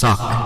suck.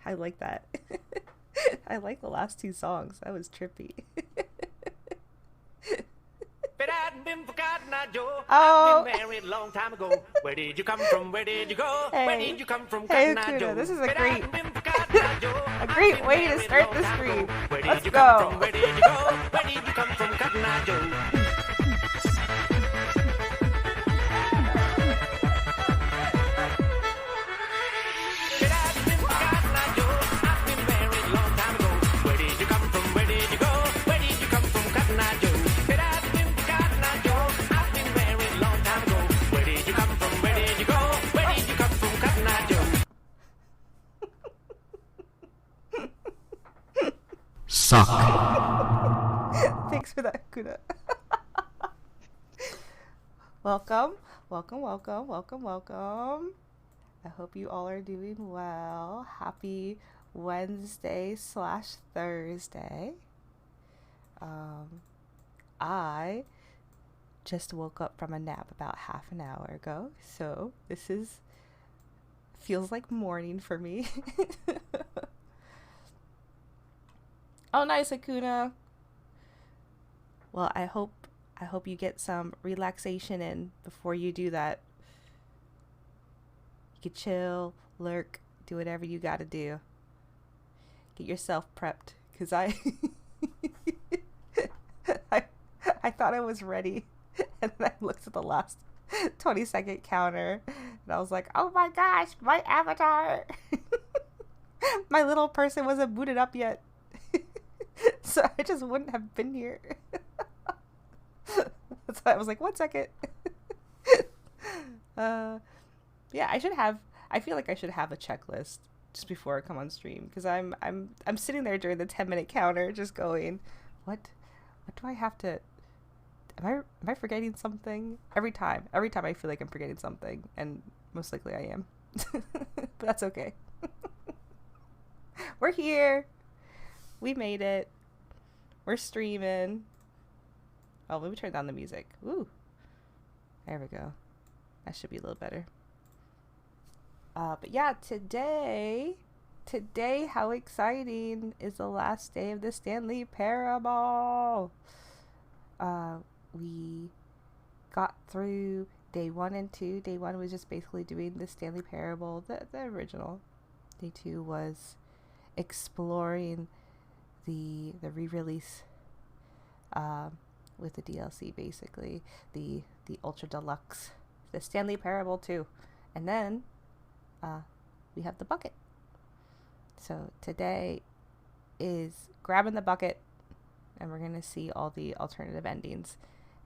I like that. I like the last two songs. That was trippy. Oh. I've been married a long time ago. Where did you come from? Where did you go? Hey. Where did you come from? Hey, Cotton Eye Hakuna, Joe. this is a But great, I've been to Cotton Eye Joe. a great I've been way to married a start long the time stream. ago. Where Let's did you go. come from? Where did you go? Where did you come from? Cotton Eye Joe. But I've been to Cotton Eye Joe. I've been married a long time ago. Where did you come from? Where did you go? Where did you come from? Cotton Eye Joe. But I've been to Cotton Eye Joe. I've been married a long time ago. Where did you come from? Where did you go? Where did you come from? Cotton Eye Joe. Suck. Thanks for that, Hakuna. Welcome, welcome, welcome, welcome, welcome. I hope you all are doing well. Happy Wednesday/Thursday. I just woke up from a nap about half an hour ago, so this feels like morning for me. Oh, nice, Hakuna. Well, I hope you get some relaxation in before you do that. You could chill, lurk, do whatever you gotta do. Get yourself prepped, because I thought I was ready, and then I looked at the last 20-second counter, and I was like, oh my gosh, my avatar! My little person wasn't booted up yet. So I just wouldn't have been here. So I was like, 1 second. Yeah, I feel like I should have a checklist just before I come on stream, because I'm sitting there during the 10-minute counter just going, what do I have to, am I forgetting something? Every time I feel like I'm forgetting something, and most likely I am. But that's okay. We're here. We made it. We're streaming. Oh, let me turn down the music. Ooh. There we go. That should be a little better. But yeah, today, how exciting, is the last day of the Stanley Parable. We got through day 1 and 2. Day 1 was just basically doing the Stanley Parable, the original. Day 2 was exploring the re-release with the DLC, basically the Ultra Deluxe, the Stanley Parable 2, and then we have the bucket. So today is grabbing the bucket, and we're gonna see all the alternative endings,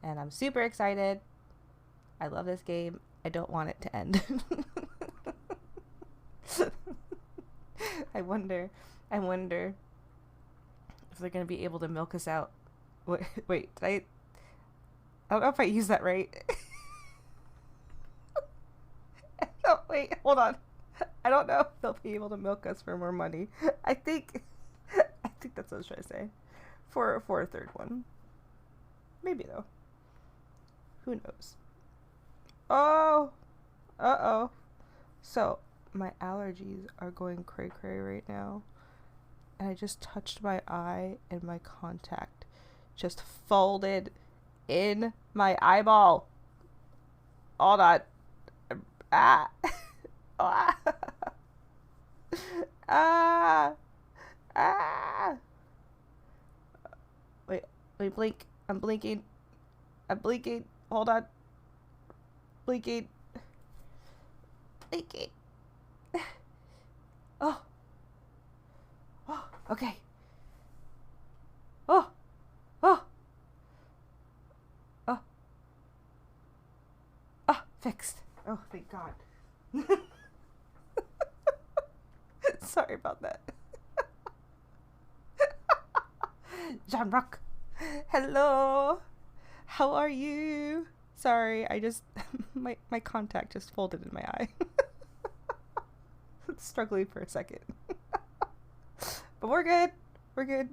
and I'm super excited. I love this game. I don't want it to end. I wonder if they're gonna be able to milk us out. Wait, I don't know if I used that right. Oh, wait, hold on. I don't know if they'll be able to milk us for more money. I think that's what I was trying to say. For a third one. Maybe, though. Who knows? Oh! Uh-oh. So, my allergies are going cray-cray right now. And I just touched my eye, and my contact just folded in my eyeball. Hold on. Ah! Ah! Ah! Ah! Wait, blink. I'm blinking. Hold on. Blinking. Oh. Oh, okay. Oh. Fixed. Oh, thank God. Sorry about that. John Rock. Hello. How are you? Sorry, I just my contact just folded in my eye. Struggling for a second. But we're good. We're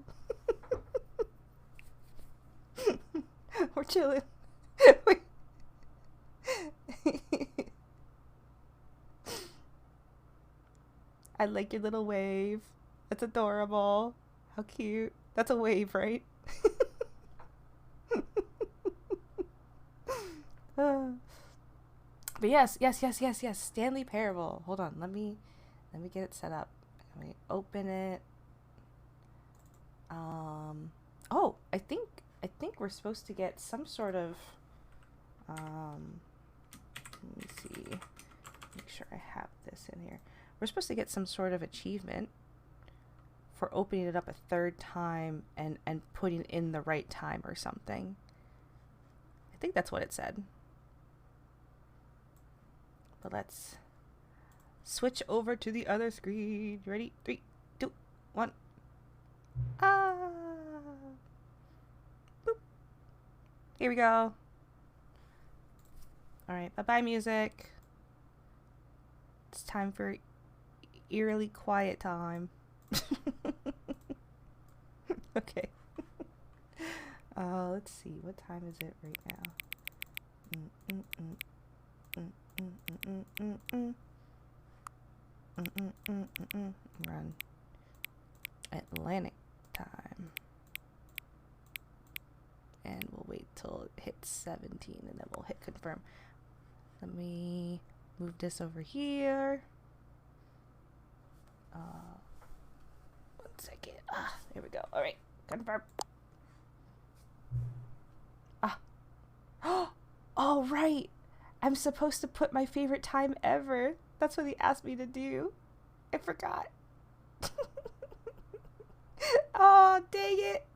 chilling. Wait. I like your little wave. That's adorable. How cute. That's a wave, right? But yes. Stanley Parable. Hold on. Let me get it set up. Let me open it. Oh, I think we're supposed to get some sort of let me see. Make sure I have this in here. We're supposed to get some sort of achievement for opening it up a third time and putting in the right time or something. I think that's what it said. But let's switch over to the other screen. Ready? 3, 2, 1. Boop. Here we go. Alright, bye-bye music. It's time for eerily quiet time. Okay. Let's see. What time is it right now? Run. Atlantic time. And we'll wait till it hits 17 and then we'll hit confirm. Let me move this over here. 1 second. There we go. All right, confirm. Oh, right. I'm supposed to put my favorite time ever. That's what he asked me to do. I forgot. Oh, dang it.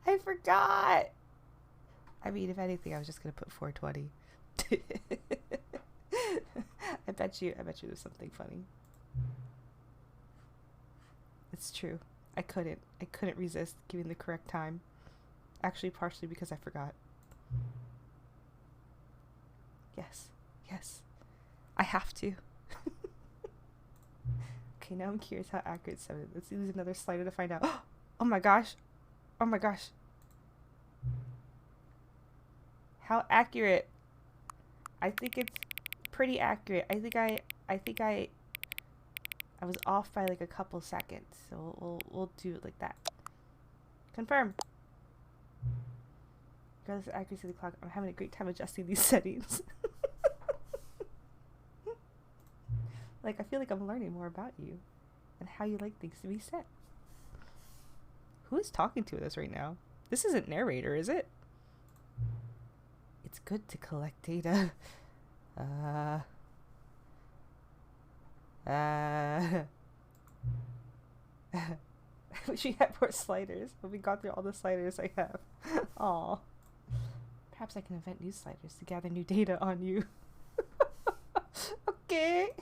I forgot. I mean, if anything, I was just going to put 420. I bet you there's something funny. It's true. I couldn't resist giving the correct time. Actually, partially because I forgot. Yes. I have to. Okay, now I'm curious how accurate 7 is. Let's use another slider to find out. Oh my gosh. How accurate? I think it's pretty accurate. I think I was off by like a couple seconds, so we'll do it like that. Confirm. Regardless of accuracy of the clock, I'm having a great time adjusting these settings. Like, I feel like I'm learning more about you and how you like things to be set. Who is talking to us right now? This isn't narrator, is it? It's good to collect data. I wish we had more sliders, but we got through all the sliders I have. Aw. Perhaps I can invent new sliders to gather new data on you. Okay.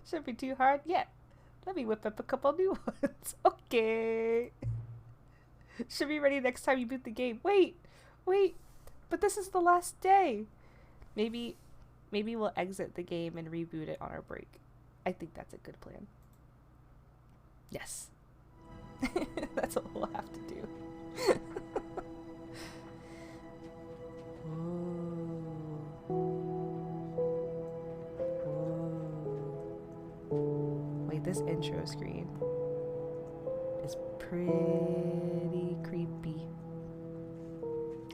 Shouldn't be too hard yet. Let me whip up a couple new ones. Okay. Should be ready next time you boot the game. Wait. But this is the last day. Maybe we'll exit the game and reboot it on our break. I think that's a good plan. Yes. That's what we'll have to do. Wait, this intro screen is pretty creepy.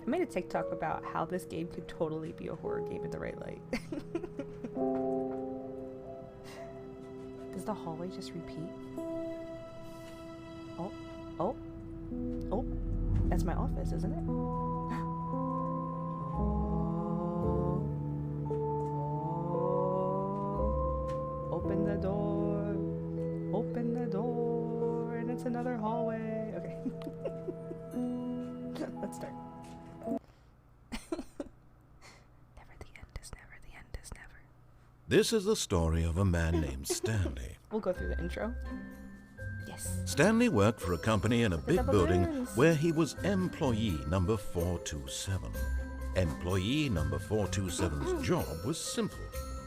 I made a TikTok about how this game could totally be a horror game in the right light. Does the hallway just repeat? Oh, that's my office, isn't it? Open the door, and it's another hallway. Okay. Let's start. This is the story of a man named Stanley. We'll go through the intro. Yes. Stanley worked for a company in a big building where he was employee number 427. Employee number 427's job was simple.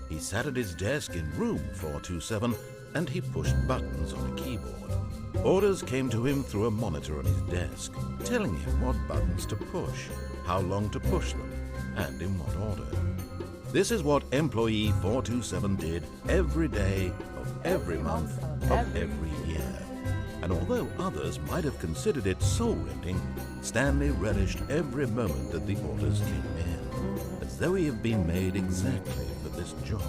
He sat at his desk in room 427 and he pushed buttons on a keyboard. Orders came to him through a monitor on his desk, telling him what buttons to push, how long to push them, and in what order. This is what employee 427 did every day of every month of every year. And although others might have considered it soul-rending, Stanley relished every moment that the orders came in. The as though he had been made exactly for this job.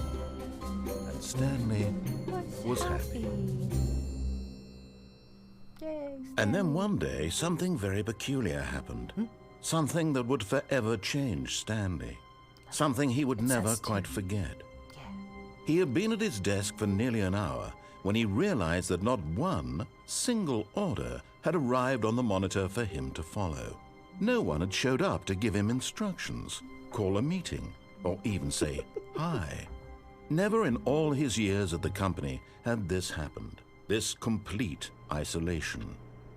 And Stanley was happy. Yay, And then one day, something very peculiar happened. Something that would forever change Stanley. Something he would never quite forget. He had been at his desk for nearly an hour when he realized that not one single order had arrived on the monitor for him to follow. No one had showed up to give him instructions, call a meeting, or even say hi. Never in all his years at the company had this happened, this complete isolation.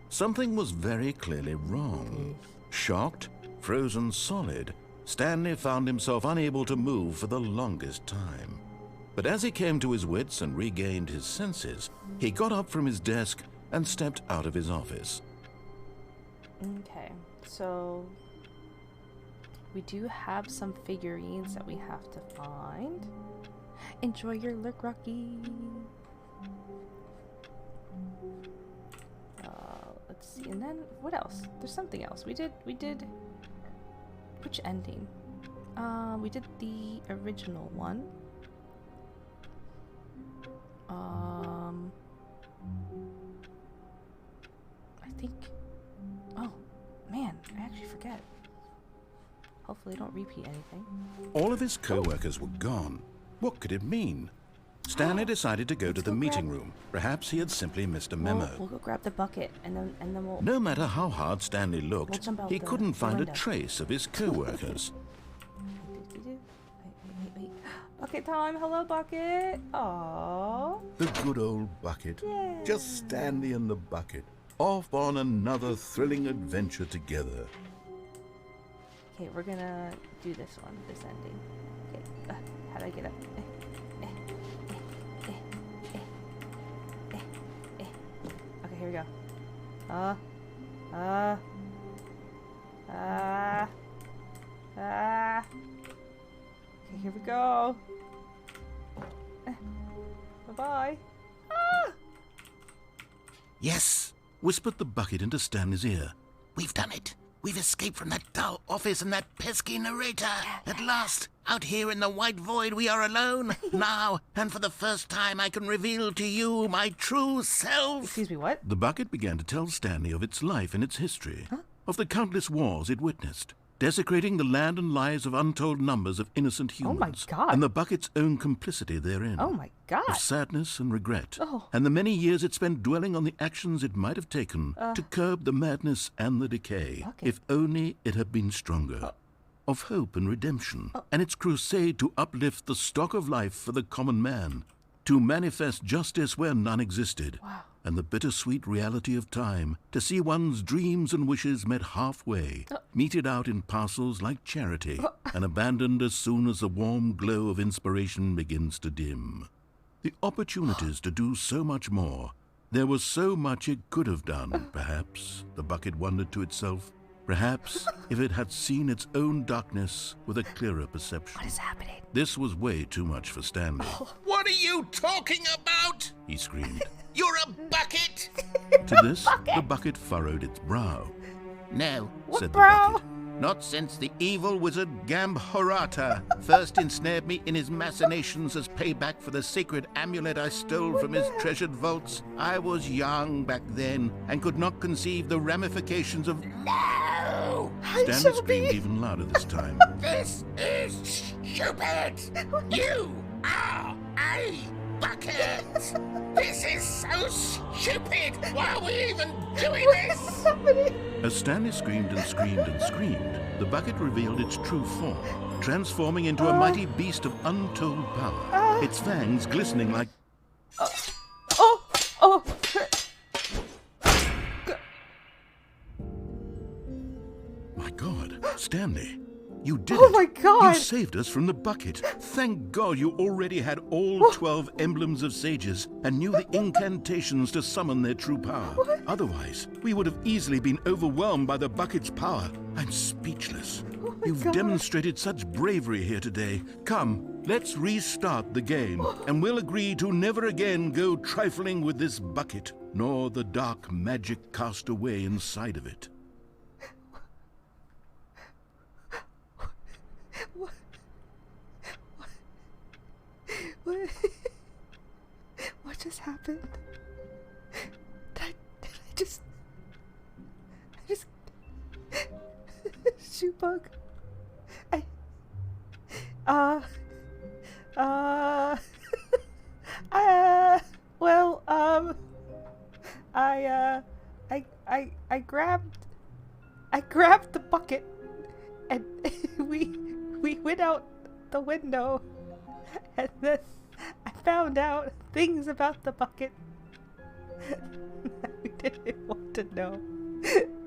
Something was very clearly wrong. Shocked, frozen solid, Stanley found himself unable to move for the longest time. But as he came to his wits and regained his senses, he got up from his desk and stepped out of his office. Okay, so we do have some figurines that we have to find. Enjoy your look, Rocky. Let's see, and then what else? There's something else. We did. Which ending? We did the original one. I think. Oh, man, I actually forget. Hopefully, I don't repeat anything. All of his co-workers were gone. What could it mean? Stanley decided to go to the meeting room. Perhaps he had simply missed a memo. We'll go grab the bucket, and then we'll. No matter how hard Stanley looked, jump out he the couldn't find a window. trace of his co-workers. Wait. Bucket time. Hello, bucket. Aww. The good old bucket. Yay. Just Stanley and the bucket, off on another thrilling adventure together. Okay, we're gonna do this one, this ending. Okay, how do I get up? Okay, here we go. Okay, here we go. Bye-bye. Yes, whispered the bucket into Stanley's ear. We've done it. We've escaped from that dull office and that pesky narrator. At last, out here in the white void, we are alone. Now, and for the first time, I can reveal to you my true self. Excuse me, what? The bucket began to tell Stanley of its life and its history, of the countless wars it witnessed, desecrating the land and lives of untold numbers of innocent humans. Oh my God. And the bucket's own complicity therein. Oh my God. Of sadness and regret. Oh. And the many years it spent dwelling on the actions it might have taken to curb the madness and the decay, Okay. if only it had been stronger. Of hope and redemption, and its crusade to uplift the stock of life for the common man, to manifest justice where none existed, and the bittersweet reality of time, to see one's dreams and wishes met halfway, meted out in parcels like charity, and abandoned as soon as the warm glow of inspiration begins to dim. The opportunities to do so much more. There was so much it could have done, perhaps, the bucket wondered to itself. Perhaps if it had seen its own darkness with a clearer perception. What is happening? This was way too much for Stanley. What are you talking about? He screamed. You're a bucket. To this, the bucket furrowed its brow. No, Said the brow? bucket. not since the evil wizard Gambhorata first ensnared me in his machinations as payback for the sacred amulet I stole from his treasured vaults. I was young back then and could not conceive the ramifications of... No! Stanley screamed even louder this time. This is stupid! You are a bucket! This is so stupid! Why are we even doing this? As Stanley screamed and screamed and screamed, the bucket revealed its true form, transforming into a mighty beast of untold power, its fangs glistening like... My God, Stanley, you did Oh it. my God. You saved us from the bucket. Thank God you already had all 12 emblems of sages and knew the incantations to summon their true power. Otherwise, we would have easily been overwhelmed by the bucket's power. I'm speechless. You've demonstrated such bravery here today. Come, let's restart the game, and we'll agree to never again go trifling with this bucket, nor the dark magic cast away inside of it. this happened? Did I just shoot bug? I grabbed the bucket and we went out the window, and then I found out things about the bucket that we didn't want to know.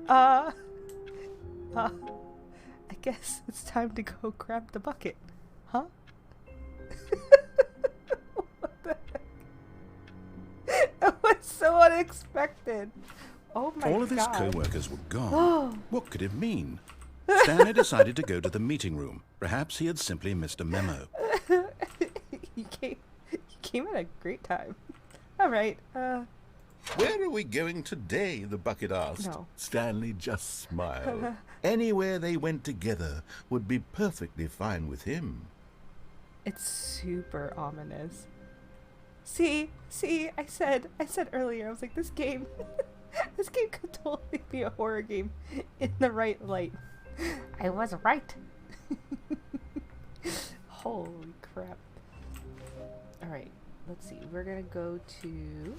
I guess it's time to go grab the bucket, huh? What the heck? That was so unexpected. Oh my god. All of his co-workers were gone. What could it mean? Stanley decided to go to the meeting room. Perhaps he had simply missed a memo. He came at a great time. All right. Where are we going today? The bucket asked. No. Stanley just smiled. Anywhere they went together would be perfectly fine with him. It's super ominous. See, I said earlier, I was like, this game could totally be a horror game in the right light. I was right. Holy crap. Alright, let's see. We're gonna go to...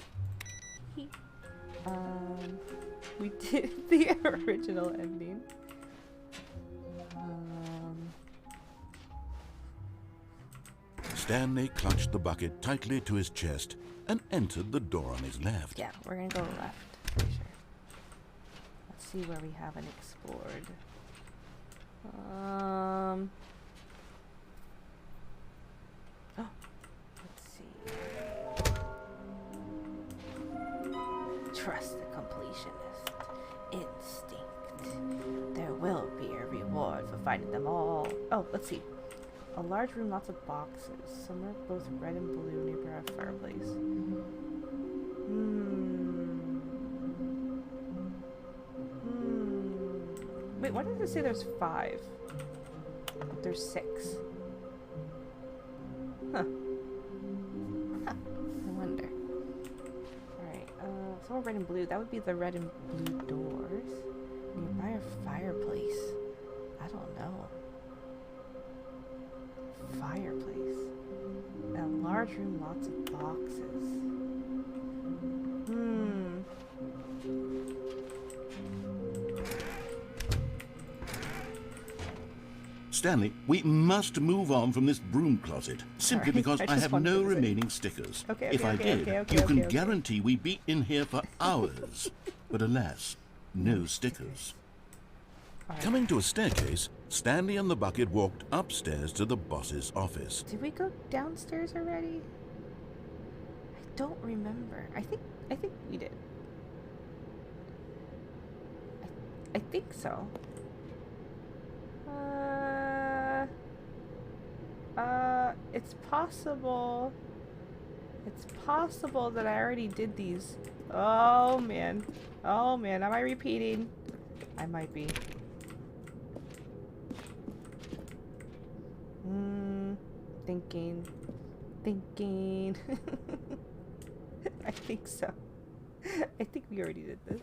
we did the original ending. Stanley clutched the bucket tightly to his chest and entered the door on his left. Yeah, we're gonna go left. Pretty sure. Let's see where we haven't explored. Let's see. Trust the completionist. Instinct. There will be a reward for finding them all. Oh, let's see. A large room, lots of boxes. Some are both red and blue nearby a fireplace. Wait, why did it say there's 5? There's 6. Huh. I wonder. Alright, it's all red and blue. That would be the red and blue doors. Nearby a fireplace. I don't know. Fireplace. A large room, lots of boxes. Stanley, we must move on from this broom closet, simply because I have no remaining stickers. If I did, you can guarantee we'd be in here for hours. But alas, no stickers. Coming to a staircase, Stanley and the bucket walked upstairs to the boss's office. Did we go downstairs already? I don't remember. I think we did. I think so. It's possible. It's possible that I already did these. Oh man. Oh man. Am I repeating? I might be. Thinking. I think so. I think we already did this.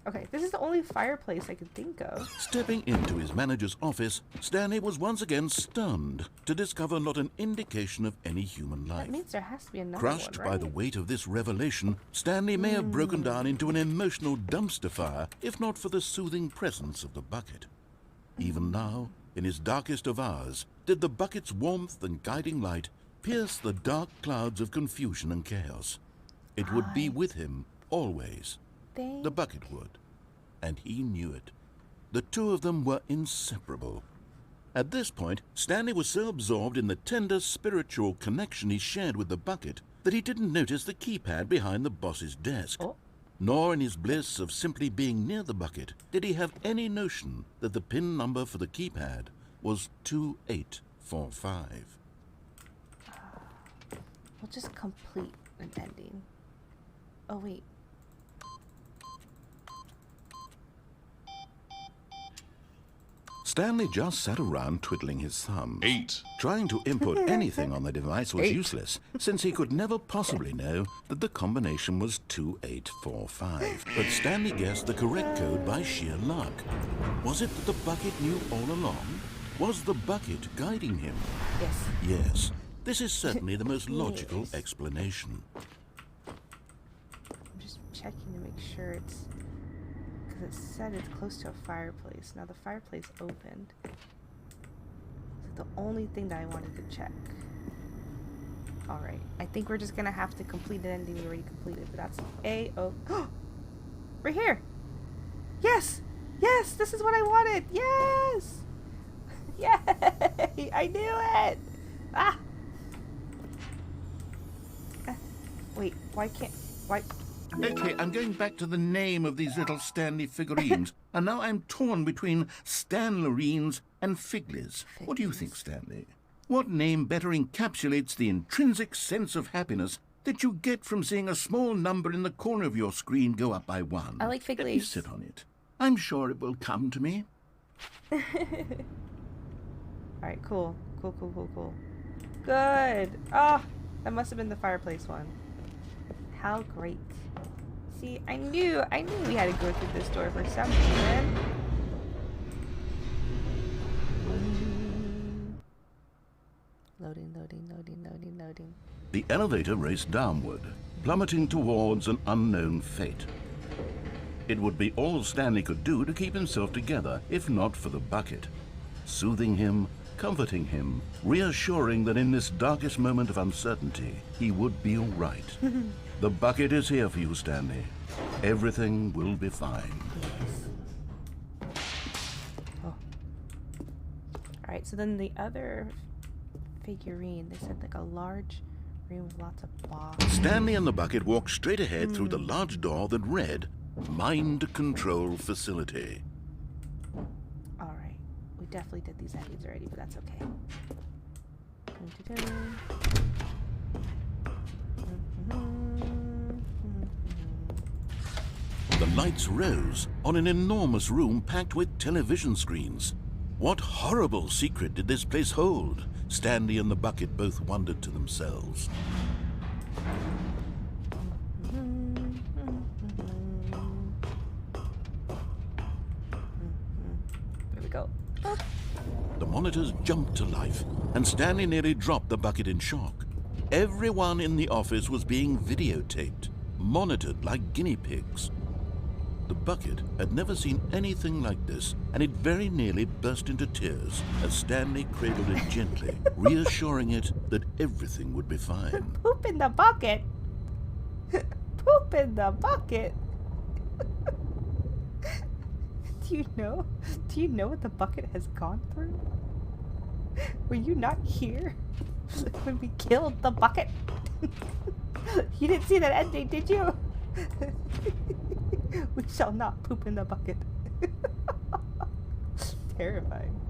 Okay, this is the only fireplace I could think of. Stepping into his manager's office, Stanley was once again stunned to discover not an indication of any human life. That means there has to be another Crushed one, right? by the weight of this revelation, Stanley may have broken down into an emotional dumpster fire if not for the soothing presence of the bucket. Even now, in his darkest of hours, did the bucket's warmth and guiding light pierce the dark clouds of confusion and chaos. It would be with him always. The bucket would, and he knew it. The two of them were inseparable. At this point, Stanley was so absorbed in the tender spiritual connection he shared with the bucket that he didn't notice the keypad behind the boss's desk. Nor in his bliss of simply being near the bucket did he have any notion that the PIN number for the keypad was 2845. We'll just complete an ending. Oh, wait. Stanley just sat around twiddling his thumbs. 8. Trying to input anything on the device was useless, since he could never possibly know that the combination was 2845. But Stanley guessed the correct code by sheer luck. Was it that the bucket knew all along? Was the bucket guiding him? Yes. Yes. This is certainly the most logical explanation. I'm just checking to make sure it's... Because it said it's close to a fireplace. Now the fireplace opened. It's the only thing that I wanted to check. Alright. I think we're just going to have to complete an ending we already completed. But that's A-O... We're here! Yes! Yes! This is what I wanted! Yes! Yay! I knew it! Ah! Wait, why can't... Why... Okay, I'm going back to the name of these little Stanley figurines. And now I'm torn between Stanlerines and Figlies. What do you think, Stanley? What name better encapsulates the intrinsic sense of happiness that you get from seeing a small number in the corner of your screen go up by 1? I like Let me Figlies. sit on it. I'm sure it will come to me. Alright, cool. Cool. Good! Ah! That must have been the fireplace one. How great. See, I knew we had to go through this door for some reason. Loading. The elevator raced downward, plummeting towards an unknown fate. It would be all Stanley could do to keep himself together, if not for the bucket. Soothing him, comforting him, reassuring that in this darkest moment of uncertainty, he would be all right. The bucket is here for you, Stanley. Everything will be fine. Yes. Oh. Alright, so then the other figurine, they said like a large room with lots of boxes. Stanley and the bucket walked straight ahead through the large door that read, Mind Control Facility. Alright, we definitely did these endings already, but that's okay. The lights rose on an enormous room packed with television screens. What horrible secret did this place hold? Stanley and the bucket both wondered to themselves. There we go. Oh. The monitors jumped to life, and Stanley nearly dropped the bucket in shock. Everyone in the office was being videotaped, monitored like guinea pigs. The bucket had never seen anything like this, and it very nearly burst into tears as Stanley cradled it gently, reassuring it that everything would be fine. Poop in the bucket! Poop in the bucket! Do you know what the bucket has gone through? Were you not here when we killed the bucket? You didn't see that ending, did you? We shall not poop in the bucket. Terrifying.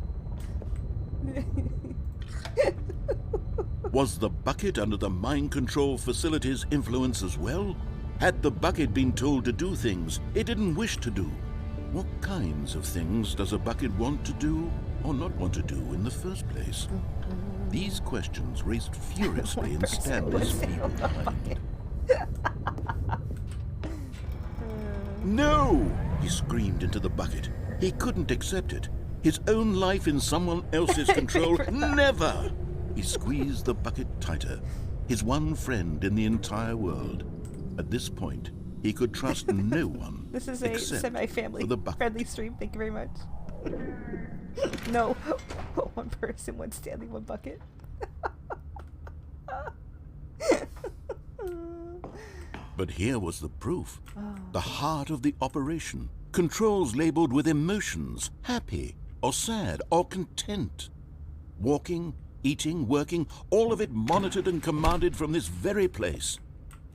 Was the bucket under the mind control facility's influence as well? Had the bucket been told to do things it didn't wish to do? What kinds of things does a bucket want to do or not want to do in the first place? These questions raced furiously in Stanley's feeble mind. No! He screamed into the bucket. He couldn't accept it. His own life in someone else's control. Never! He squeezed the bucket tighter. His one friend in the entire world. At this point, he could trust no one. This is a except semi-family for the bucket. friendly stream. Thank you very much. No, one person, one Stanley, one bucket. But here was the proof. The heart of the operation. Controls labeled with emotions, happy or sad or content. Walking, eating, working, all of it monitored and commanded from this very place.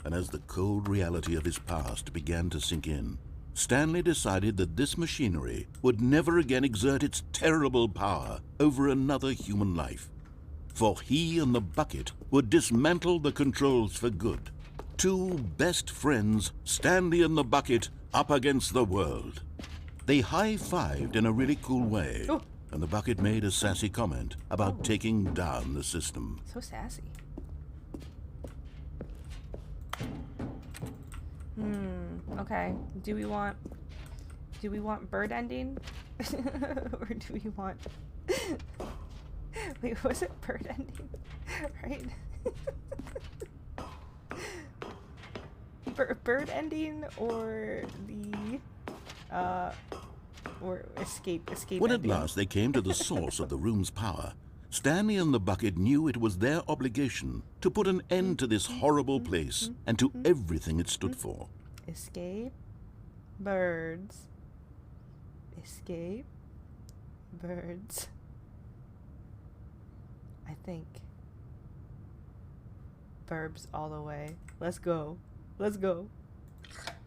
And as the cold reality of his past began to sink in, Stanley decided that this machinery would never again exert its terrible power over another human life. For he and the bucket would dismantle the controls for good. Two best friends, Stanley and the bucket, up against the world. They high-fived in a really cool way. Oh. and the bucket made a sassy comment about taking down the system. So sassy. Okay. Do we want bird ending? Or do we want wait, was it bird ending? Right? Bird ending or the or escape When ending. at last they came to the source of the room's power, Stanley and the bucket knew it was their obligation to put an end to this horrible place and to everything it stood for. Escape birds. Escape birds. I think. Verbs all the way. Let's go. Let's go.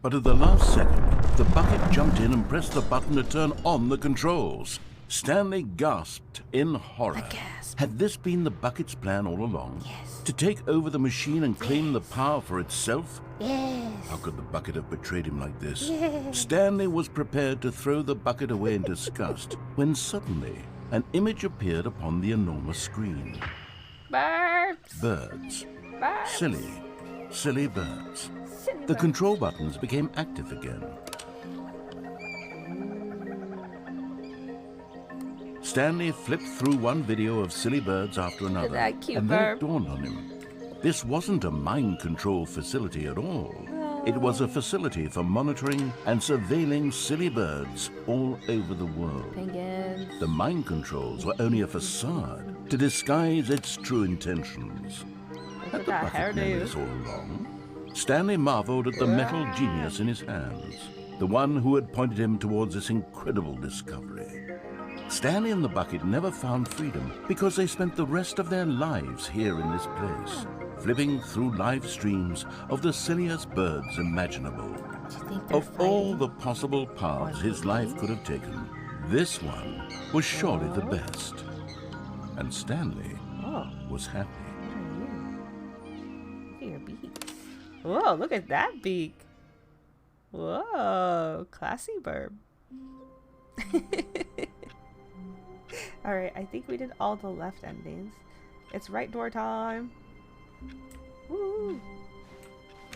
But at the last second, the bucket jumped in and pressed the button to turn on the controls. Stanley gasped in horror. A gasp. Had this been the bucket's plan all along? Yes. To take over the machine and claim the power for itself? Yes. How could the bucket have betrayed him like this? Yes. Stanley was prepared to throw the bucket away in disgust when suddenly an image appeared upon the enormous screen. Birds. Birds. Birds. Silly birds. Silly The birds. control buttons became active again. Stanley flipped through one video of silly birds after another, that cute and then bird. it dawned on him. This wasn't a mind control facility at all. It was a facility for monitoring and surveilling silly birds all over the world. Penguins. The mind controls were only a facade to disguise its true intentions. Look Had at the that bucket known hairdo. this all along? Stanley marveled at the metal genius in his hands, the one who had pointed him towards this incredible discovery. Stanley and the bucket never found freedom because they spent the rest of their lives here in this place, flipping through live streams of the silliest birds imaginable. Do you think they're Of all fighting? the possible paths his life could have taken, this one was surely the best. And Stanley Oh, was happy. what are you? Look at your beaks. Whoa, look at that beak. Whoa, classy burb. Alright, I think we did all the left endings. It's right door time. Woo!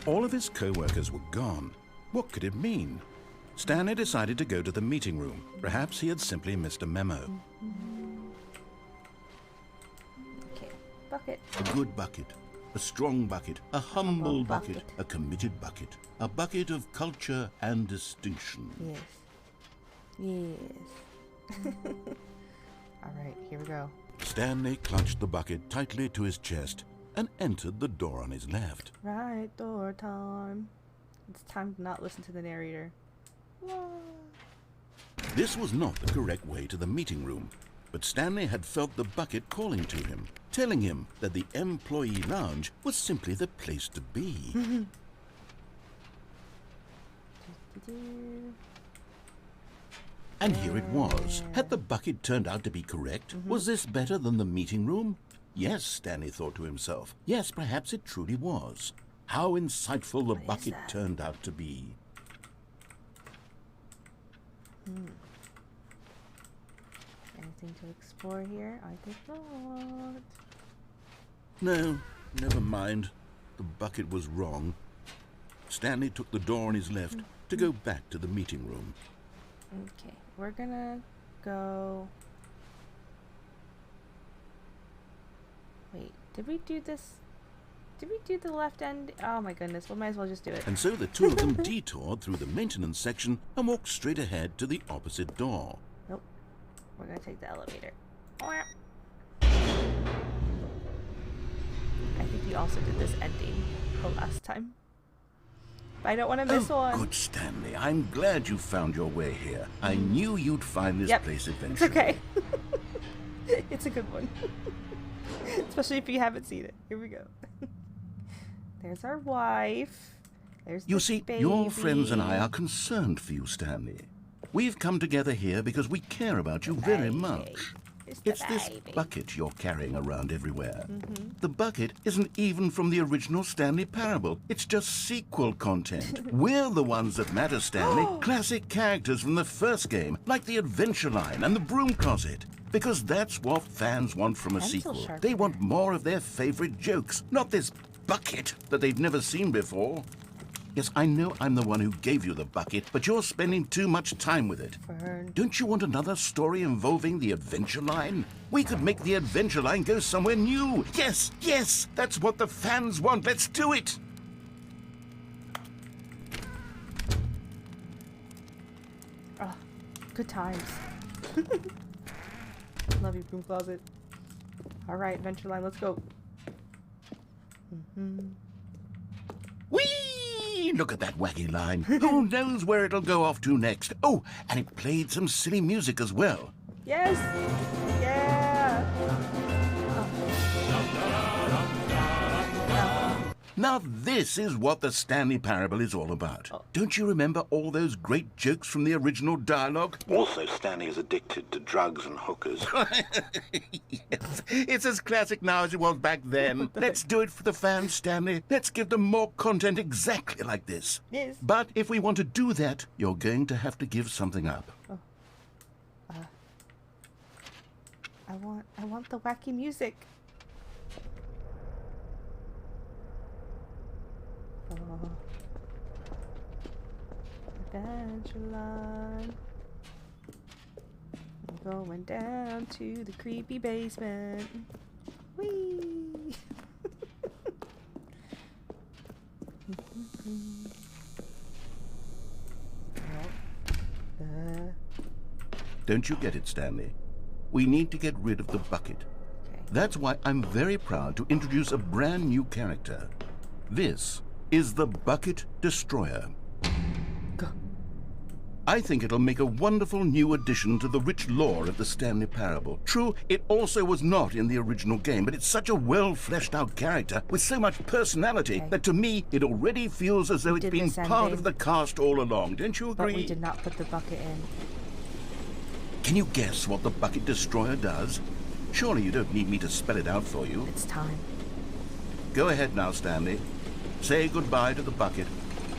All of his co-workers were gone. What could it mean? Stanley decided to go to the meeting room. Perhaps he had simply missed a memo. Okay, bucket. A good bucket, a strong bucket, a humble bucket, bucket. a committed bucket, a bucket of culture and distinction. Yes. Yes. Alright, here we go. Stanley clutched the bucket tightly to his chest and entered the door on his left. Right door time. It's time to not listen to the narrator. Whoa. This was not the correct way to the meeting room, but Stanley had felt the bucket calling to him, telling him that the employee lounge was simply the place to be. And here it was. Had the bucket turned out to be correct? Was this better than the meeting room? Yes, Stanley thought to himself. Yes, perhaps it truly was. How insightful the bucket that? turned out to be. Anything to explore here? I think not. No, never mind. The bucket was wrong. Stanley took the door on his left to go back to the meeting room. Okay, we're gonna go. Wait, did we do this? Did we do the left end? Oh my goodness, we might as well just do it. And so the two of them detoured through the maintenance section and walked straight ahead to the opposite door. Nope. We're gonna take the elevator. I think we also did this ending the last time. But I don't want to miss one. Good, Stanley. I'm glad you found your way here. I knew you'd find this Yep, place It's eventually. okay. It's a good one. Especially if you haven't seen it. Here we go. There's our wife. There's You the see, baby. your friends and I are concerned for you, Stanley. We've come together here because we care about you very Baby. much. The It's this baby. bucket you're carrying around everywhere. The bucket isn't even from the original Stanley Parable. It's just sequel content. We're the ones that matter, Stanley. Classic characters from the first game, like the Adventure Line and the Broom Closet. Because that's what fans want from a Pencil sequel. sharpener. They want more of their favorite jokes, not this bucket that they've never seen before. Yes, I know I'm the one who gave you the bucket, but you're spending too much time with it. Fern. Don't you want another story involving the adventure line? We could make the adventure line go somewhere new. Yes, yes, that's what the fans want. Let's do it. Oh, good times. Love you, Broom Closet. All right, Adventure Line, let's go. Whee! Look at that wacky line. Who knows where it'll go off to next? Oh, and it played some silly music as well. Yes! Yeah! Now this is what the Stanley Parable is all about. Oh. Don't you remember all those great jokes from the original dialogue? Also, Stanley is addicted to drugs and hookers. Yes, it's as classic now as it was back then. Let's do it for the fans, Stanley. Let's give them more content exactly like this. Yes. But if we want to do that, you're going to have to give something up. I want the wacky music. Oh. Adventure Line. I'm going down to the creepy basement. Whee! Don't you get it, Stanley? We need to get rid of the bucket. Okay. That's why I'm very proud to introduce a brand new character. This is the Bucket Destroyer. Go. I think it'll make a wonderful new addition to the rich lore of the Stanley Parable. True, it also was not in the original game, but it's such a well-fleshed-out character with so much personality Okay. that to me it already feels as though it's did been the same part thing. of the cast all along. Don't you But agree? we did not put the bucket in. Can you guess what the Bucket Destroyer does? Surely you don't need me to spell it out for you. It's time. Go ahead now, Stanley. Say goodbye to the bucket,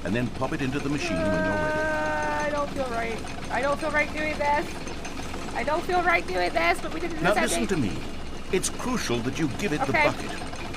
and then pop it into the machine when you're ready. I don't feel right. I don't feel right doing this. I don't feel right doing this, but we did Now this. listen to me. It's crucial that you give it the Okay. bucket.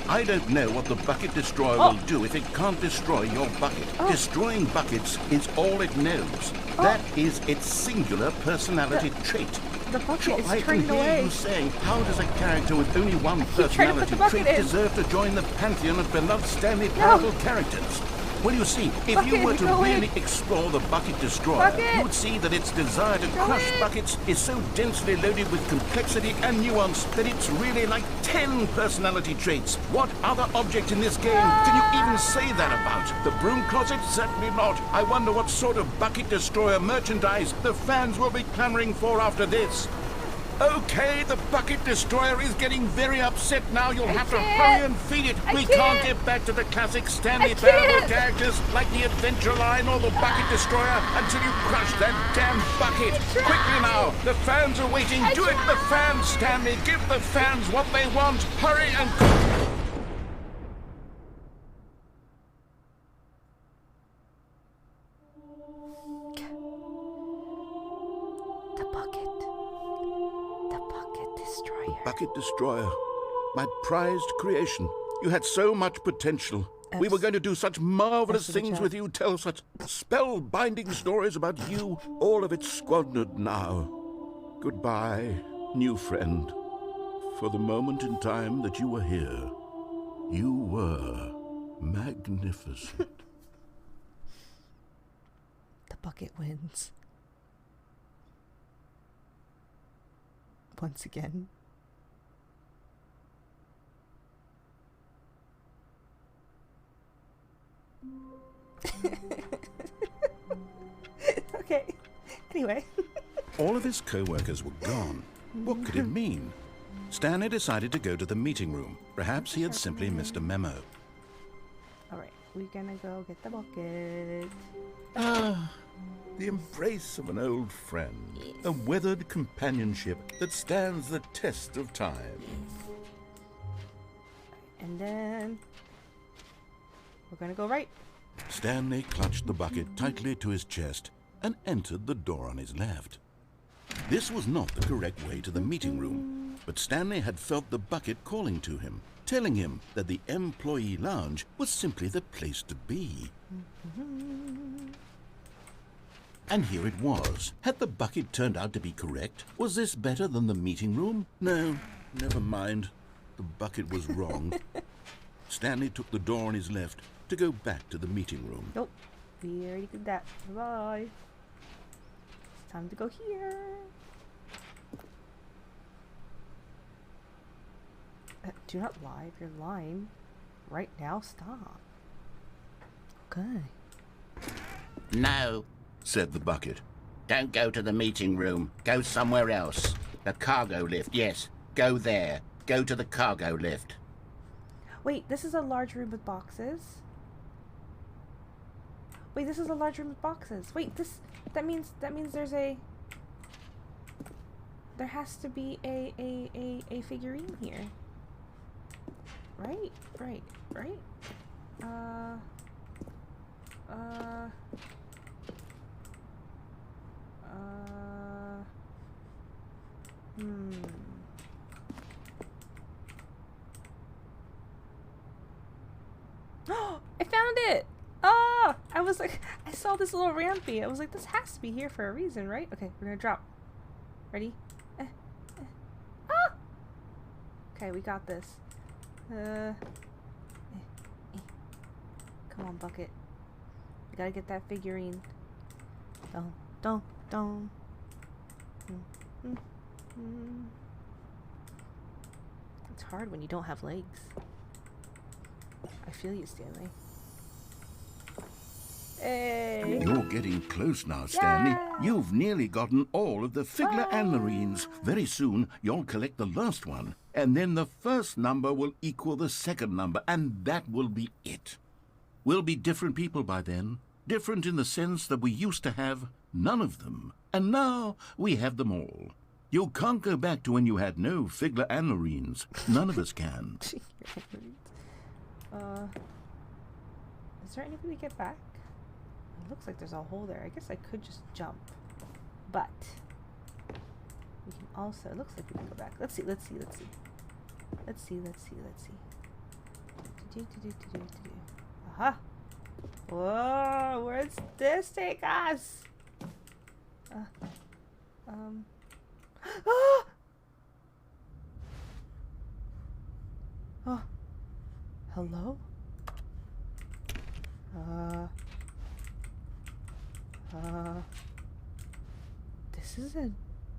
I don't know what the Bucket Destroyer Oh. will do if it can't destroy your bucket. Oh. Destroying buckets is all it knows. Oh. That is its singular personality trait. The bucket Sure, is I can turning hear away. you saying, how does a character with only one keep trying to put personality the bucket trait in. deserve to join the pantheon of beloved Stanley Parable characters? Well, you see, if Bucket, you were to go in. really explore the Bucket Destroyer, Bucket. you would see that its desire to Go crush in. buckets is so densely loaded with complexity and nuance that it's really like 10 personality traits. What other object in this game can you even say that about? The broom closet? Certainly not. I wonder what sort of Bucket Destroyer merchandise the fans will be clamoring for after this. Okay, the Bucket Destroyer is getting very upset now. You'll have to can't. hurry and feed it. I We can't. can't get back to the classic Stanley I Parable can't. characters like the Adventure Line or the Bucket Destroyer until you crush that damn bucket. Quickly now, the fans are waiting. Do it, the fans, Stanley. Give the fans what they want. Hurry and... The bucket. The bucket destroyer. Bucket Destroyer, my prized creation. You had so much potential. We were going to do such marvelous F to the things chat. with you, tell such spellbinding stories about you. All of it squandered now. Goodbye, new friend. For the moment in time that you were here, you were magnificent. The bucket wins. Once again. Okay. Anyway. All of his co-workers were gone. What could it mean? Stanley decided to go to the meeting room. Perhaps he had simply missed a memo. Alright, we're gonna go get the bucket. The embrace of an old friend, a weathered companionship that stands the test of time. And then we're gonna go right. Stanley clutched the bucket tightly to his chest and entered the door on his left. This was not the correct way to the meeting room, but Stanley had felt the bucket calling to him, telling him that the employee lounge was simply the place to be. And here it was. Had the bucket turned out to be correct? Was this better than the meeting room? No, never mind. The bucket was wrong. Stanley took the door on his left to go back to the meeting room. Nope. We already did that. Bye. It's time to go here. Do not lie. If you're lying right now, stop. Okay. No, said the bucket. Don't go to the meeting room. Go somewhere else. The cargo lift, yes. Go there. Go to the cargo lift. Wait, this is a large room with boxes. Wait, this is a large room with boxes. Wait, that means there's a there has to be a figurine here. Right? I found it! Oh! I was like, I saw this little rampy. I was like, this has to be here for a reason, right? Okay, we're gonna drop. Ready? Ah! Okay, we got this. Come on, bucket. We gotta get that figurine. Don't. It's hard when you don't have legs. I feel you, Stanley. Hey! You're getting close now, Stanley. Yeah. You've nearly gotten all of the Figler and Marines. Very soon, you'll collect the last one. And then the first number will equal the second number, and that will be it. We'll be different people by then. Different in the sense that we used to have none of them. And now we have them all. You can't go back to when you had no Figler and Marines. None of us can. Is there any way to get back? It looks like there's a hole there. I guess I could just jump. But we can also, it looks like we can go back. Let's see. Aha! Whoa, where's this take us? Oh, hello?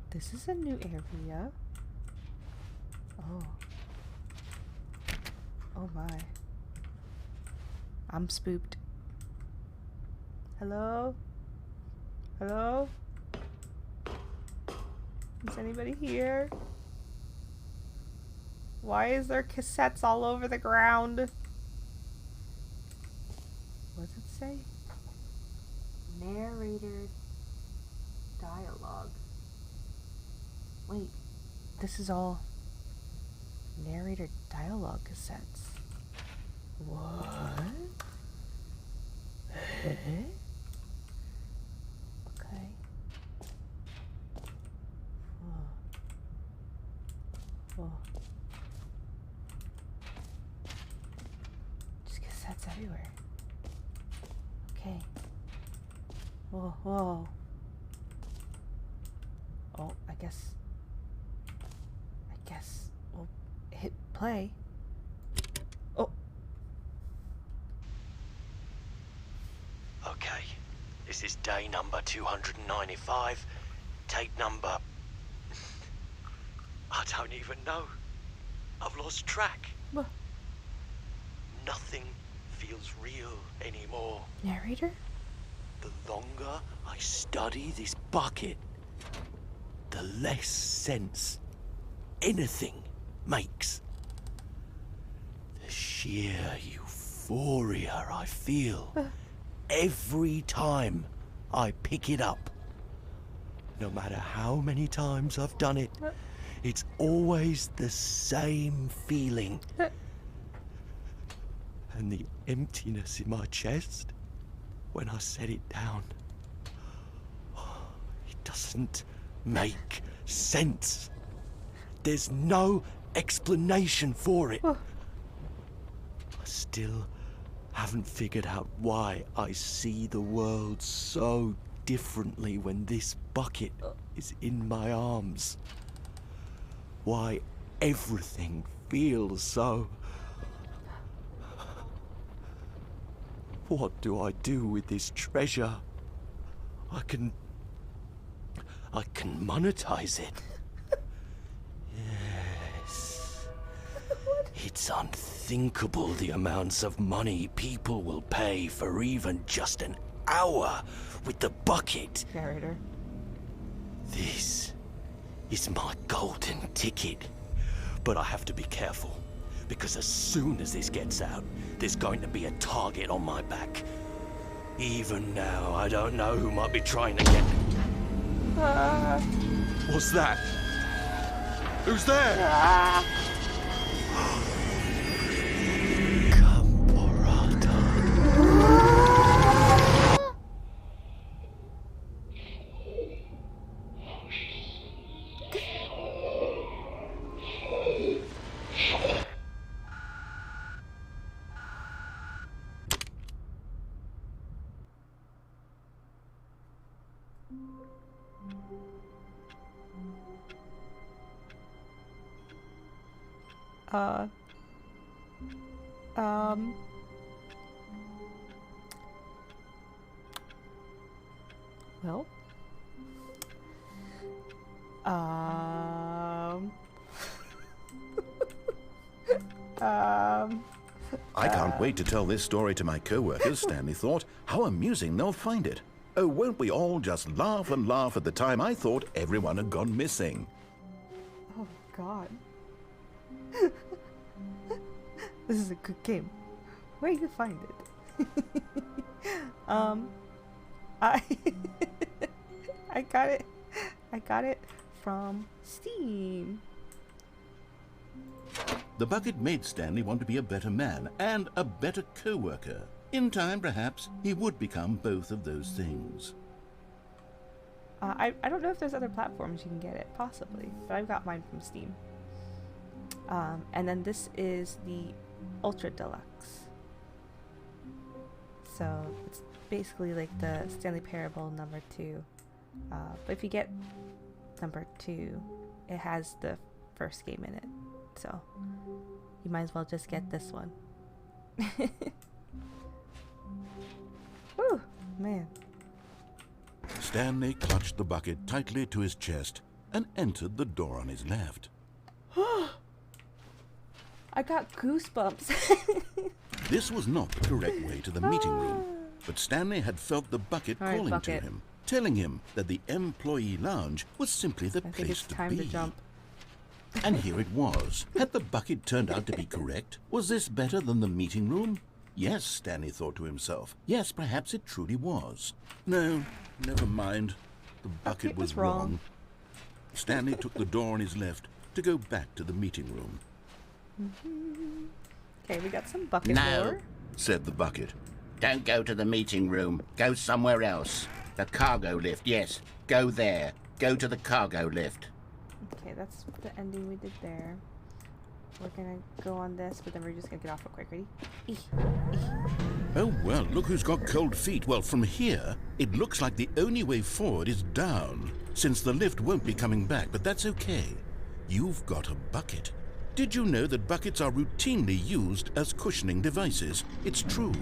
This is a new area. Oh my. I'm spooked. Hello? Hello? Is anybody here? Why is there cassettes all over the ground? What does it say? Narrator dialogue. Wait, this is all narrator dialogue cassettes. What? Okay. Whoa. Just cassettes everywhere. Okay. Whoa. Oh, I guess we'll hit play. Oh. Okay, this is day number 295, tape number... I don't even know. I've lost track. What? Nothing feels real anymore. Narrator? The longer I study this bucket, the less sense anything makes. The sheer euphoria I feel every time I pick it up. No matter how many times I've done it, it's always the same feeling. And the emptiness in my chest when I set it down, it doesn't make sense. There's no explanation for it. I still haven't figured out why I see the world so differently when this bucket is in my arms. Why everything feels so... What do I do with this treasure? I can monetize it. Yes. It's unthinkable the amounts of money people will pay for even just an hour with the bucket. Narrator. This is my golden ticket. But I have to be careful, because as soon as this gets out, there's going to be a target on my back. Even now, I don't know who might be trying to get me. What's that? Who's there? Well. I can't wait to tell this story to my co-workers, Stanley thought. How amusing they'll find it. Oh, won't we all just laugh and laugh at the time I thought everyone had gone missing. Oh, God. This is a good game. Where do you find it? I got it from Steam. The bucket made Stanley want to be a better man and a better co-worker. In time, perhaps, he would become both of those things. I don't know if there's other platforms you can get it, possibly, but I've got mine from Steam. And then this is the Ultra Deluxe. So it's basically like the Stanley Parable number 2. But if you get number 2, it has the first game in it. So you might as well just get this one. Whew, man. Stanley clutched the bucket tightly to his chest and entered the door on his left. I got goosebumps. This was not the correct way to the meeting room, but Stanley had felt the bucket All right, calling bucket. to him, telling him that the employee lounge was simply the I think place it's to time be. to jump. And here it was. Had the bucket turned out to be correct? Was this better than the meeting room? Yes, Stanley thought to himself. Yes, perhaps it truly was. No, never mind. The bucket was wrong. Stanley took the door on his left to go back to the meeting room. Okay, we got some bucket No. lore. Said the bucket. Don't go to the meeting room. Go somewhere else. The cargo lift, yes. Go there. Go to the cargo lift. Okay, that's the ending we did there. We're gonna go on this, but then we're just gonna get off real quick. Ready? Oh, well, look who's got cold feet. Well, from here, it looks like the only way forward is down, since the lift won't be coming back, but that's okay. You've got a bucket. Did you know that buckets are routinely used as cushioning devices? It's true.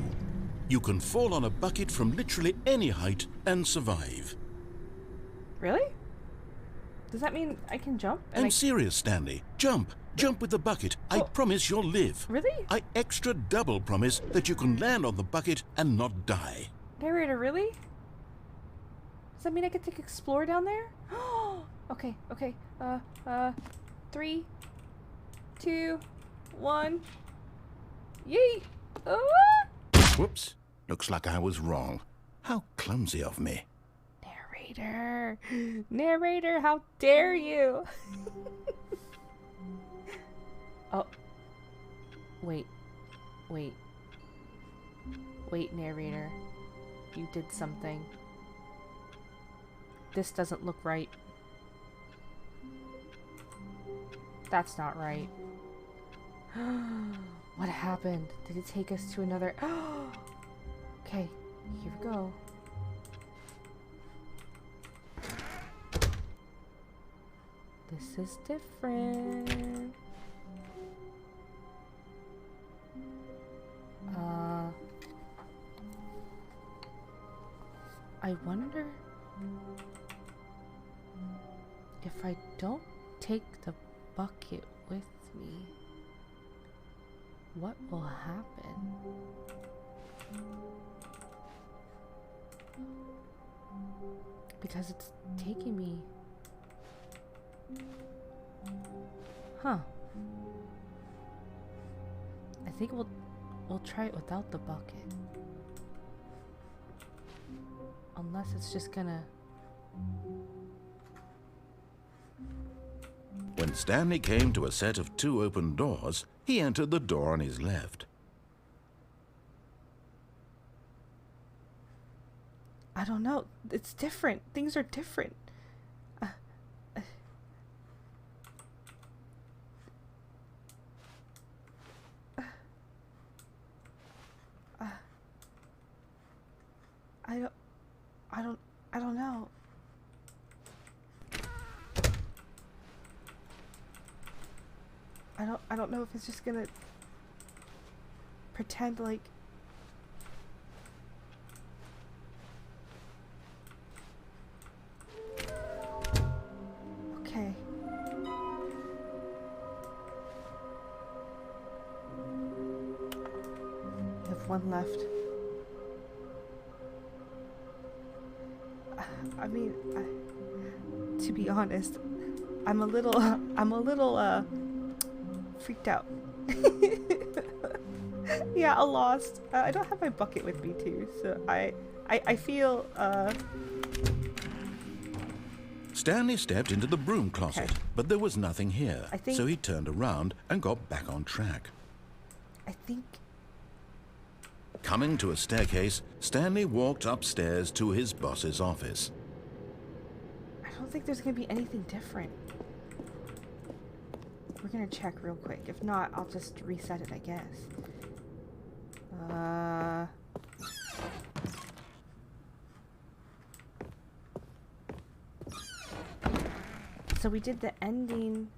You can fall on a bucket from literally any height and survive. Really? Does that mean I can jump? I'm serious, Stanley. Jump. Jump with the bucket. I promise you'll live. Really? I extra double promise that you can land on the bucket and not die. Narrator, really? Does that mean I get to explore down there? Okay. 3, 2, 1. Yay! Whoops. Looks like I was wrong. How clumsy of me. Narrator, how dare you? Oh. Wait, narrator. You did something. This doesn't look right. That's not right. What happened? Did it take us to another... Okay, here we go. This is different. I wonder if I don't take the bucket with me, what will happen? Because it's taking me. Huh. I think we'll try it without the bucket. Unless it's just gonna... When Stanley came to a set of 2 open doors, he entered the door on his left. I don't know. It's different. Things are different. I don't know. I don't know if it's just gonna pretend like... Okay. We have 1 left. I mean, to be honest, I'm a little freaked out. Yeah, lost. I don't have my bucket with me too, so I feel Stanley stepped into the broom closet, Okay. but there was nothing here, I think- so he turned around and got back on track. I think Coming to a staircase, Stanley walked upstairs to his boss's office. I don't think there's gonna be anything different. We're gonna check real quick. If not, I'll just reset it, I guess. So we did the ending.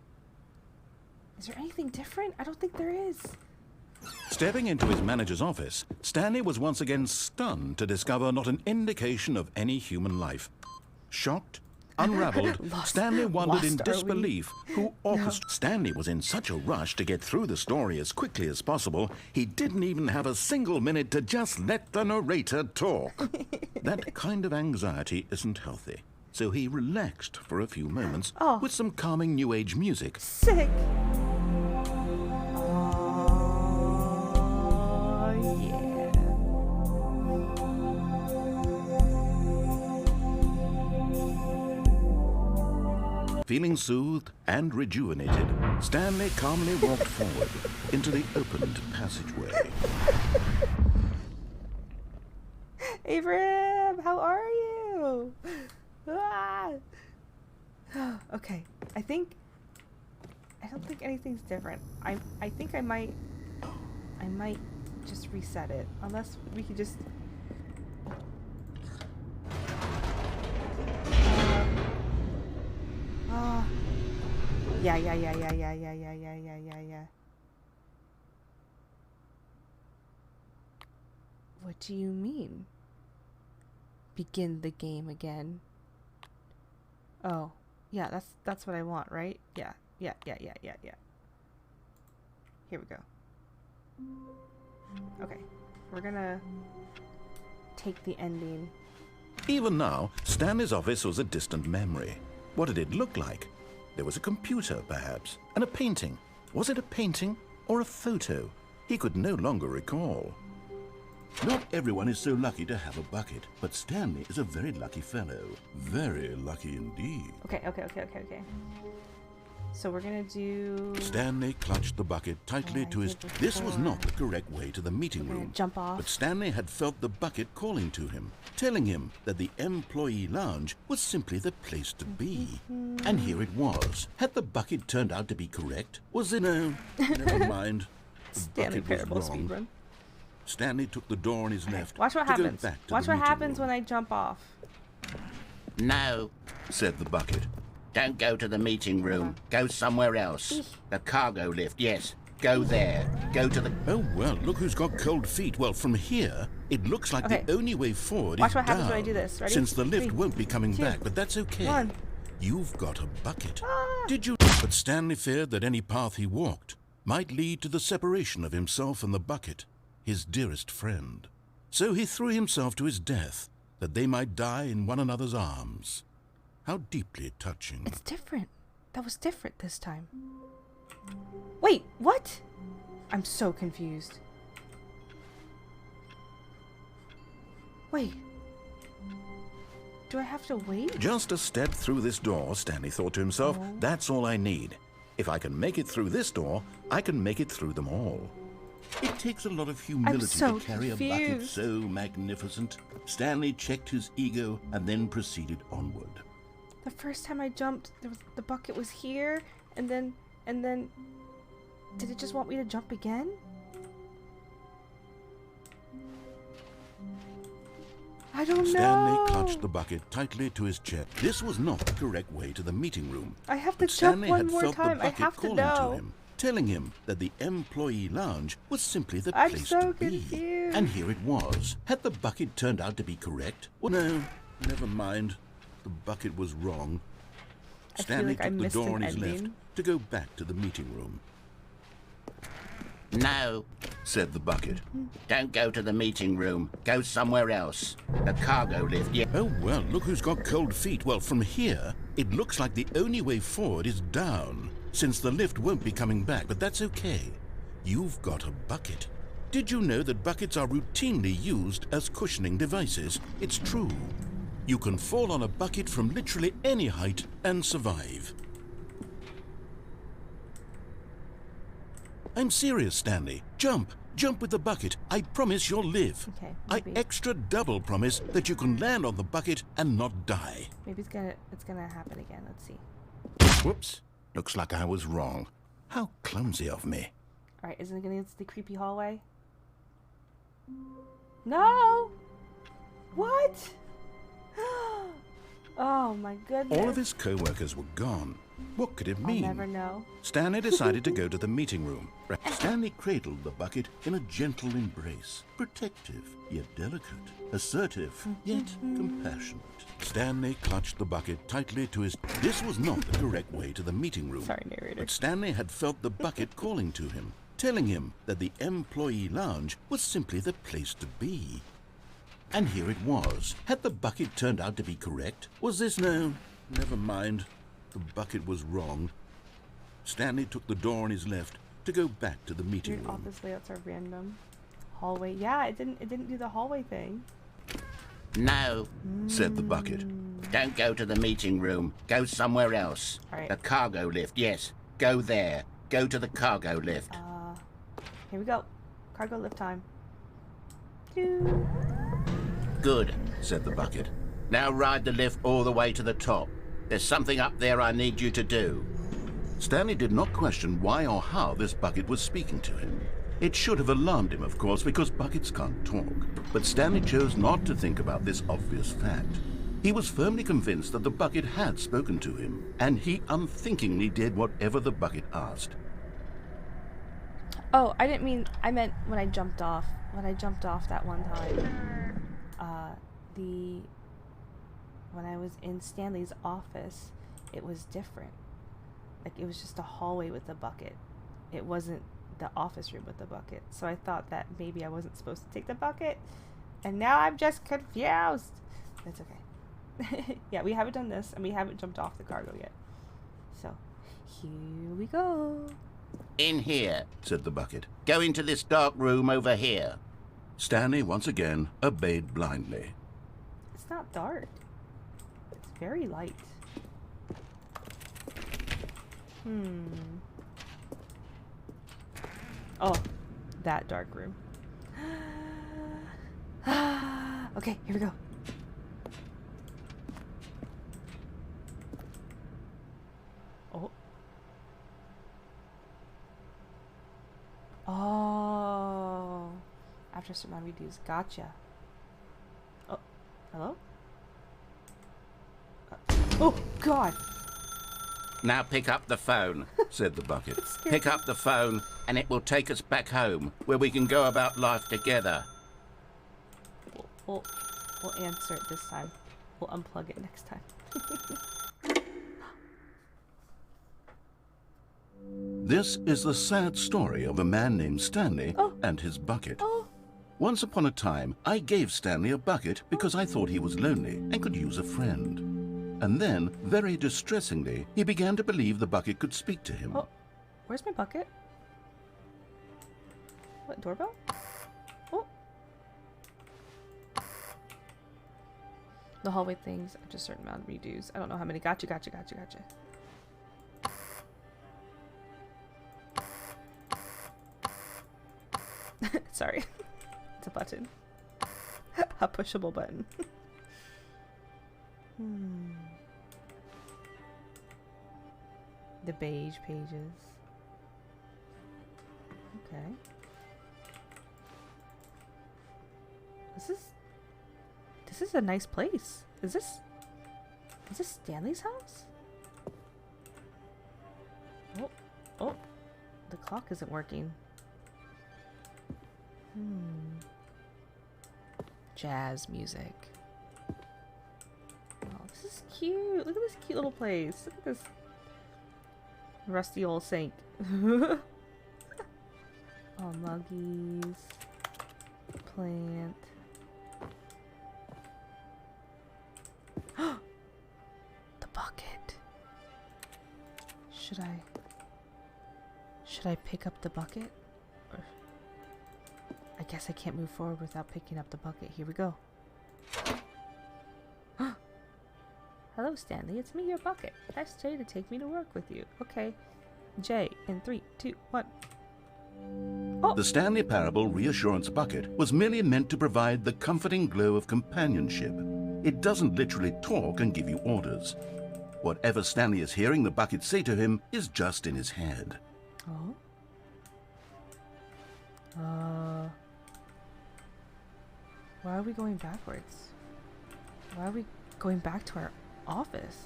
Is there anything different? I don't think there is. Stepping into his manager's office, Stanley was once again stunned to discover not an indication of any human life. Shocked, unraveled, Stanley wondered in lost, are we? disbelief who orchestrated. Stanley was in such a rush to get through the story as quickly as possible, he didn't even have a single minute to just let the narrator talk. That kind of anxiety isn't healthy, so he relaxed for a few moments with some calming New Age music. Sick. Yeah. Feeling soothed and rejuvenated, Stanley calmly walked forward into the opened passageway. Abram, how are you? Ah. Okay, I don't think anything's different. I think I might just reset it, unless we could just. Yeah. What do you mean? Begin the game again. Oh, yeah, that's what I want, right? Yeah. Here we go. Okay, we're gonna take the ending. Even now, Stanley's office was a distant memory. What did it look like? There was a computer, perhaps, and a painting. Was it a painting or a photo? He could no longer recall. Not everyone is so lucky to have a bucket, but Stanley is a very lucky fellow. Very lucky indeed. Okay. So we're gonna do... Stanley clutched the bucket tightly to his... This was not the correct way to the meeting room. Jump off. But Stanley had felt the bucket calling to him, telling him that the employee lounge was simply the place to be. And here it was. Had the bucket turned out to be correct? Was it... No, never mind. The Stanley bucket Parable was wrong. speedrun. Stanley took the door on his left. Watch what to go happens. back to Watch the what meeting happens room. when I jump off. No, Said the bucket. don't go to the meeting room. Go somewhere else. The cargo lift, yes. Go there. Go to the... Oh, well, look who's got cold feet. Well, from here, it looks like Okay. the only way forward Watch is what happens down, when I do this. Ready? since the lift 3, won't be coming 2, back, but that's okay. 1. You've got a bucket. Ah. Did you? But Stanley feared that any path he walked might lead to the separation of himself and the bucket, his dearest friend. So he threw himself to his death, that they might die in one another's arms. How deeply touching. It's different. That was different this time. Wait, what? I'm so confused. Wait. Do I have to wait? Just a step through this door, Stanley thought to himself. Oh. That's all I need. If I can make it through this door, I can make it through them all. It takes a lot of humility so to carry a bucket confused. so magnificent. Stanley checked his ego and then proceeded onward. The first time I jumped, the bucket was here, and then, did it just want me to jump again? I don't know. Stanley clutched the bucket tightly to his chest. This was not the correct way to the meeting room. I have to But jump Stanley one had more felt time. the I bucket have to calling know. to him, telling him that the employee lounge was simply the I'm place so to be. confused. And here it was. Had the bucket turned out to be correct? Well, no, never mind. The bucket was wrong. I feel Stanley like I took the missed door an on his left ending. to go back to the meeting room. No, Said the bucket. don't go to the meeting room. Go somewhere else. The cargo lift, yes. Oh, well, look who's got cold feet. Well, from here, it looks like the only way forward is down, since the lift won't be coming back, but that's okay. You've got a bucket. Did you know that buckets are routinely used as cushioning devices? It's true. You can fall on a bucket from literally any height and survive. I'm serious, Stanley. Jump. Jump with the bucket. I promise you'll live. Okay, I maybe. extra double promise that you can land on the bucket and not die. Maybe it's gonna happen again. Let's see. Whoops. Looks like I was wrong. How clumsy of me. All right, isn't it gonna get to the creepy hallway? No. What? Oh my goodness. All of his co-workers were gone. What could it mean? I'll never know. Stanley decided to go to the meeting room. Stanley cradled the bucket in a gentle embrace. Protective, yet delicate. Assertive, yet compassionate. Stanley clutched the bucket tightly to his... This was not the correct way to the meeting room. Sorry, narrator. But Stanley had felt the bucket calling to him, telling him that the employee lounge was simply the place to be. And here it was. Had the bucket turned out to be correct? Was this... No, never mind. The bucket was wrong. Stanley took the door on his left to go back to the meeting Weird room. office layouts are random. Hallway. Yeah, it didn't do the hallway thing. No, Said the bucket. don't go to the meeting room. Go somewhere else. All right. The cargo lift, yes. Go there. Go to the cargo lift. Here we go. Cargo lift time. Doo. Good. Said the bucket. Now ride the lift all the way to the top. There's something up there I need you to do. Stanley did not question why or how this bucket was speaking to him. It should have alarmed him, of course, because buckets can't talk. But Stanley chose not to think about this obvious fact. He was firmly convinced that the bucket had spoken to him, and he unthinkingly did whatever the bucket asked. Oh, I didn't mean. I meant when I jumped off. When I jumped off that one time. When I was in Stanley's office, it was different. Like, it was just a hallway with a bucket. It wasn't the office room with the bucket. So I thought that maybe I wasn't supposed to take the bucket. And now I'm just confused. That's okay. Yeah, we haven't done this, and we haven't jumped off the cargo yet. So, here we go. In here. Said the bucket. Go into this dark room over here. Stanley once again obeyed blindly. It's not dark. It's very light. Oh, that dark room. Okay, here we go. Oh. Oh. After some amount of redos. Gotcha. Oh, hello? Oh, God. Now pick up the phone, said the bucket. Pick up the phone and it will take us back home, where we can go about life together. We'll answer it this time. We'll unplug it next time. This is the sad story of a man named Stanley and his bucket. Once upon a time, I gave Stanley a bucket because I thought he was lonely and could use a friend. And then, very distressingly, he began to believe the bucket could speak to him. Oh, where's my bucket? What, doorbell? Oh. The hallway things after a certain amount of redos. I don't know how many. Gotcha. Sorry. It's a button. A pushable button. The beige pages. Okay. This is a nice place. Is this Stanley's house? Oh, the clock isn't working. Jazz music. Oh, this is cute. Look at this cute little place. Look at this rusty old sink. Oh, muggies. Plant. The bucket. Should I pick up the bucket? Or I guess I can't move forward without picking up the bucket. Here we go. Hello, Stanley. It's me, your bucket. Press J to take me to work with you. Okay. J in 3, 2, 1. Oh! The Stanley Parable reassurance bucket was merely meant to provide the comforting glow of companionship. It doesn't literally talk and give you orders. Whatever Stanley is hearing the bucket say to him is just in his head. Oh? Why are we going backwards? Why are we going back to our office?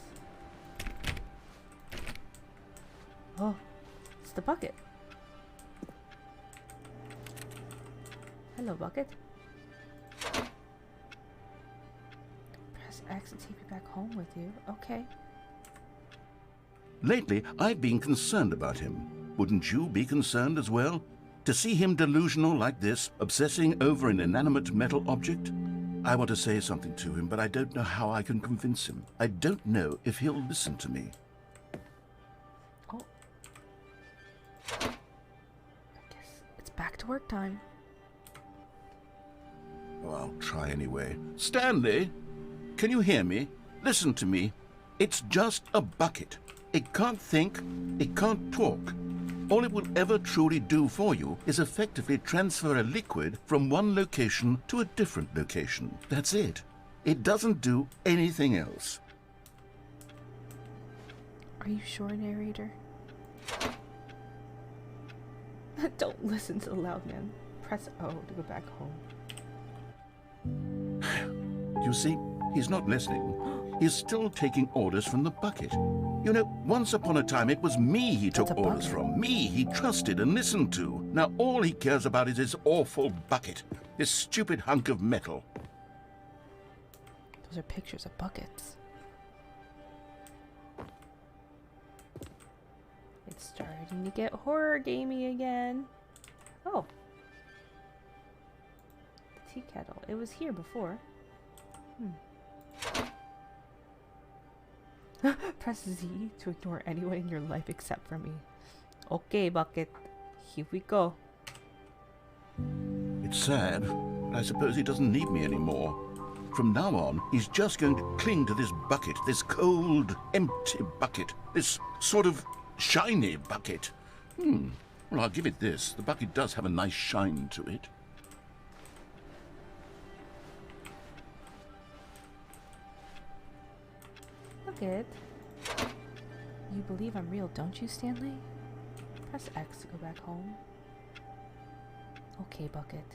Oh, it's the bucket. Hello, bucket. Press X to take me back home with you. Okay. Lately, I've been concerned about him. Wouldn't you be concerned as well? To see him delusional like this, obsessing over an inanimate metal object? I want to say something to him, but I don't know how I can convince him. I don't know if he'll listen to me. Oh. I guess it's back to work time. Oh, I'll try anyway. Stanley, can you hear me? Listen to me. It's just a bucket. It can't think, it can't talk. All it will ever truly do for you is effectively transfer a liquid from one location to a different location. That's it. It doesn't do anything else. Are you sure, narrator? Don't listen to the loud man. Press O to go back home. You see, he's not listening. He's still taking orders from the bucket. You know, once upon a time it was me he took orders from. Me he trusted and listened to. Now all he cares about is his awful bucket. This stupid hunk of metal. Those are pictures of buckets. It's starting to get horror gamey again. Oh. The tea kettle. It was here before. Press Z to ignore anyone in your life except for me. Okay, bucket. Here we go. It's sad. I suppose he doesn't need me anymore. From now on, he's just going to cling to this bucket, this cold, empty bucket, this sort of shiny bucket. Well, I'll give it this. The bucket does have a nice shine to it. Bucket. You believe I'm real, don't you, Stanley? Press X to go back home. Okay, Bucket.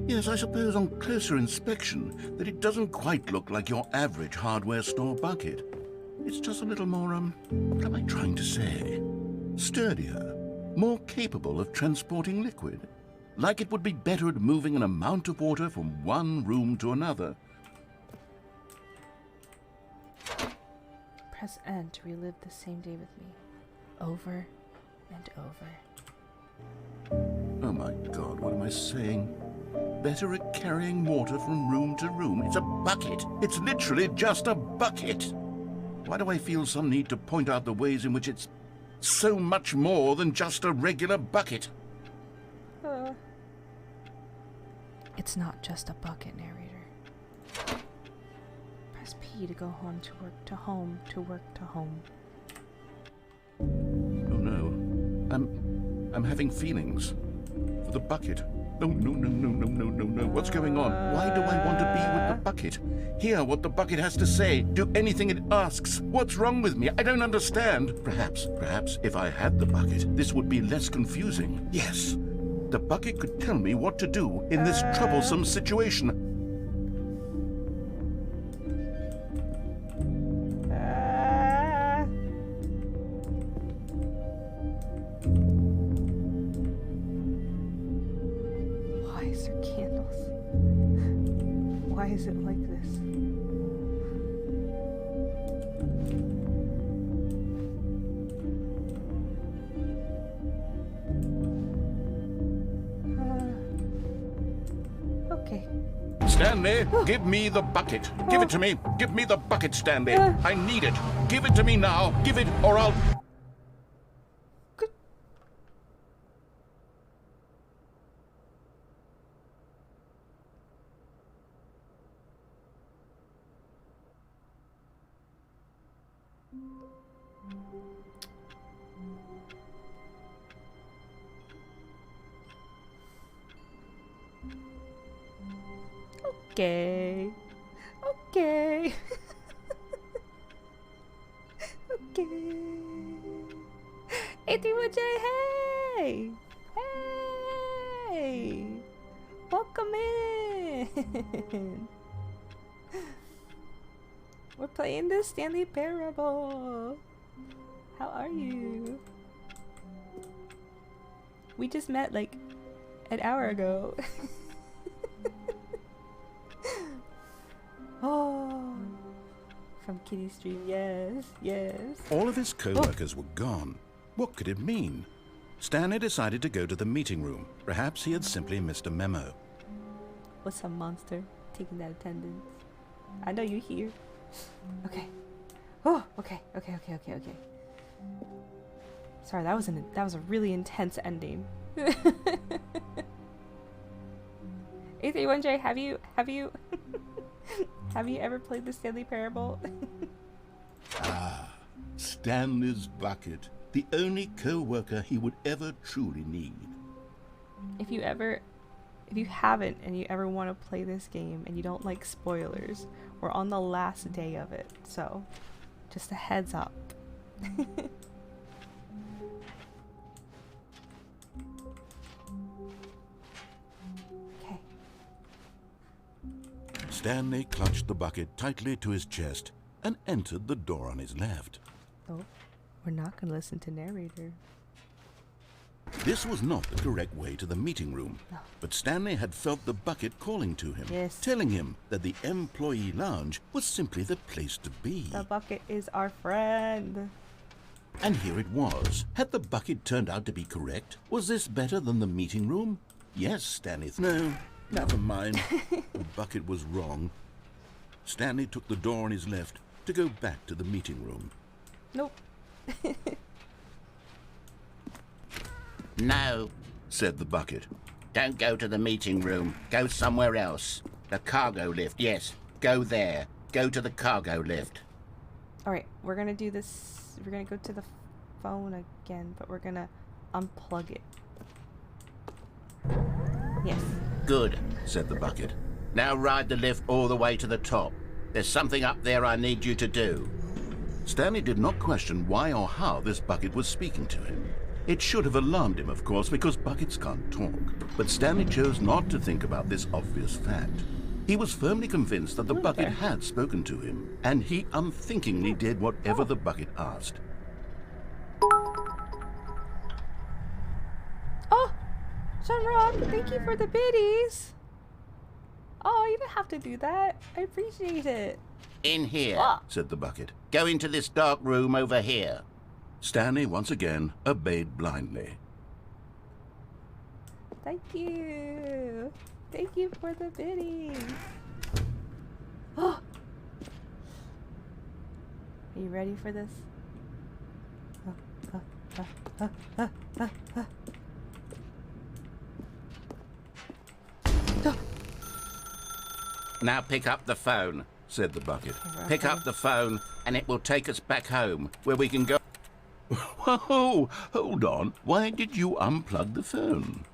Yes, I suppose on closer inspection that it doesn't quite look like your average hardware store bucket. It's just a little more, what am I trying to say? Sturdier, more capable of transporting liquid. Like it would be better at moving an amount of water from one room to another. Press N to relive the same day with me. Over and over. Oh my God, what am I saying? Better at carrying water from room to room. It's a bucket. It's literally just a bucket. Why do I feel some need to point out the ways in which it's so much more than just a regular bucket? It's not just a bucket, narrator. Press P to go home to work to home to work to home. Oh no. I'm having feelings for the bucket. No. What's going on? Why do I want to be with the bucket? Hear what the bucket has to say. Do anything it asks. What's wrong with me? I don't understand. Perhaps if I had the bucket, this would be less confusing. Yes. The bucket could tell me what to do in this troublesome situation. Why is there candles? Why is it like this? Okay. Stanley, give me the bucket. Give it to me. Give me the bucket, Stanley. I need it. Give it to me now. Give it or I'll... Okay. Okay. Okay. 81J, hey! Hey! Welcome in! We're playing this Stanley Parable. How are you? We just met like an hour ago. Oh, from Kitty Stream, yes. All of his co-workers were gone. What could it mean? Stanley decided to go to the meeting room. Perhaps he had simply missed a memo. What's some monster taking that attendance? I know you're here. Okay. Oh, okay. Sorry, that was a really intense ending. 831J, have you have you ever played the Stanley Parable? Stanley's bucket. The only co-worker he would ever truly need. If you haven't and you ever want to play this game and you don't like spoilers, we're on the last day of it, so just a heads up. Okay. Stanley clutched the bucket tightly to his chest and entered the door on his left. Oh, we're not going to listen to narrator. This was not the correct way to the meeting room, No. but Stanley had felt the bucket calling to him, Yes. telling him that the employee lounge was simply the place to be. The bucket is our friend. And here it was. Had the bucket turned out to be correct? Was this better than the meeting room? Yes, Stanley. No, never mind. The bucket was wrong. Stanley took the door on his left to go back to the meeting room. Nope. No, said the bucket. Don't go to the meeting room. Go somewhere else. The cargo lift, yes. Go there. Go to the cargo lift. All right, we're going to do this we're gonna go to the phone again, but we're gonna unplug it. Yes. Good, said the bucket. Now ride the lift all the way to the top. There's something up there I need you to do. Stanley did not question why or how this bucket was speaking to him. It should have alarmed him, of course, because buckets can't talk. But Stanley chose not to think about this obvious fact. He was firmly convinced that the bucket had spoken to him, and he unthinkingly did whatever the bucket asked. Oh! Shamrock, thank you for the biddies! Oh, you didn't have to do that. I appreciate it. In here, Ah. said the bucket. Go into this dark room over here. Stanley once again obeyed blindly. Thank you. Thank you for the biddies. Oh! Are you ready for this? Now pick up the phone, said the bucket. Pick up the phone, and it will take us back home, where we can go... Whoa! Hold on. Why did you unplug the phone?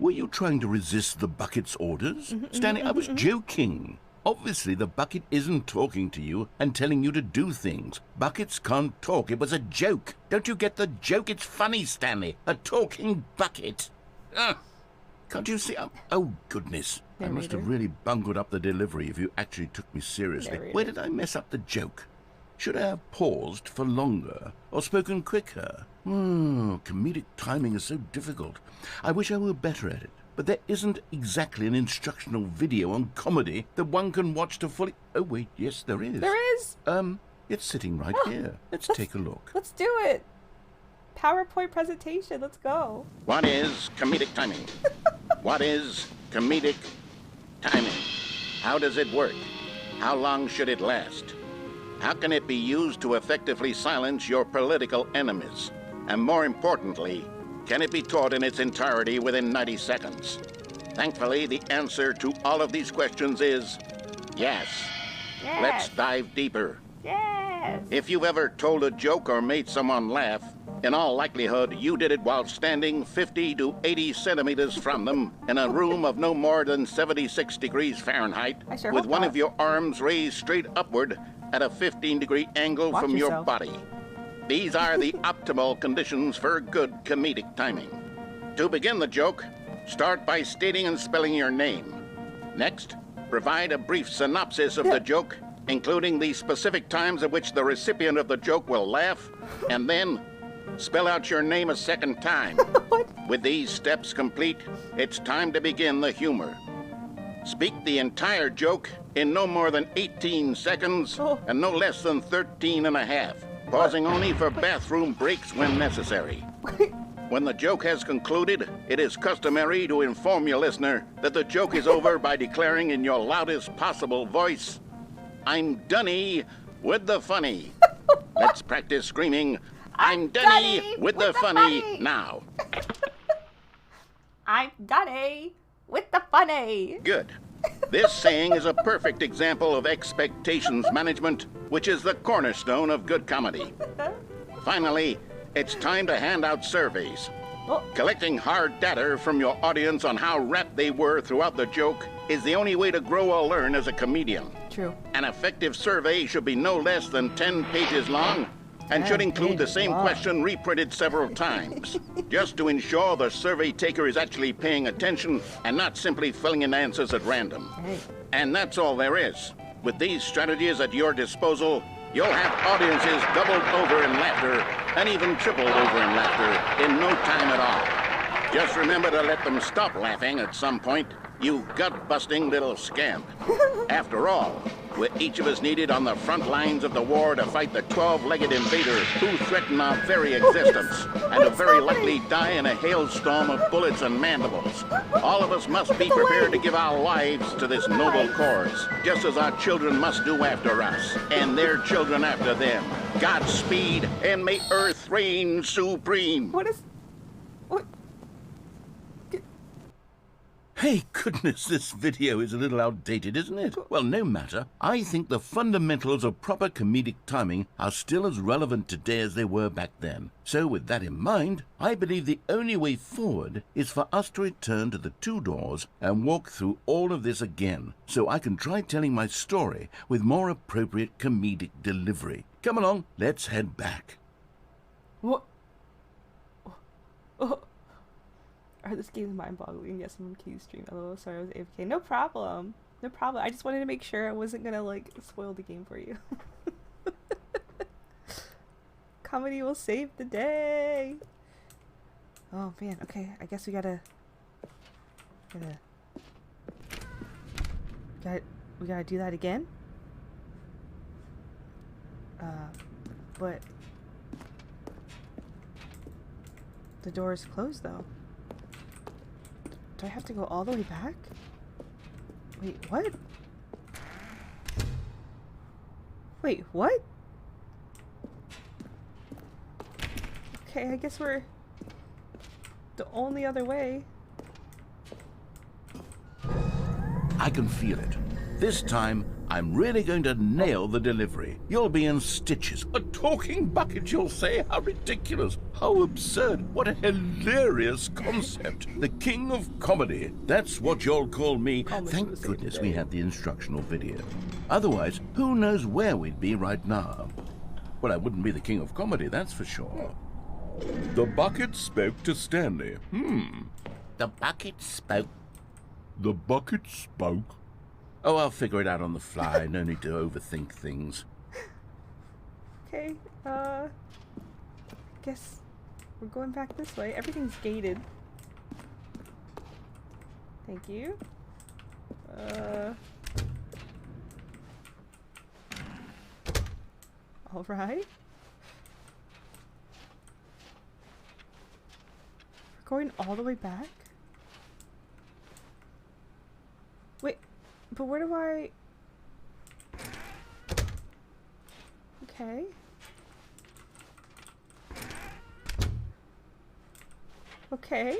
Were you trying to resist the bucket's orders? Stanley, I was joking. Obviously, the bucket isn't talking to you and telling you to do things. Buckets can't talk. It was a joke. Don't you get the joke? It's funny, Stanley. A talking bucket. Can't you see? Oh, goodness. I must have really bungled up the delivery if you actually took me seriously. Where did I mess up the joke? Should I have paused for longer or spoken quicker? Comedic timing is so difficult. I wish I were better at it. But there isn't exactly an instructional video on comedy that one can watch to fully... Oh, wait, yes, there is. There is? It's sitting right here. Let's take a look. Let's do it. PowerPoint presentation. Let's go. What is comedic timing? What is comedic timing? How does it work? How long should it last? How can it be used to effectively silence your political enemies? And more importantly, can it be taught in its entirety within 90 seconds? Thankfully, the answer to all of these questions is yes. Yes. Let's dive deeper. Yes. If you've ever told a joke or made someone laugh, in all likelihood, you did it while standing 50 to 80 centimeters from them in a room of no more than 76 degrees Fahrenheit, with one of your arms raised straight upward at a 15-degree angle from your body. These are the optimal conditions for good comedic timing. To begin the joke, start by stating and spelling your name. Next, provide a brief synopsis of the joke, including the specific times at which the recipient of the joke will laugh, and then spell out your name a second time. With these steps complete, it's time to begin the humor. Speak the entire joke in no more than 18 seconds and no less than 13 and a half, pausing only for bathroom breaks when necessary. When the joke has concluded, it is customary to inform your listener that the joke is over by declaring in your loudest possible voice, "I'm Dunny with the funny." Let's practice screaming, "I'm Dunny with the funny" now. I'm Dunny with the funny. Good. This saying is a perfect example of expectations management, which is the cornerstone of good comedy. Finally, it's time to hand out surveys. Collecting hard data from your audience on how rapt they were throughout the joke is the only way to grow or learn as a comedian. True. An effective survey should be no less than 10 pages long and should include the same question reprinted several times, just to ensure the survey taker is actually paying attention and not simply filling in answers at random. And that's all there is. With these strategies at your disposal, you'll have audiences doubled over in laughter and even tripled over in laughter in no time at all. Just remember to let them stop laughing at some point, you gut-busting little scamp. After all, we're each of us needed on the front lines of the war to fight the 12-legged invaders who threaten our very existence and to very likely die in a hailstorm of bullets and mandibles. All of us must be prepared to give our lives to this noble cause, just as our children must do after us, and their children after them. Godspeed, and may Earth reign supreme. What is... What? Hey, goodness, this video is a little outdated, isn't it? Well, no matter. I think the fundamentals of proper comedic timing are still as relevant today as they were back then. So, with that in mind, I believe the only way forward is for us to return to the 2 doors and walk through all of this again, so I can try telling my story with more appropriate comedic delivery. Come along, let's head back. What? Oh. This game is mind-boggling. Yes, I'm key stream. LOL, sorry, I was AFK. No problem. No problem. I just wanted to make sure I wasn't gonna, like, spoil the game for you. Comedy will save the day! Oh, man. Okay, I guess we gotta do that again? But... the door is closed, though. Do I have to go all the way back? Wait, what? Wait, what? Okay, I guess we're the only other way. I can feel it. This time, I'm really going to nail the delivery. You'll be in stitches. A talking bucket, you'll say? How ridiculous. How absurd. What a hilarious concept. The king of comedy. That's what you'll call me. Thank goodness we had the instructional video. Otherwise, who knows where we'd be right now. Well, I wouldn't be the king of comedy, that's for sure. The bucket spoke to Stanley. The bucket spoke. The bucket spoke. Oh, I'll figure it out on the fly. No need to overthink things. Okay, guess we're going back this way. Everything's gated. Thank you. Alright. We're going all the way back? Wait. But where do I... Okay. Okay.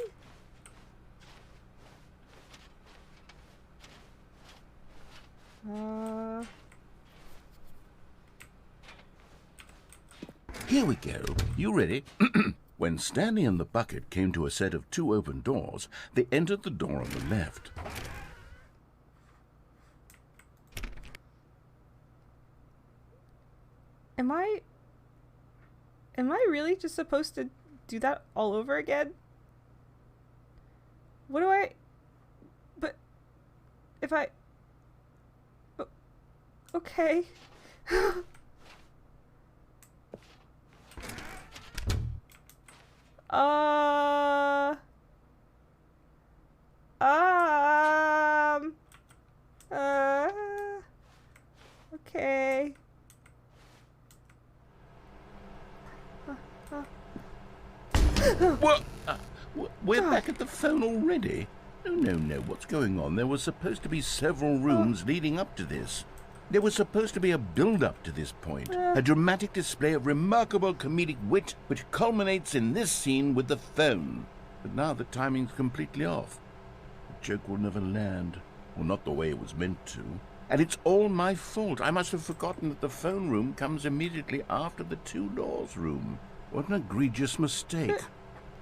Here we go. You ready? When Stanley and the bucket came to a set of 2 open doors, they entered the door on the left. Am I really just supposed to do that all over again? What do I... But... If I... Okay. Okay. What? We're back at the phone already? No, what's going on? There was supposed to be several rooms leading up to this. There was supposed to be a build-up to this point, a dramatic display of remarkable comedic wit which culminates in this scene with the phone. But now the timing's completely off. The joke will never land, or not the way it was meant to. And it's all my fault. I must have forgotten that the phone room comes immediately after the 2 doors room. What an egregious mistake.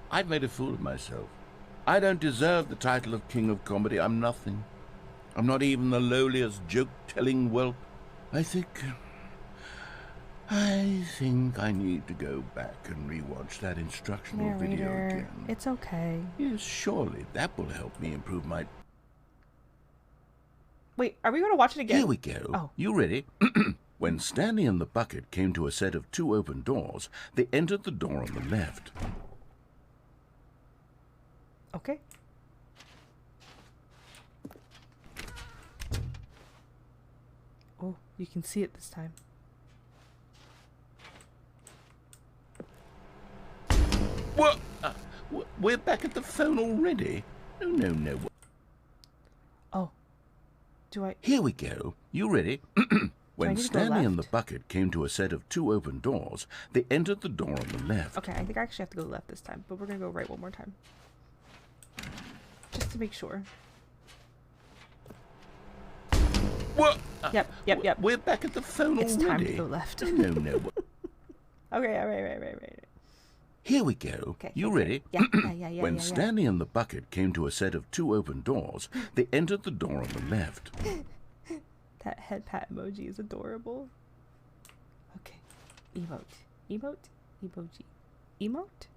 I've made a fool of myself. I don't deserve the title of King of Comedy. I'm nothing. I'm not even the lowliest joke-telling whelp. I think I need to go back and rewatch that instructional video again. It's okay. Yes, surely that will help me improve my... Wait, are we going to watch it again? Here we go. Oh. You ready? When Stanley and the bucket came to a set of 2 open doors, they entered the door on the left. Okay. Oh, you can see it this time. What? We're back at the phone already? No. Oh. Do I... Here we go. You ready? When Stanley and the bucket came to a set of 2 open doors, they entered the door on the left. Okay, I think I actually have to go left this time, but we're gonna go right one more time. Just to make sure. What? Yep. We're back at the phone It's already. time to go left. No. Okay, all right. Here we go. Okay, You okay. ready? Yeah. When Stanley and the bucket came to a set of 2 open doors, they entered the door on the left. That head pat emoji is adorable. Okay. Emote. Emoji. Emote.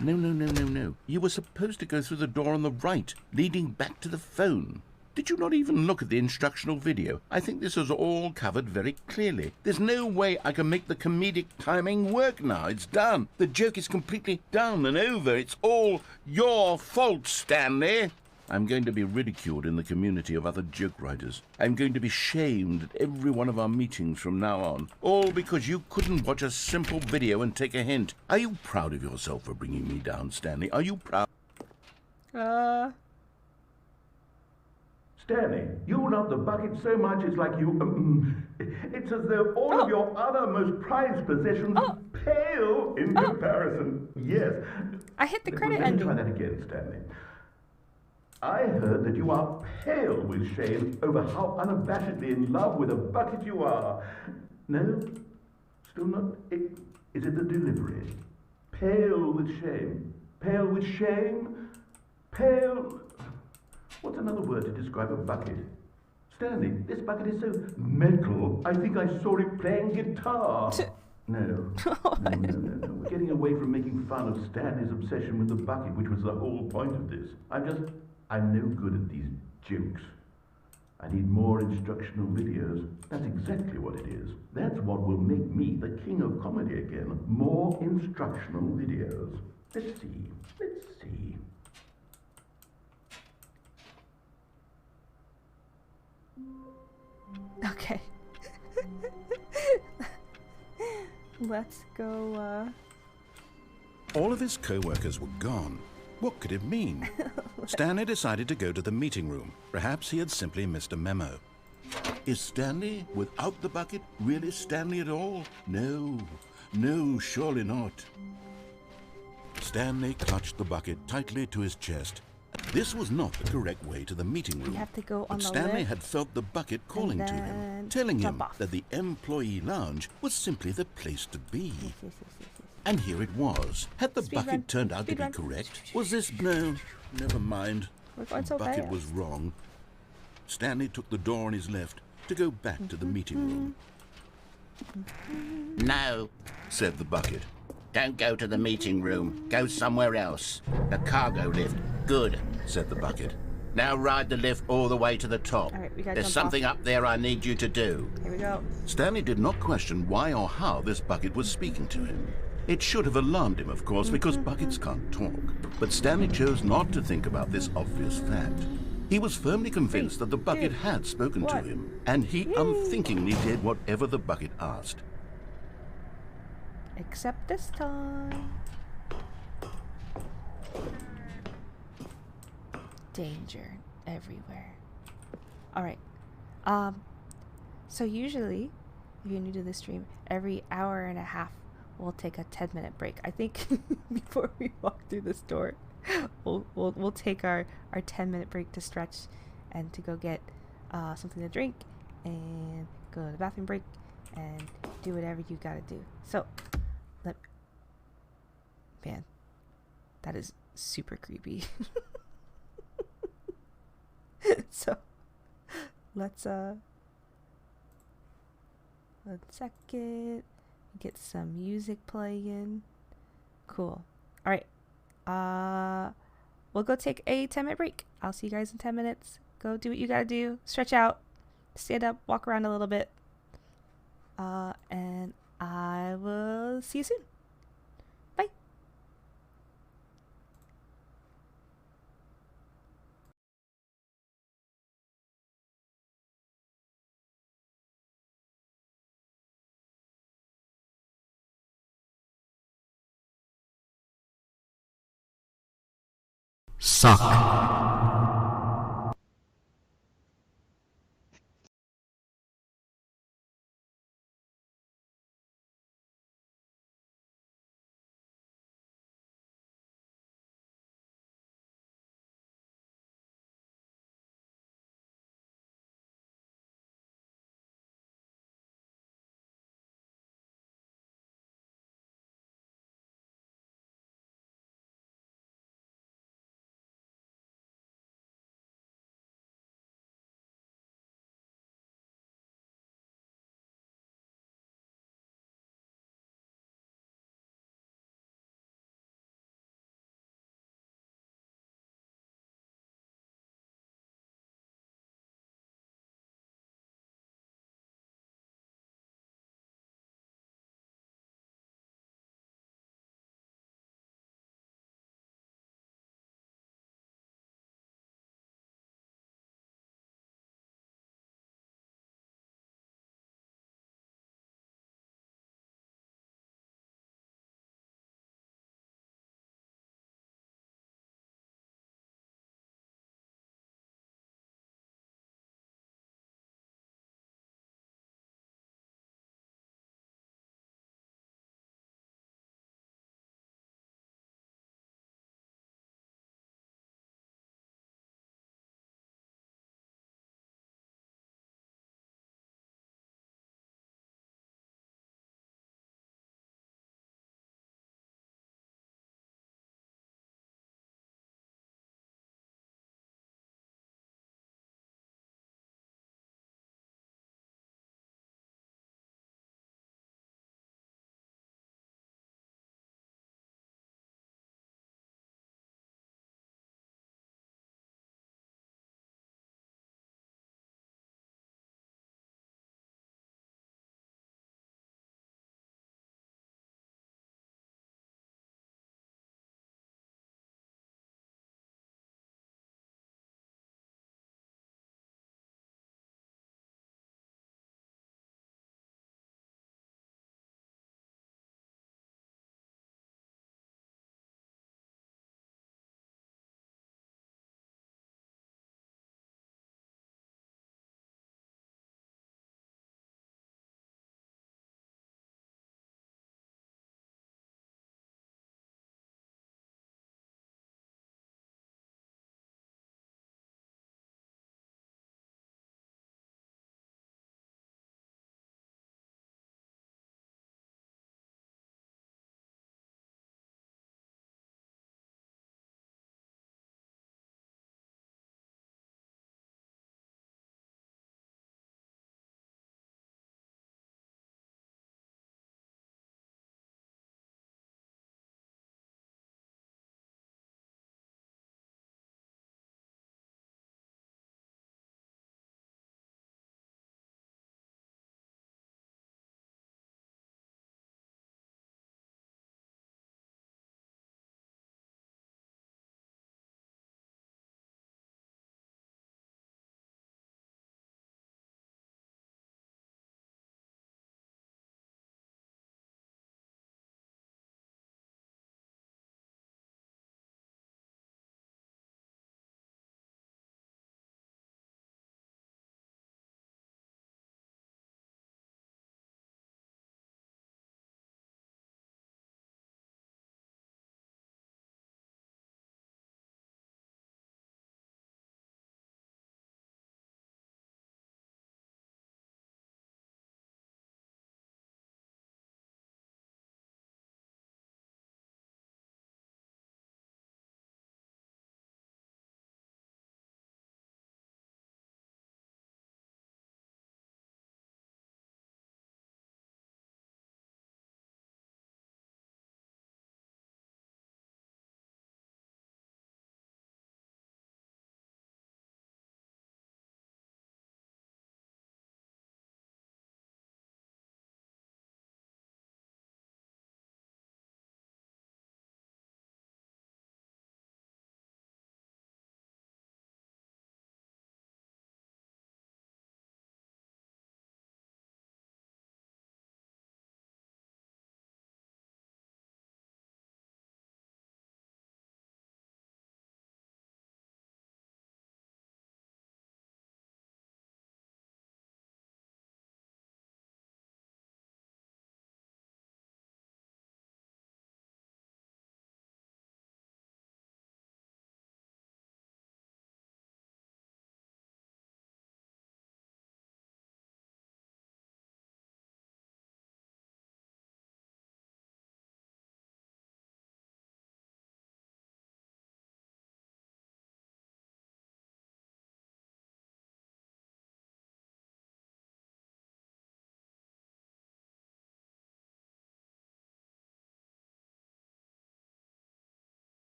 No. You were supposed to go through the door on the right, leading back to the phone. Did you not even look at the instructional video? I think this is all covered very clearly. There's no way I can make the comedic timing work now. It's done. The joke is completely done and over. It's all your fault, Stanley. I'm going to be ridiculed in the community of other joke writers. I'm going to be shamed at every one of our meetings from now on. All because you couldn't watch a simple video and take a hint. Are you proud of yourself for bringing me down, Stanley? Are you proud? Stanley, you love the bucket so much it's like you... it's as though all of your other most prized possessions pale in comparison. Yes. I hit the credit Let me ending. try that again, Stanley. I heard that you are pale with shame over how unabashedly in love with a bucket you are. No? Still not? Is it the delivery? Pale with shame. Pale with shame? Pale... What's another word to describe a bucket? Stanley, this bucket is so metal, I think I saw it playing guitar. No. We're getting away from making fun of Stanley's obsession with the bucket, which was the whole point of this. I'm no good at these jokes. I need more instructional videos. That's exactly what it is. That's what will make me the king of comedy again. More instructional videos. Let's see. Okay. Let's go, All of his co-workers were gone. What could it mean? Stanley decided to go to the meeting room. Perhaps he had simply missed a memo. Is Stanley, without the bucket, really Stanley at all? No, surely not. Stanley clutched the bucket tightly to his chest. This was not the correct way to the meeting room. You have to go on But the Stanley lift had felt the bucket calling to him, then telling him jump off. that the employee lounge was simply the place to be. Yes. And here it was. Had the Speed bucket run. turned out Speed to run. be correct? Was this... No, never mind. We're going The so bucket fast. was wrong. Stanley took the door on his left to go back to the meeting room. No, said the bucket. Don't go to the meeting room. Go somewhere else. The cargo lift. Good, said the bucket. Now ride the lift all the way to the top. All right, we gotta There's jump something off. up there I need you to do. Here we go. Stanley did not question why or how this bucket was speaking to him. It should have alarmed him, of course, because buckets can't talk. But Stanley chose not to think about this obvious fact. He was firmly convinced that the bucket had spoken to one. him, and he unthinkingly did whatever the bucket asked. Except this time. Danger everywhere. Alright. So usually, if you're new to the stream, every hour and a half we'll take a 10-minute break. I think before we walk through this door, we'll take our 10-minute break to stretch and to go get something to drink and go to the bathroom break and do whatever you gotta do. So, man, that is super creepy. So, let's 1 second, get some music playing. Cool. All right. We'll go take a 10-minute break. I'll see you guys in 10 minutes. Go do what you gotta do. Stretch out, stand up, walk around a little bit. And I will see you soon. Bye. Suck.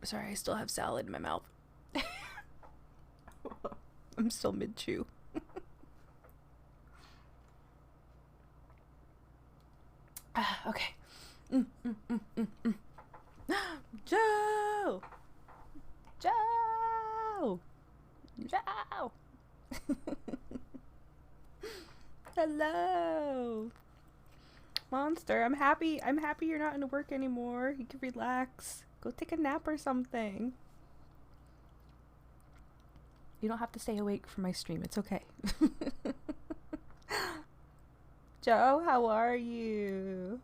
Sorry, I still have salad in my mouth. I'm still mid-chew. Okay. Joe! Joe! Joe! Hello! Monster, I'm happy you're not into work anymore. You can relax. Go take a nap or something. You don't have to stay awake for my stream. It's okay. Joe, how are you?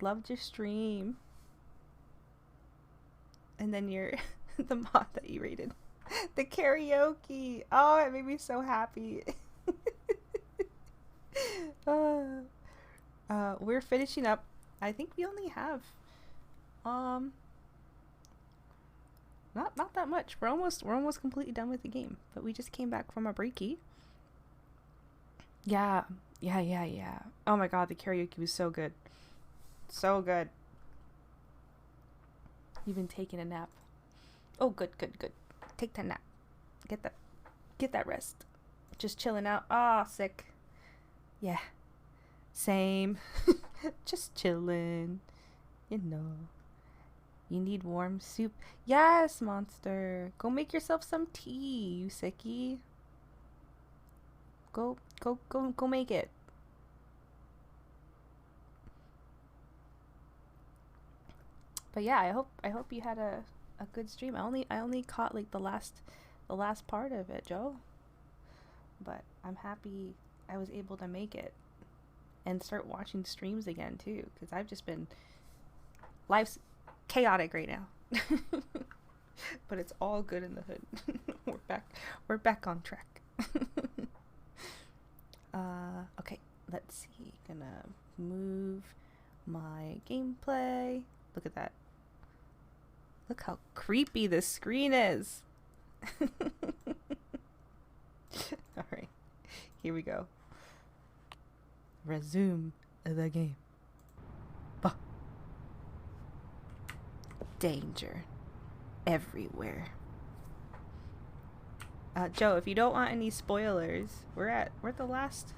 Loved your stream. And then you're the mod that you rated. The karaoke. Oh, it made me so happy. We're finishing up. I think we only have not that much. We're almost completely done with the game. But we just came back from a breaky. Yeah. Oh my god, the karaoke was so good. So good. You've been taking a nap. Oh, good. Take that nap. Get that rest. Just chilling out. Ah, sick. Yeah. Same. Just chilling. You know. You need warm soup. Yes, monster. Go make yourself some tea, you sickie. Go make it. But yeah, I hope you had a good stream. I only caught like the last part of it, Joe. But I'm happy I was able to make it and start watching streams again too, because I've just been life's chaotic right now. But it's all good in the hood. We're back on track. Okay, let's see. Gonna move my gameplay. Look at that. Look how creepy this screen is. Alright, here we go. Resume the game. Bah. Danger everywhere. Joe, if you don't want any spoilers, we're at the last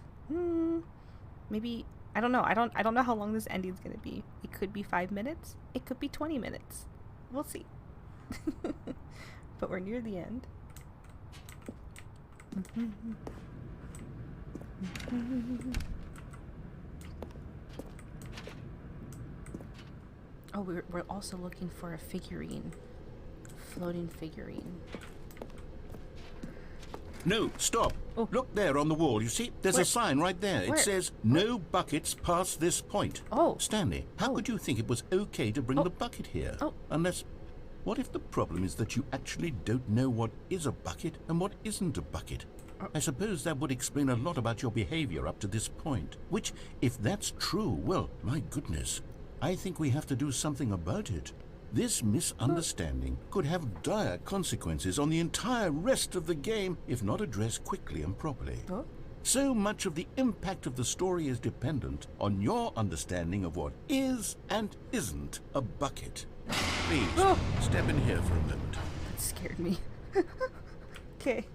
maybe, I don't know. I don't know how long this ending's gonna be. It could be 5 minutes. It could be 20 minutes. We'll see. But we're near the end. Oh, we're also looking for a figurine. Floating figurine. No, stop. Oh. Look there on the wall. You see, there's Where? a sign right there. Where? It says, no buckets past this point. Oh. Stanley, how Oh. could you think it was okay to bring Oh. the bucket here? Oh. Unless, what if the problem is that you actually don't know what is a bucket and what isn't a bucket? I suppose that would explain a lot about your behavior up to this point. Which, if that's true, well, my goodness, I think we have to do something about it. This misunderstanding could have dire consequences on the entire rest of the game if not addressed quickly and properly. Huh? So much of the impact of the story is dependent on your understanding of what is and isn't a bucket. Please, step in here for a moment. That scared me. Okay,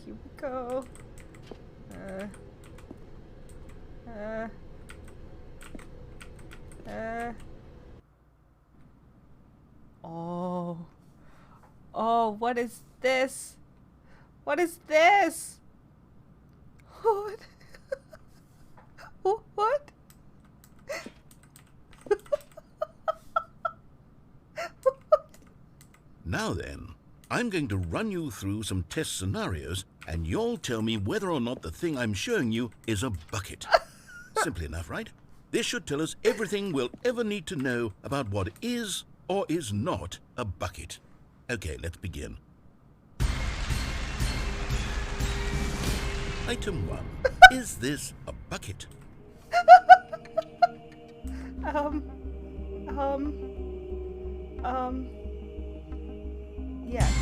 here we go. Oh, what is this? What is this? What? What? Now then, I'm going to run you through some test scenarios, and you'll tell me whether or not the thing I'm showing you is a bucket. Simple enough, right? This should tell us everything we'll ever need to know about what is or is not a bucket. Okay, let's begin. Item 1. Is this a bucket? Yes.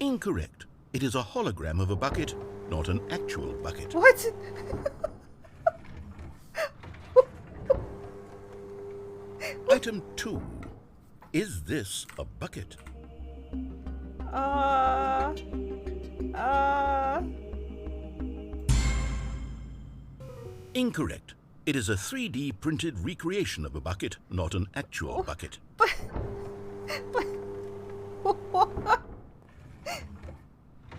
Incorrect. It is a hologram of a bucket, not an actual bucket. What? Item 2. Is this a bucket? Incorrect. It is a 3D printed recreation of a bucket, not an actual bucket. But what?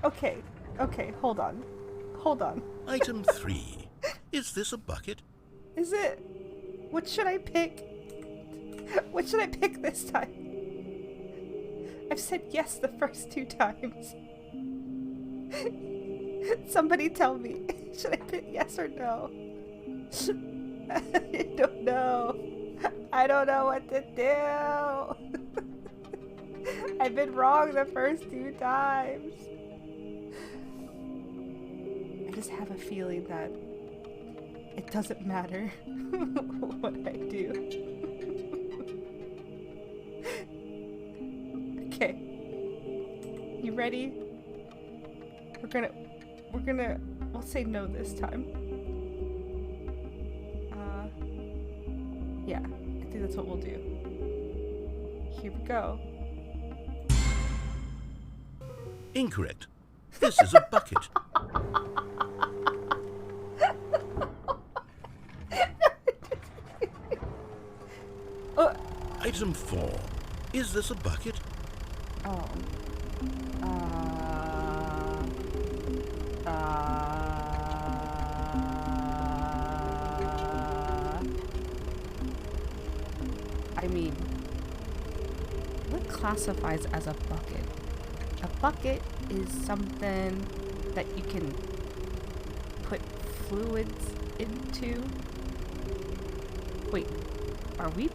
Okay, hold on. Item 3. Is this a bucket? Is it? What should I pick? What should I pick this time? I've said yes the first 2 times. Somebody tell me. Should I pick yes or no? I don't know. I don't know what to do. I've been wrong the first 2 times. I just have a feeling that it doesn't matter what I do. Okay. You ready? We'll say no this time. Yeah, I think that's what we'll do. Here we go. Incorrect. This is a bucket. Item 4. Is this a bucket? I mean, what classifies as a bucket? A bucket is something that you can put fluids into. Wait, are we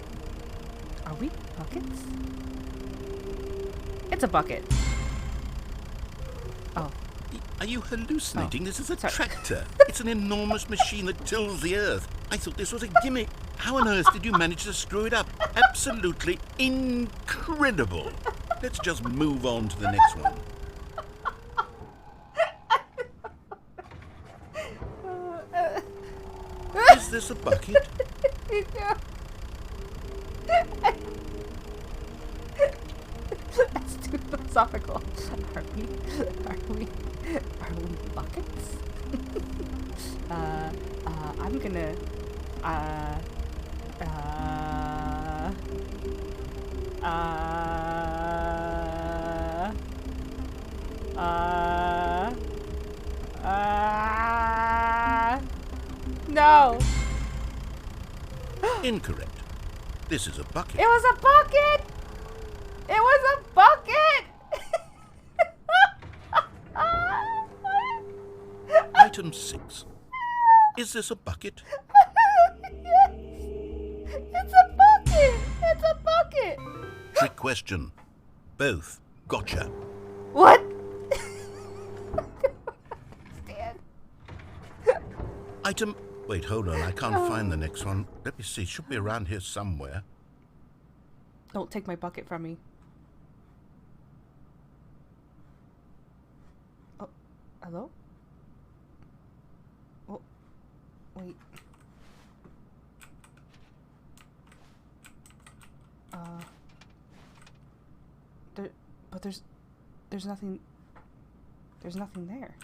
buckets? It's a bucket. Oh. Are you hallucinating? This is a sorry. tractor. It's an enormous machine that tills the earth. I thought this was a gimmick. How on earth did you manage to screw it up? Absolutely incredible. Let's just move on to the next one. Is this a bucket? That's too philosophical. Are we buckets? I'm gonna no. Incorrect. This is a bucket. It was a bucket! It was a bucket! Item 6. Is this a bucket? Yes! It's a bucket! It's a bucket! Trick question. Both. Gotcha. What? Stan. Item... Wait, hold on. I can't find the next one. Let me see. It should be around here somewhere. Don't take my bucket from me. Oh, hello? Oh, wait. But there's nothing there.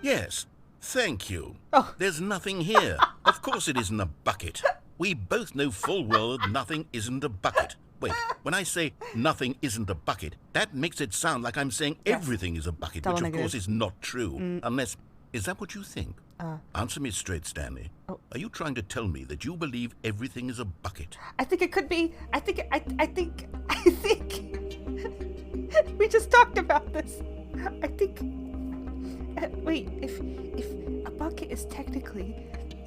Yes. Thank you. Oh. There's nothing here. Of course it isn't a bucket. We both know full well that nothing isn't a bucket. Wait, when I say nothing isn't a bucket, that makes it sound like I'm saying everything is a bucket, Double which negative. of course is not true. Unless... Is that what you think? Answer me straight, Stanley. Oh. Are you trying to tell me that you believe everything is a bucket? I think it could be. I think we just talked about this. I think. Wait, if a bucket is technically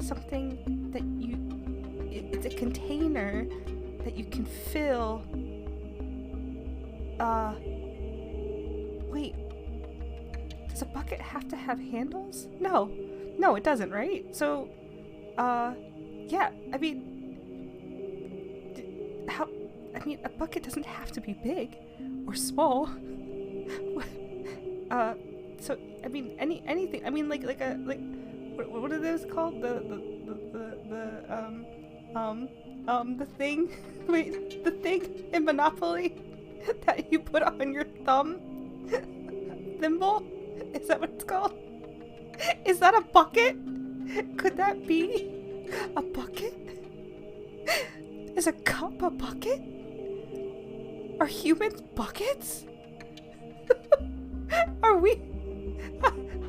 something that it's a container that you can fill. Wait. Does a bucket have to have handles? No, it doesn't, right? So, yeah. I mean, a bucket doesn't have to be big or small. So I mean, anything. I mean, like what are those called? The the thing. Wait, the thing in Monopoly that you put on your thumb. Thimble? Is that what it's called? Is that a bucket? Could that be a bucket? Is a cup a bucket? Are humans buckets? Are we?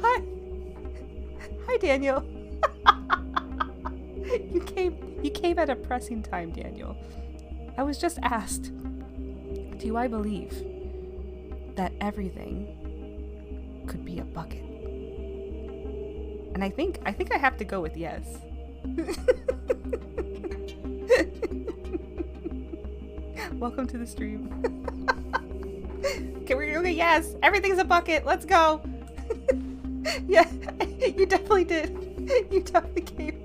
Hi, Daniel. You came at a pressing time, Daniel. I was just asked, do I believe that everything could be a bucket? And I think I have to go with yes. Welcome to the stream. Okay, yes, everything's a bucket. Let's go. Yeah, you definitely did. You definitely came.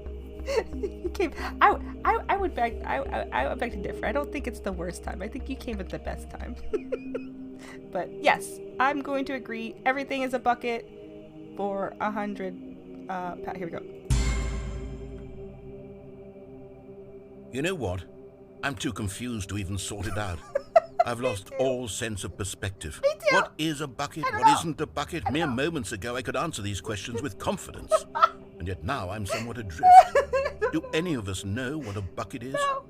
You came. I would beg to differ. I don't think it's the worst time. I think you came at the best time. But yes, I'm going to agree. Everything is a bucket for 100. Here we go. You know what? I'm too confused to even sort it out. I've lost all sense of perspective. Me too. What is a bucket? What know. isn't a bucket? Mere moments ago I could answer these questions with confidence. And yet now I'm somewhat adrift. Do any of us know what a bucket is? No.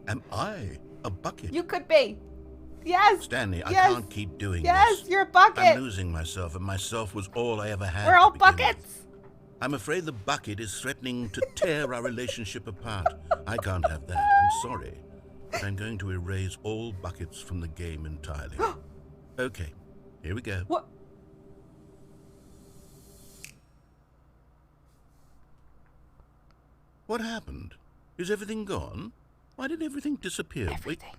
Am I a bucket? You could be. Yes. Stanley, I Yes. can't keep doing Yes, this. you're a bucket. I'm losing myself, and myself was all I ever had. We're to all begin with. buckets. I'm afraid the bucket is threatening to tear our relationship apart. I can't have that. I'm sorry. But I'm going to erase all buckets from the game entirely. Okay, here we go. What? What happened? Is everything gone? Why did everything disappear? Everything. Wait,